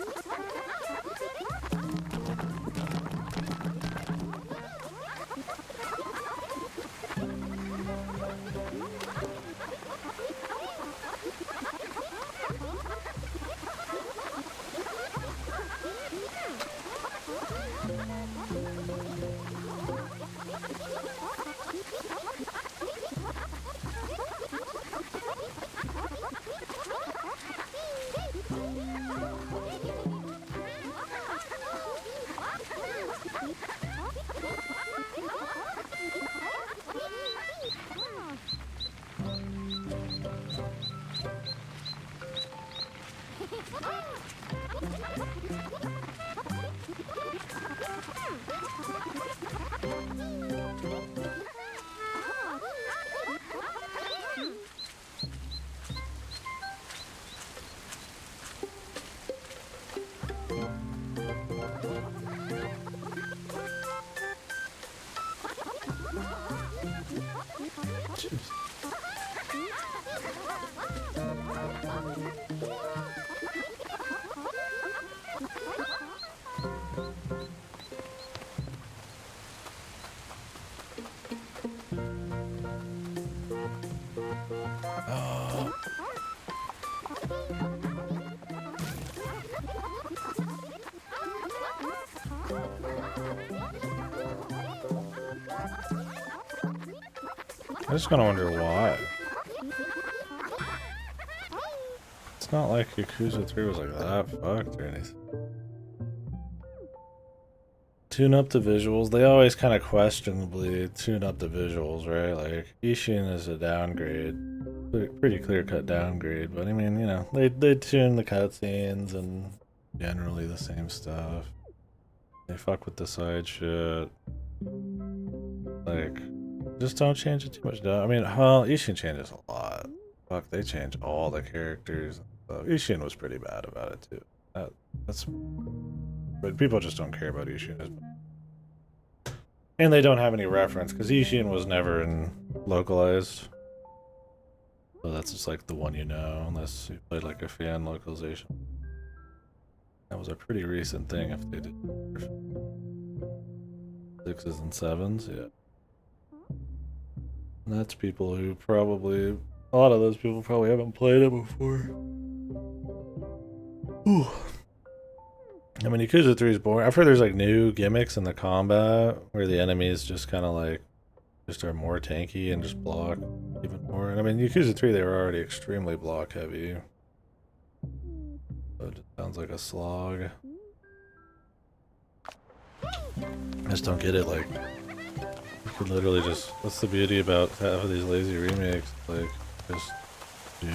I just gotta wonder why. It's not like Yakuza 3 was like that fucked or anything. Tune up the visuals. They always kind of questionably tune up the visuals, right? Like, Ishin is a downgrade. Pretty clear-cut downgrade, but I mean, you know, they tune the cutscenes and generally the same stuff. They fuck with the side shit. Like, just don't change it too much, though. I mean, well, Ishin changes a lot. Fuck, they change all the characters. Ishin was pretty bad about it, too. That's... But people just don't care about Ishin. And they don't have any reference, because Ishin was never in localized. So that's just like the one you know, unless you played like a fan localization. That was a pretty recent thing if they did 6s and 7s, yeah. And that's people who probably, a lot of those people probably haven't played it before. Ooh. I mean, Yakuza 3 is boring. I've heard there's like new gimmicks in the combat where the enemies just kind of like just are more tanky and just block even more. And I mean, Yakuza 3 they were already extremely block heavy. So it just sounds like a slog. I just don't get it. Like, you could literally just. What's the beauty about having these lazy remakes? Like, just do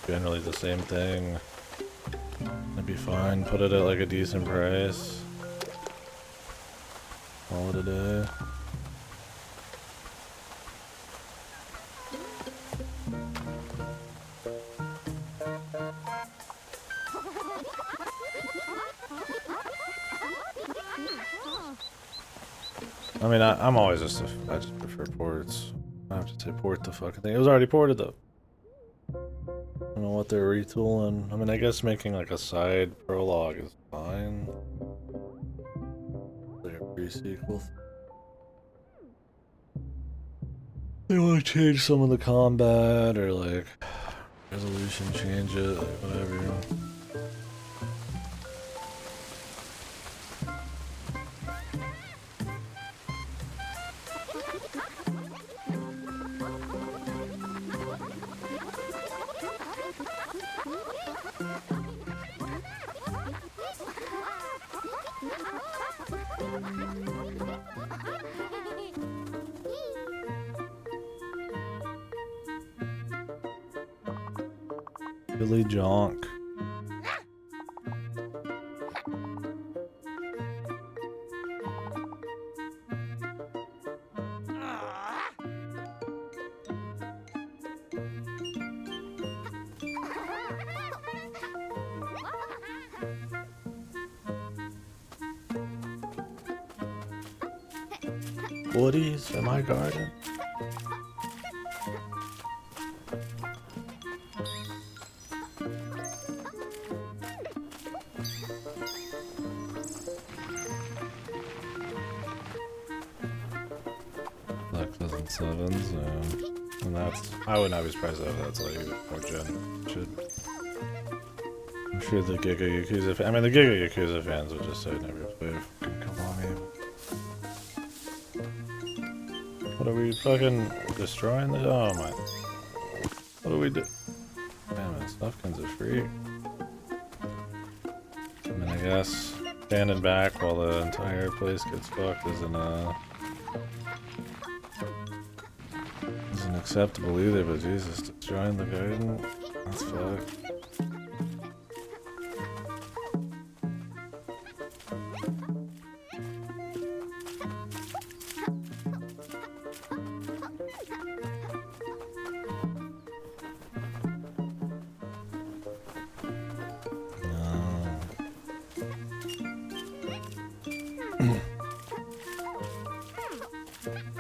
generally the same thing. It'd be fine. Put it at like a decent price. Call it a day. I mean, I'm always just I just prefer ports. I have to say port the fucking thing. It was already ported though. I don't know what they're retooling. I mean, I guess making like a side prologue is fine. Like a pre-sequel. They want to change some of the combat or like resolution change it, like whatever. Billy Jonk. Woodies in my garden. Lexus and sevens, and that's. I would not be surprised if that's like a gen shit. I'm sure the Giga Yakuza. I mean, the Giga Yakuza fans would just say never play. Come on, man. What are we fucking destroying the? Oh my! What do we do? Damn it, Snufkin's a freak. I mean, I guess standing back while the entire place gets fucked isn't acceptable either. But Jesus, destroying the garden, that's fucked.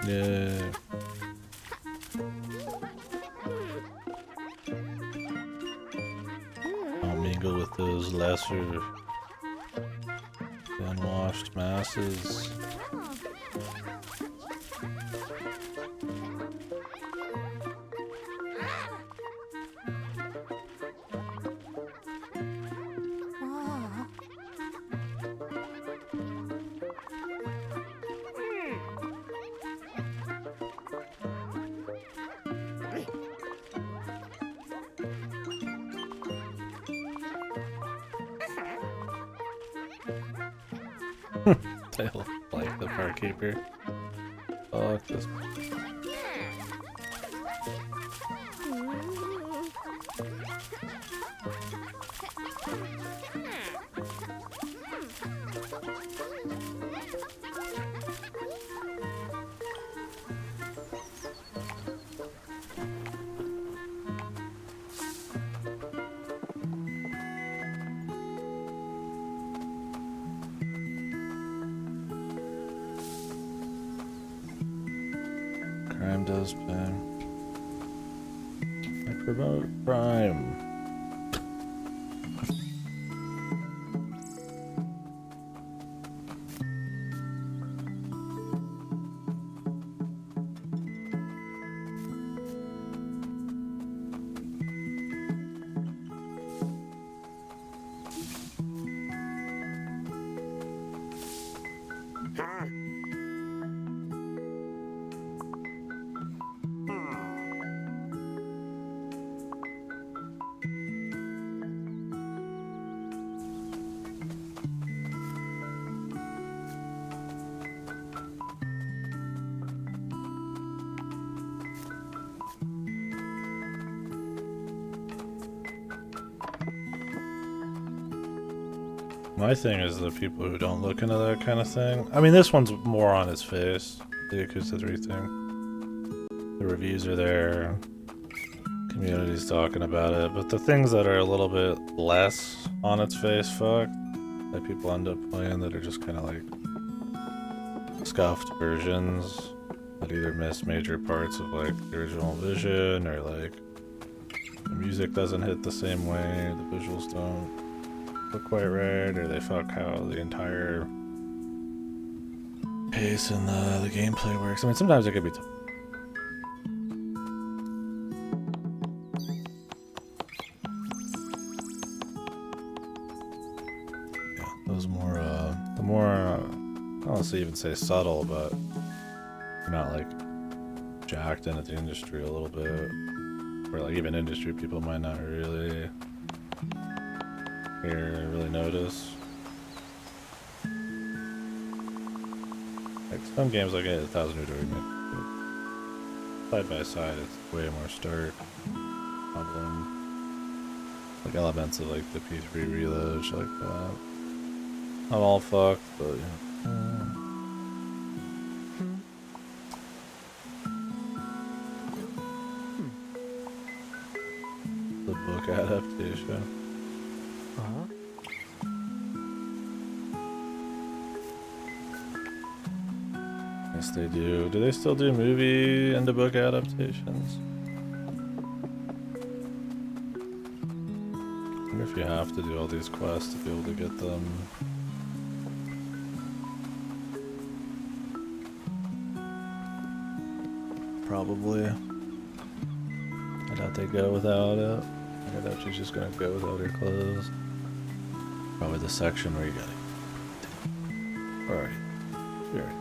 Yeah. I'll mingle with those lesser unwashed masses. They look like the barkeeper. Fuck this. Crime does pay. I promote crime. My thing is the people who don't look into that kind of thing. I mean, this one's more on its face, the Yakuza 3 thing. The reviews are there, community's talking about it, but the things that are a little bit less on its face fucked, that people end up playing that are just kind of like scuffed versions that either miss major parts of like the original vision or like the music doesn't hit the same way, the visuals don't look quite right, or they fuck how the entire pace and the gameplay works. I mean, sometimes it could be tough. Yeah, those more, the more, I don't want to even say subtle, but you're not like jacked into the industry a little bit, or like even industry people might not really really notice. Like some games like 1,000 New to remake, side by side it's way more stark problem. Like elements of like the P3 reload, shit like that. Not all fucked, but you know. The book adaptation. Yes, they do. Do they still do movie and the book adaptations? I wonder if you have to do all these quests to be able to get them. Probably. I doubt they go without it. I doubt she's just gonna go without her clothes. Probably the section where you got it. Alright. Alright.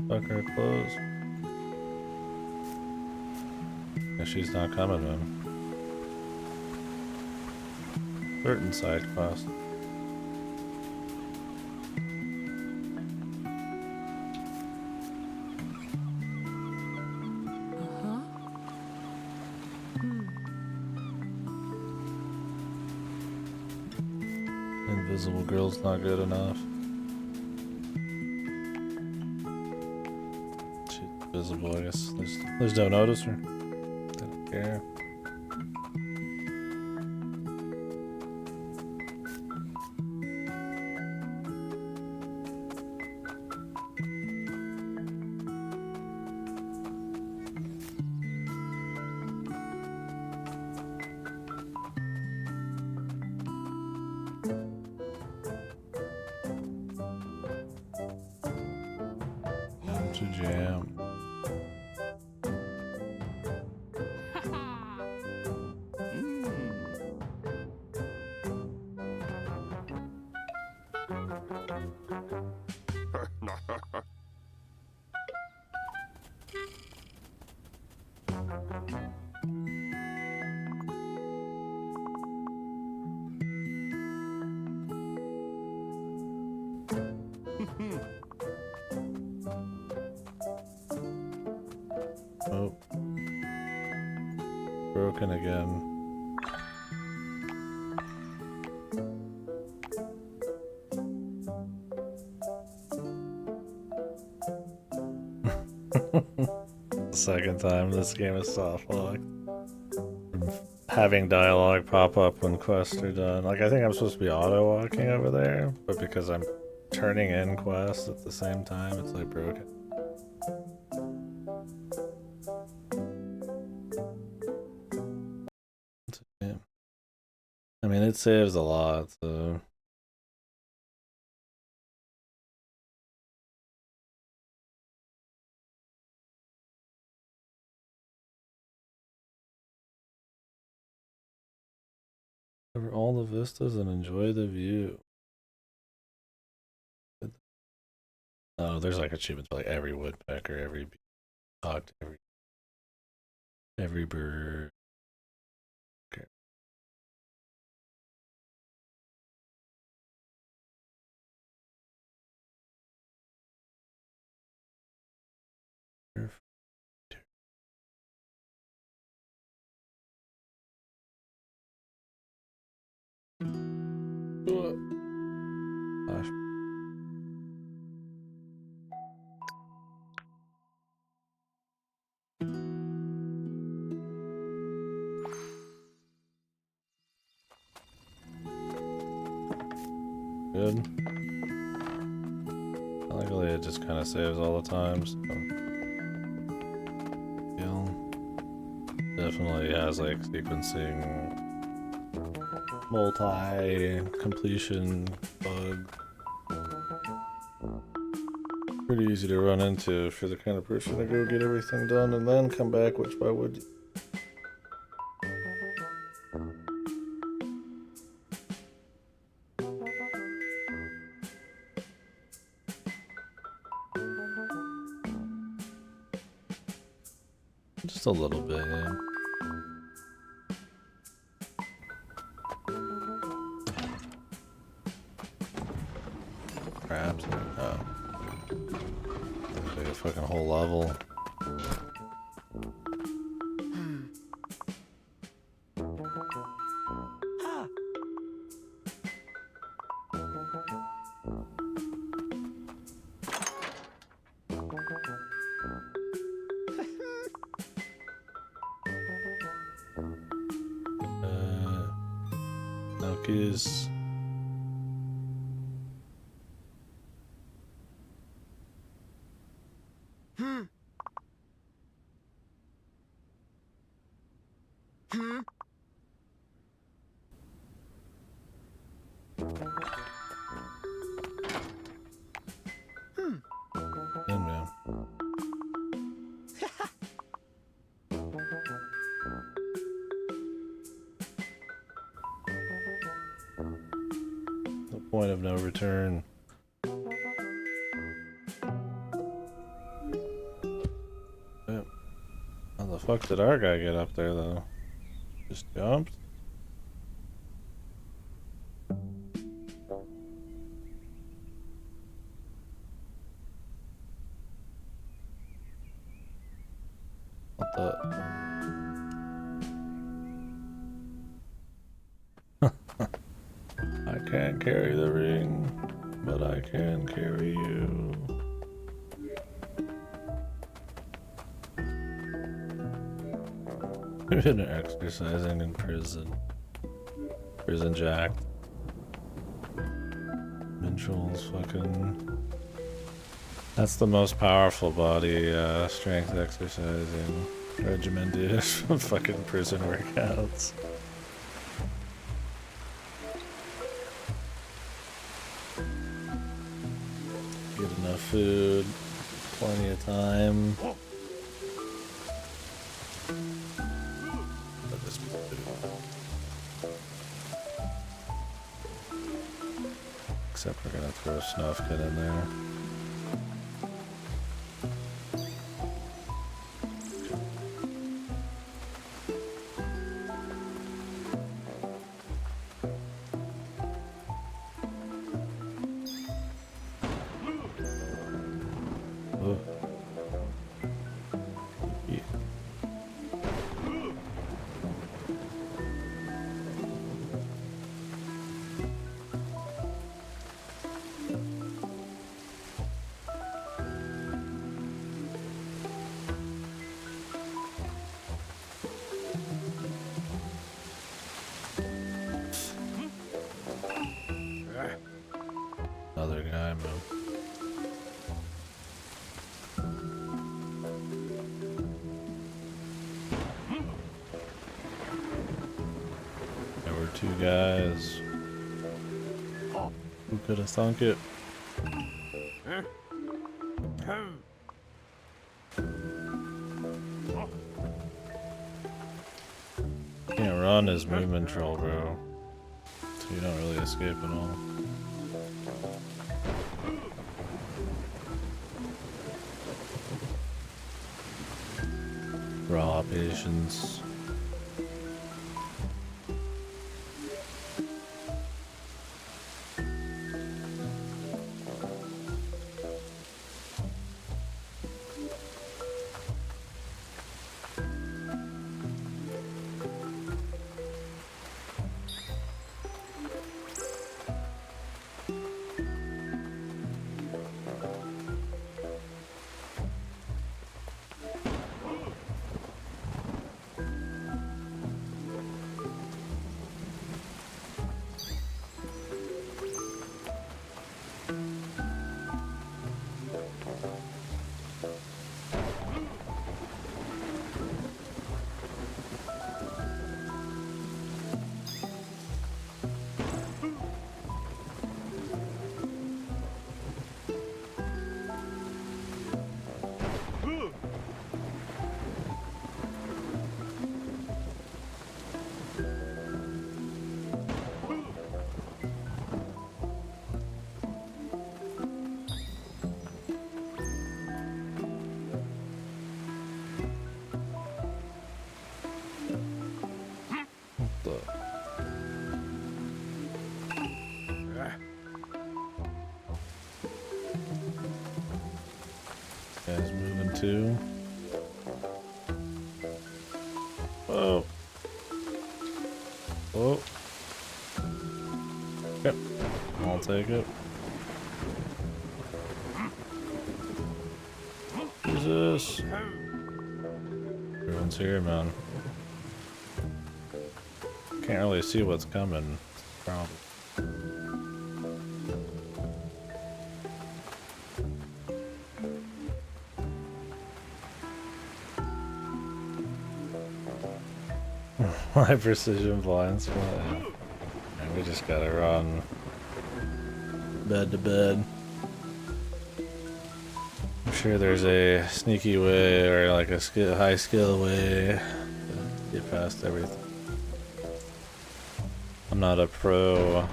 Fuck her clothes. Guess she's not coming, man. Certain side quest. Invisible girl's not good enough. She's visible, I guess. There's no notice her. They don't care. To jam. Oh. Broken again. Second time this game is soft locked. Having dialogue pop up when quests are done. Like, I think I'm supposed to be auto walking over there, but because I'm turning in quests at the same time, it's like broken. I mean, it saves a lot, so. Cover all the vistas and enjoy the view. Oh, there's like achievements for like every woodpecker, every hawk, every bird. Okay. Gosh. Good. Luckily, it just kind of saves all the time. So. Definitely has like sequencing, multi-completion bug. Pretty easy to run into if you're the kind of person to go get everything done and then come back, which why would you? Just a little bit, yeah. Crabs. Oh. Like a fucking whole level. Snufkis. Yeah, man. The point of no return. Yeah. How the fuck did our guy get up there though? Just jumped? What the? I can't carry the ring, but I can carry you. You've been exercising in prison. Prison Jack. Minstrel's fucking... That's the most powerful body strength exercising regimented fucking prison workouts. Get enough food, plenty of time. Let this be food. Except we're gonna throw Snufkin in there. Another guy, man. There were two guys. Who could have thunk it? Can't run his movement troll, bro. so you don't really escape at all. Raw patience. Guys moving too. Whoa. Whoa. Yep. I'll take it. Jesus. Everyone's here, man. Can't really see what's coming. Problem. My precision blind spot. And we just gotta run bed to bed. I'm sure there's a sneaky way or like a high skill way to get past everything. I'm not a pro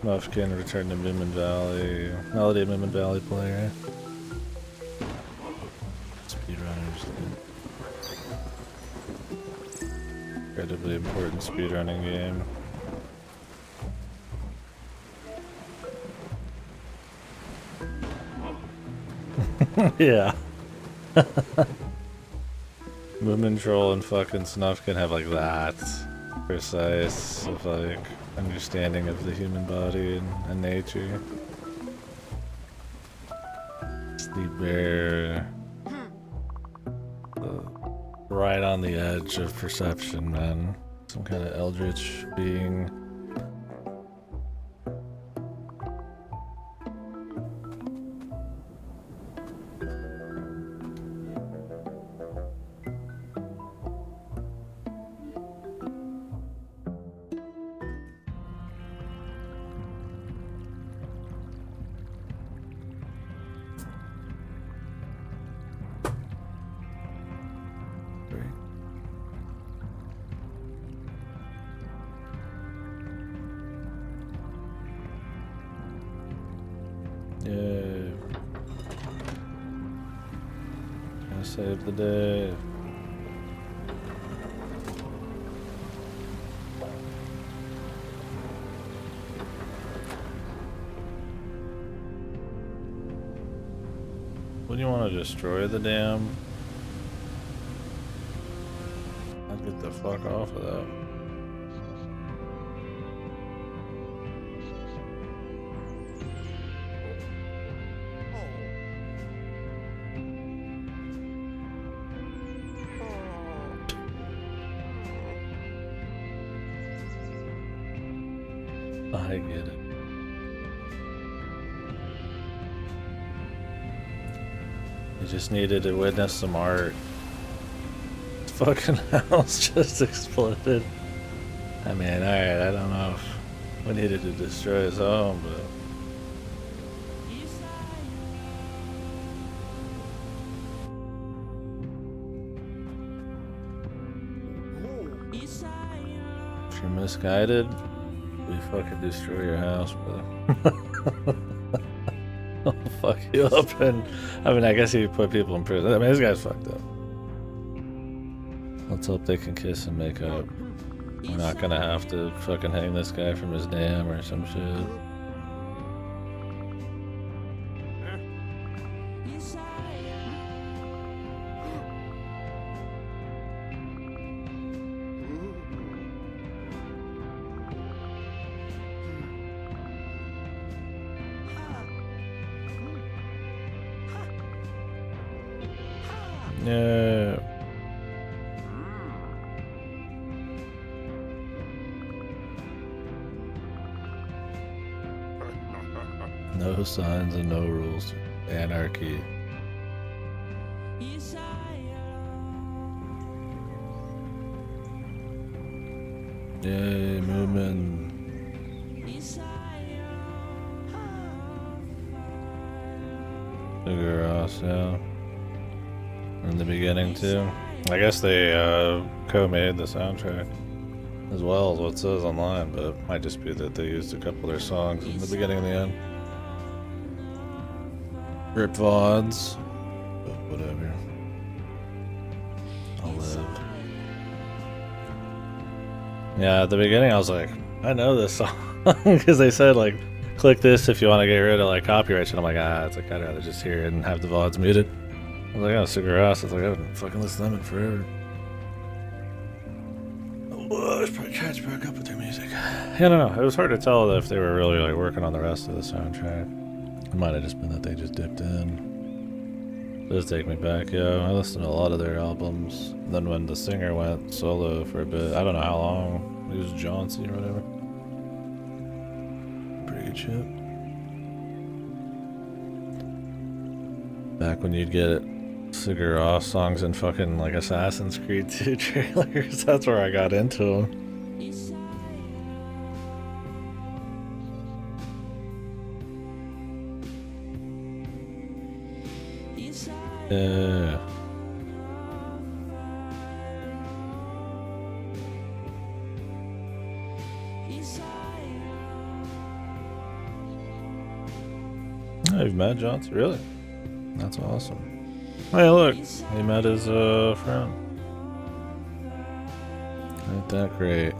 Snufkin return to Moominvalley, Melody Moominvalley player. Speedrunners. Incredibly important speedrunning game. Yeah. Moomin Troll and fucking Snufkin have like that precise of like understanding of the human body and nature. Sleep Bear. Right on the edge of perception, man. Some kind of eldritch being. Yeah. Gonna save the day. Wouldn't you want to destroy the dam? I'll get the fuck off of that. I get it. You just needed to witness some art. This fucking house just exploded. I mean, alright, I don't know if we needed to destroy his home, but... if you're misguided, We fucking destroy your house, brother. I'll fuck you up, and I mean, I guess he put people in prison. I mean, this guy's fucked up. Let's hope they can kiss and make up. We're not gonna have to fucking hang this guy from his dam or some shit. Yeah. No signs and no rules. Anarchy. Yay, movement. Figure us out. In the beginning too. I guess they co-made the soundtrack as well as what it says online, but it might just be that they used a couple of their songs in the beginning and the end. Rip VODs. But whatever. I'll live. Yeah, at the beginning I was like, I know this song. Because they said like, click this if you want to get rid of like copyright shit. I'm like, it's like I'd rather just hear it and have the VODs muted. I was like, oh, cigar ass. I was like, I haven't fucking listened to them in forever. Oh, I should probably catch back up with their music. Yeah, I don't know. It was hard to tell if they were really like working on the rest of the soundtrack. It might have just been that they just dipped in. Does take me back, yeah. I listened to a lot of their albums. And then when the singer went solo for a bit, I don't know how long. He was Johnsy or whatever. Pretty good shit. Back when you'd get Sigur Rós songs in fucking like Assassin's Creed 2 trailers. That's where I got into them. Yeah. Oh, you've met Johnson? Really? That's awesome. Hey, look, he met his friend. Ain't that great?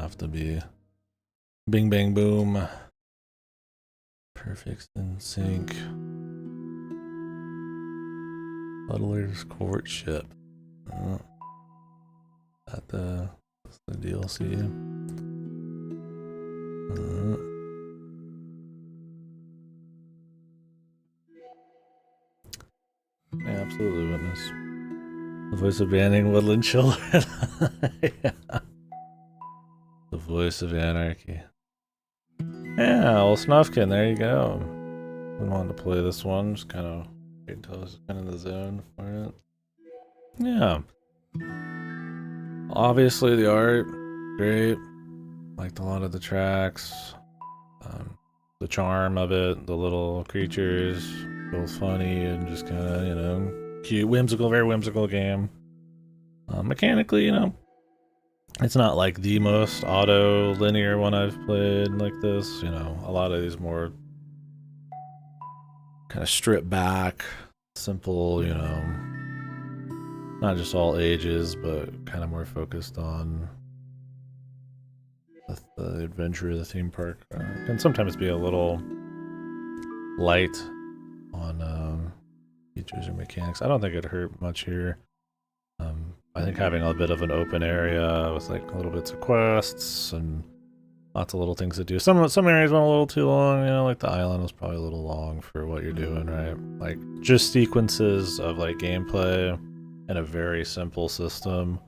have to be bing bang boom. Perfect in sync. Butler's courtship. That's the DLC. Yeah, absolutely witness. The voice of banning woodland children. Yeah. The voice of anarchy. Yeah, well, Snufkin, there you go. Been wanting to play this one, just kind of wait until I was kind of in the zone for it. Yeah. Obviously, the art, great. Liked a lot of the tracks. The charm of it, the little creatures, both funny and just kind of, you know, cute, whimsical, very whimsical game. Mechanically, you know, it's not like the most auto linear one I've played like this. You know, a lot of these more kind of stripped back, simple, you know, not just all ages, but kind of more focused on the adventure of the theme park. Can sometimes be a little light on features or mechanics. I don't think it hurt much here. I think having a bit of an open area with like little bits of quests and lots of little things to do. Some areas went a little too long, you know, like the island was probably a little long for what you're doing, right? Like just sequences of like gameplay in a very simple system.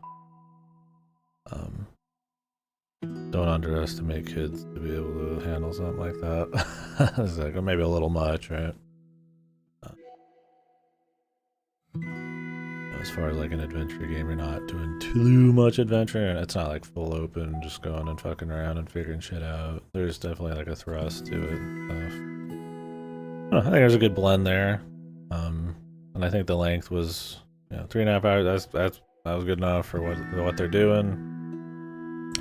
Don't underestimate kids to be able to handle something like that. It's like, or maybe a little much, right? As far as like an adventure game, you're not doing too much adventure, and it's not like full open, just going and fucking around and figuring shit out. There's definitely like a thrust to it and stuff. I think there's a good blend there, and I think the length was, you know, 3.5 hours. That was good enough for what they're doing.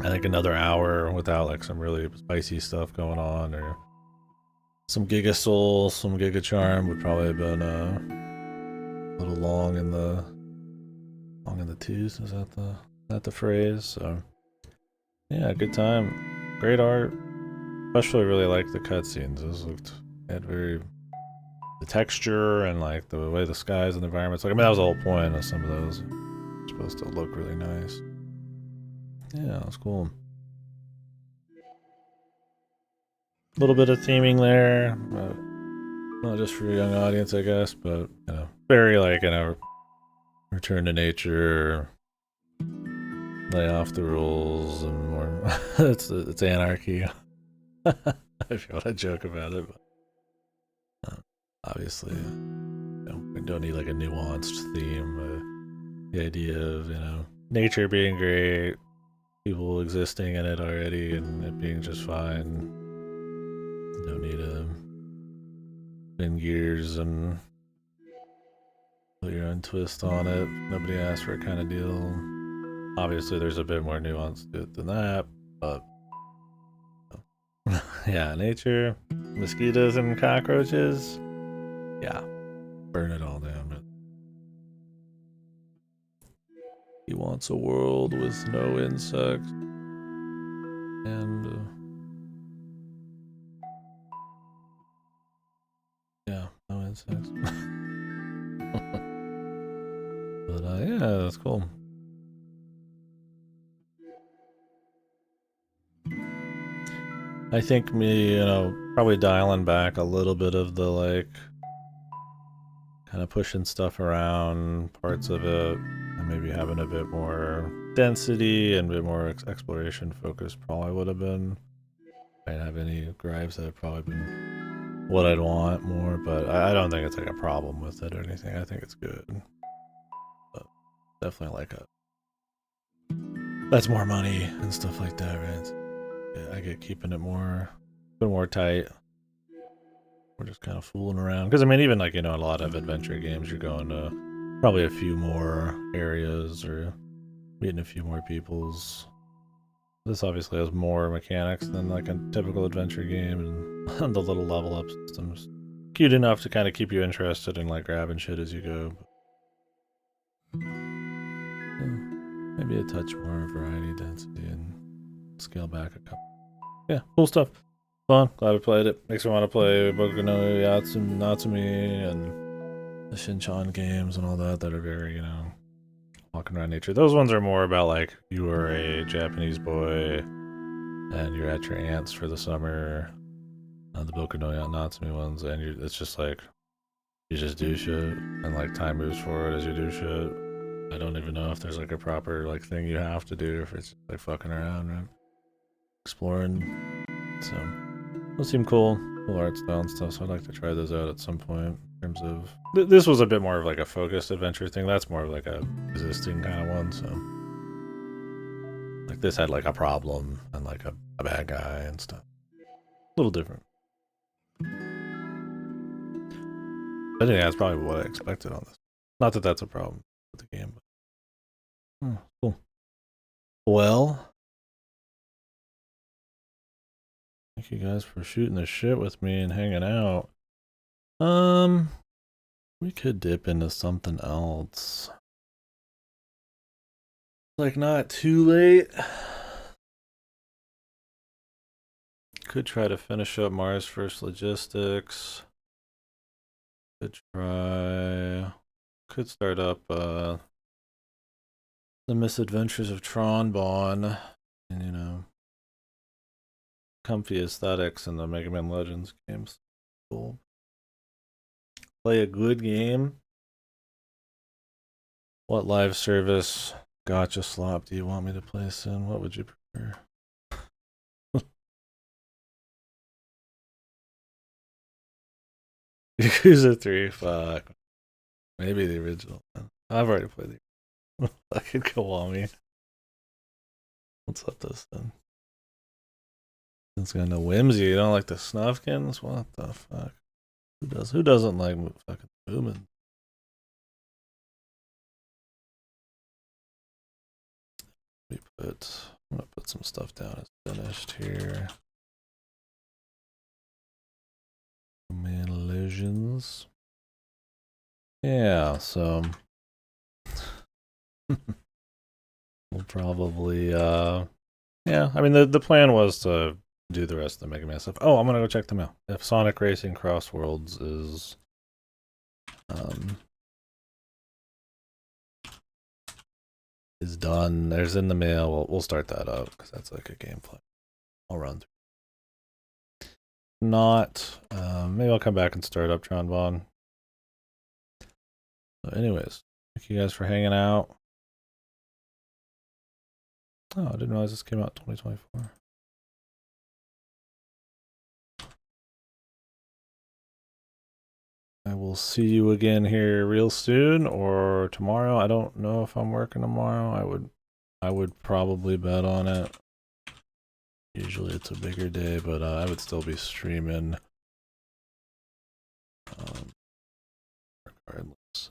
I think another hour without like some really spicy stuff going on or some Giga Soul, some Giga Charm would probably have been a little long in the twos. Is that the phrase? So yeah, good time, great art. Especially really like the cutscenes. Those had very the texture and like the way the skies and the environments. Like I mean, that was the whole point of some of those. It's supposed to look really nice. Yeah, it was cool. A little bit of theming there, not just for a young audience, I guess, but you know, very like, you know, return to nature, lay off the rules, and more. it's anarchy. If you want to joke about it, but obviously, you know, we don't need like a nuanced theme. The idea of, you know, nature being great, people existing in it already, and it being just fine. You don't need to spin gears and put your own twist on it. Nobody asked for it kind of deal. Obviously, there's a bit more nuance to it than that, but yeah, nature, mosquitoes and cockroaches, yeah, burn it all down. But he wants a world with no insects and yeah, no insects. But yeah, that's cool. I think me, you know, probably dialing back a little bit of the like kind of pushing stuff around parts of it and maybe having a bit more density and a bit more exploration focus probably would have been. I didn't have any gripes. That have probably been what I'd want more, but I don't think it's like a problem with it or anything. I think it's good. But definitely like that's more money and stuff like that, right? Yeah, I get keeping it more tight. We're just kind of fooling around. Because, I mean, even like, you know, a lot of adventure games, you're going to probably a few more areas or meeting a few more peoples. This obviously has more mechanics than like a typical adventure game, and the little level up system's cute enough to kind of keep you interested in like grabbing shit as you go. But, maybe a touch more variety, density, and scale back a couple. Yeah, cool stuff. Fun. Glad we played it. Makes me want to play Boku no Natsumi and the Shinchan games and all that are very, you know, walking around nature. Those ones are more about like you are a Japanese boy and you're at your aunt's for the summer. The Boku no Natsumi ones, and it's just like you just do shit and like time moves forward as you do shit. I don't even know if there's like a proper like thing you have to do, if it's just like fucking around, right? Exploring. So those seem cool. Cool art style and stuff, so I'd like to try those out at some point. In terms of this was a bit more of like a focused adventure thing. That's more of like a existing kind of one. So like this had like a problem and like a bad guy and stuff. A little different. I think that's probably what I expected on this. Not that that's a problem with the game, but cool. Well, thank you guys for shooting the shit with me and hanging out. We could dip into something else. Like not too late. Could try to finish up Mars First Logistics. Could start up The Misadventures of Tron Bonne, and you know, comfy aesthetics in the Mega Man Legends games. Cool. Play a good game. What live service gotcha slop do you want me to play soon? What would you prefer? Yakuza 3, fuck. Maybe the original. I've already played the fucking Kiwami. Let's let this then. It's got no whimsy. You don't like the Snufkins? What the fuck? Who doesn't like fucking Moomin? I'm gonna put some stuff down as finished here. Man, illusions. Yeah, so we'll probably yeah, I mean the plan was to do the rest of the Mega Man stuff. Oh, I'm gonna go check them out. If Sonic Racing Cross Worlds is done, there's in the mail, we'll start that up because that's like a gameplay. I'll run through. Not maybe I'll come back and start up Tron Bonne. So anyways, thank you guys for hanging out. Oh, I didn't realize this came out in 2024. I will see you again here real soon or tomorrow. I don't know if I'm working tomorrow. I would probably bet on it. Usually it's a bigger day, but I would still be streaming. Regardless.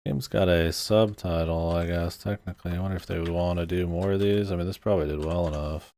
Game's got a subtitle, I guess, technically. I wonder if they would want to do more of these. I mean, this probably did well enough.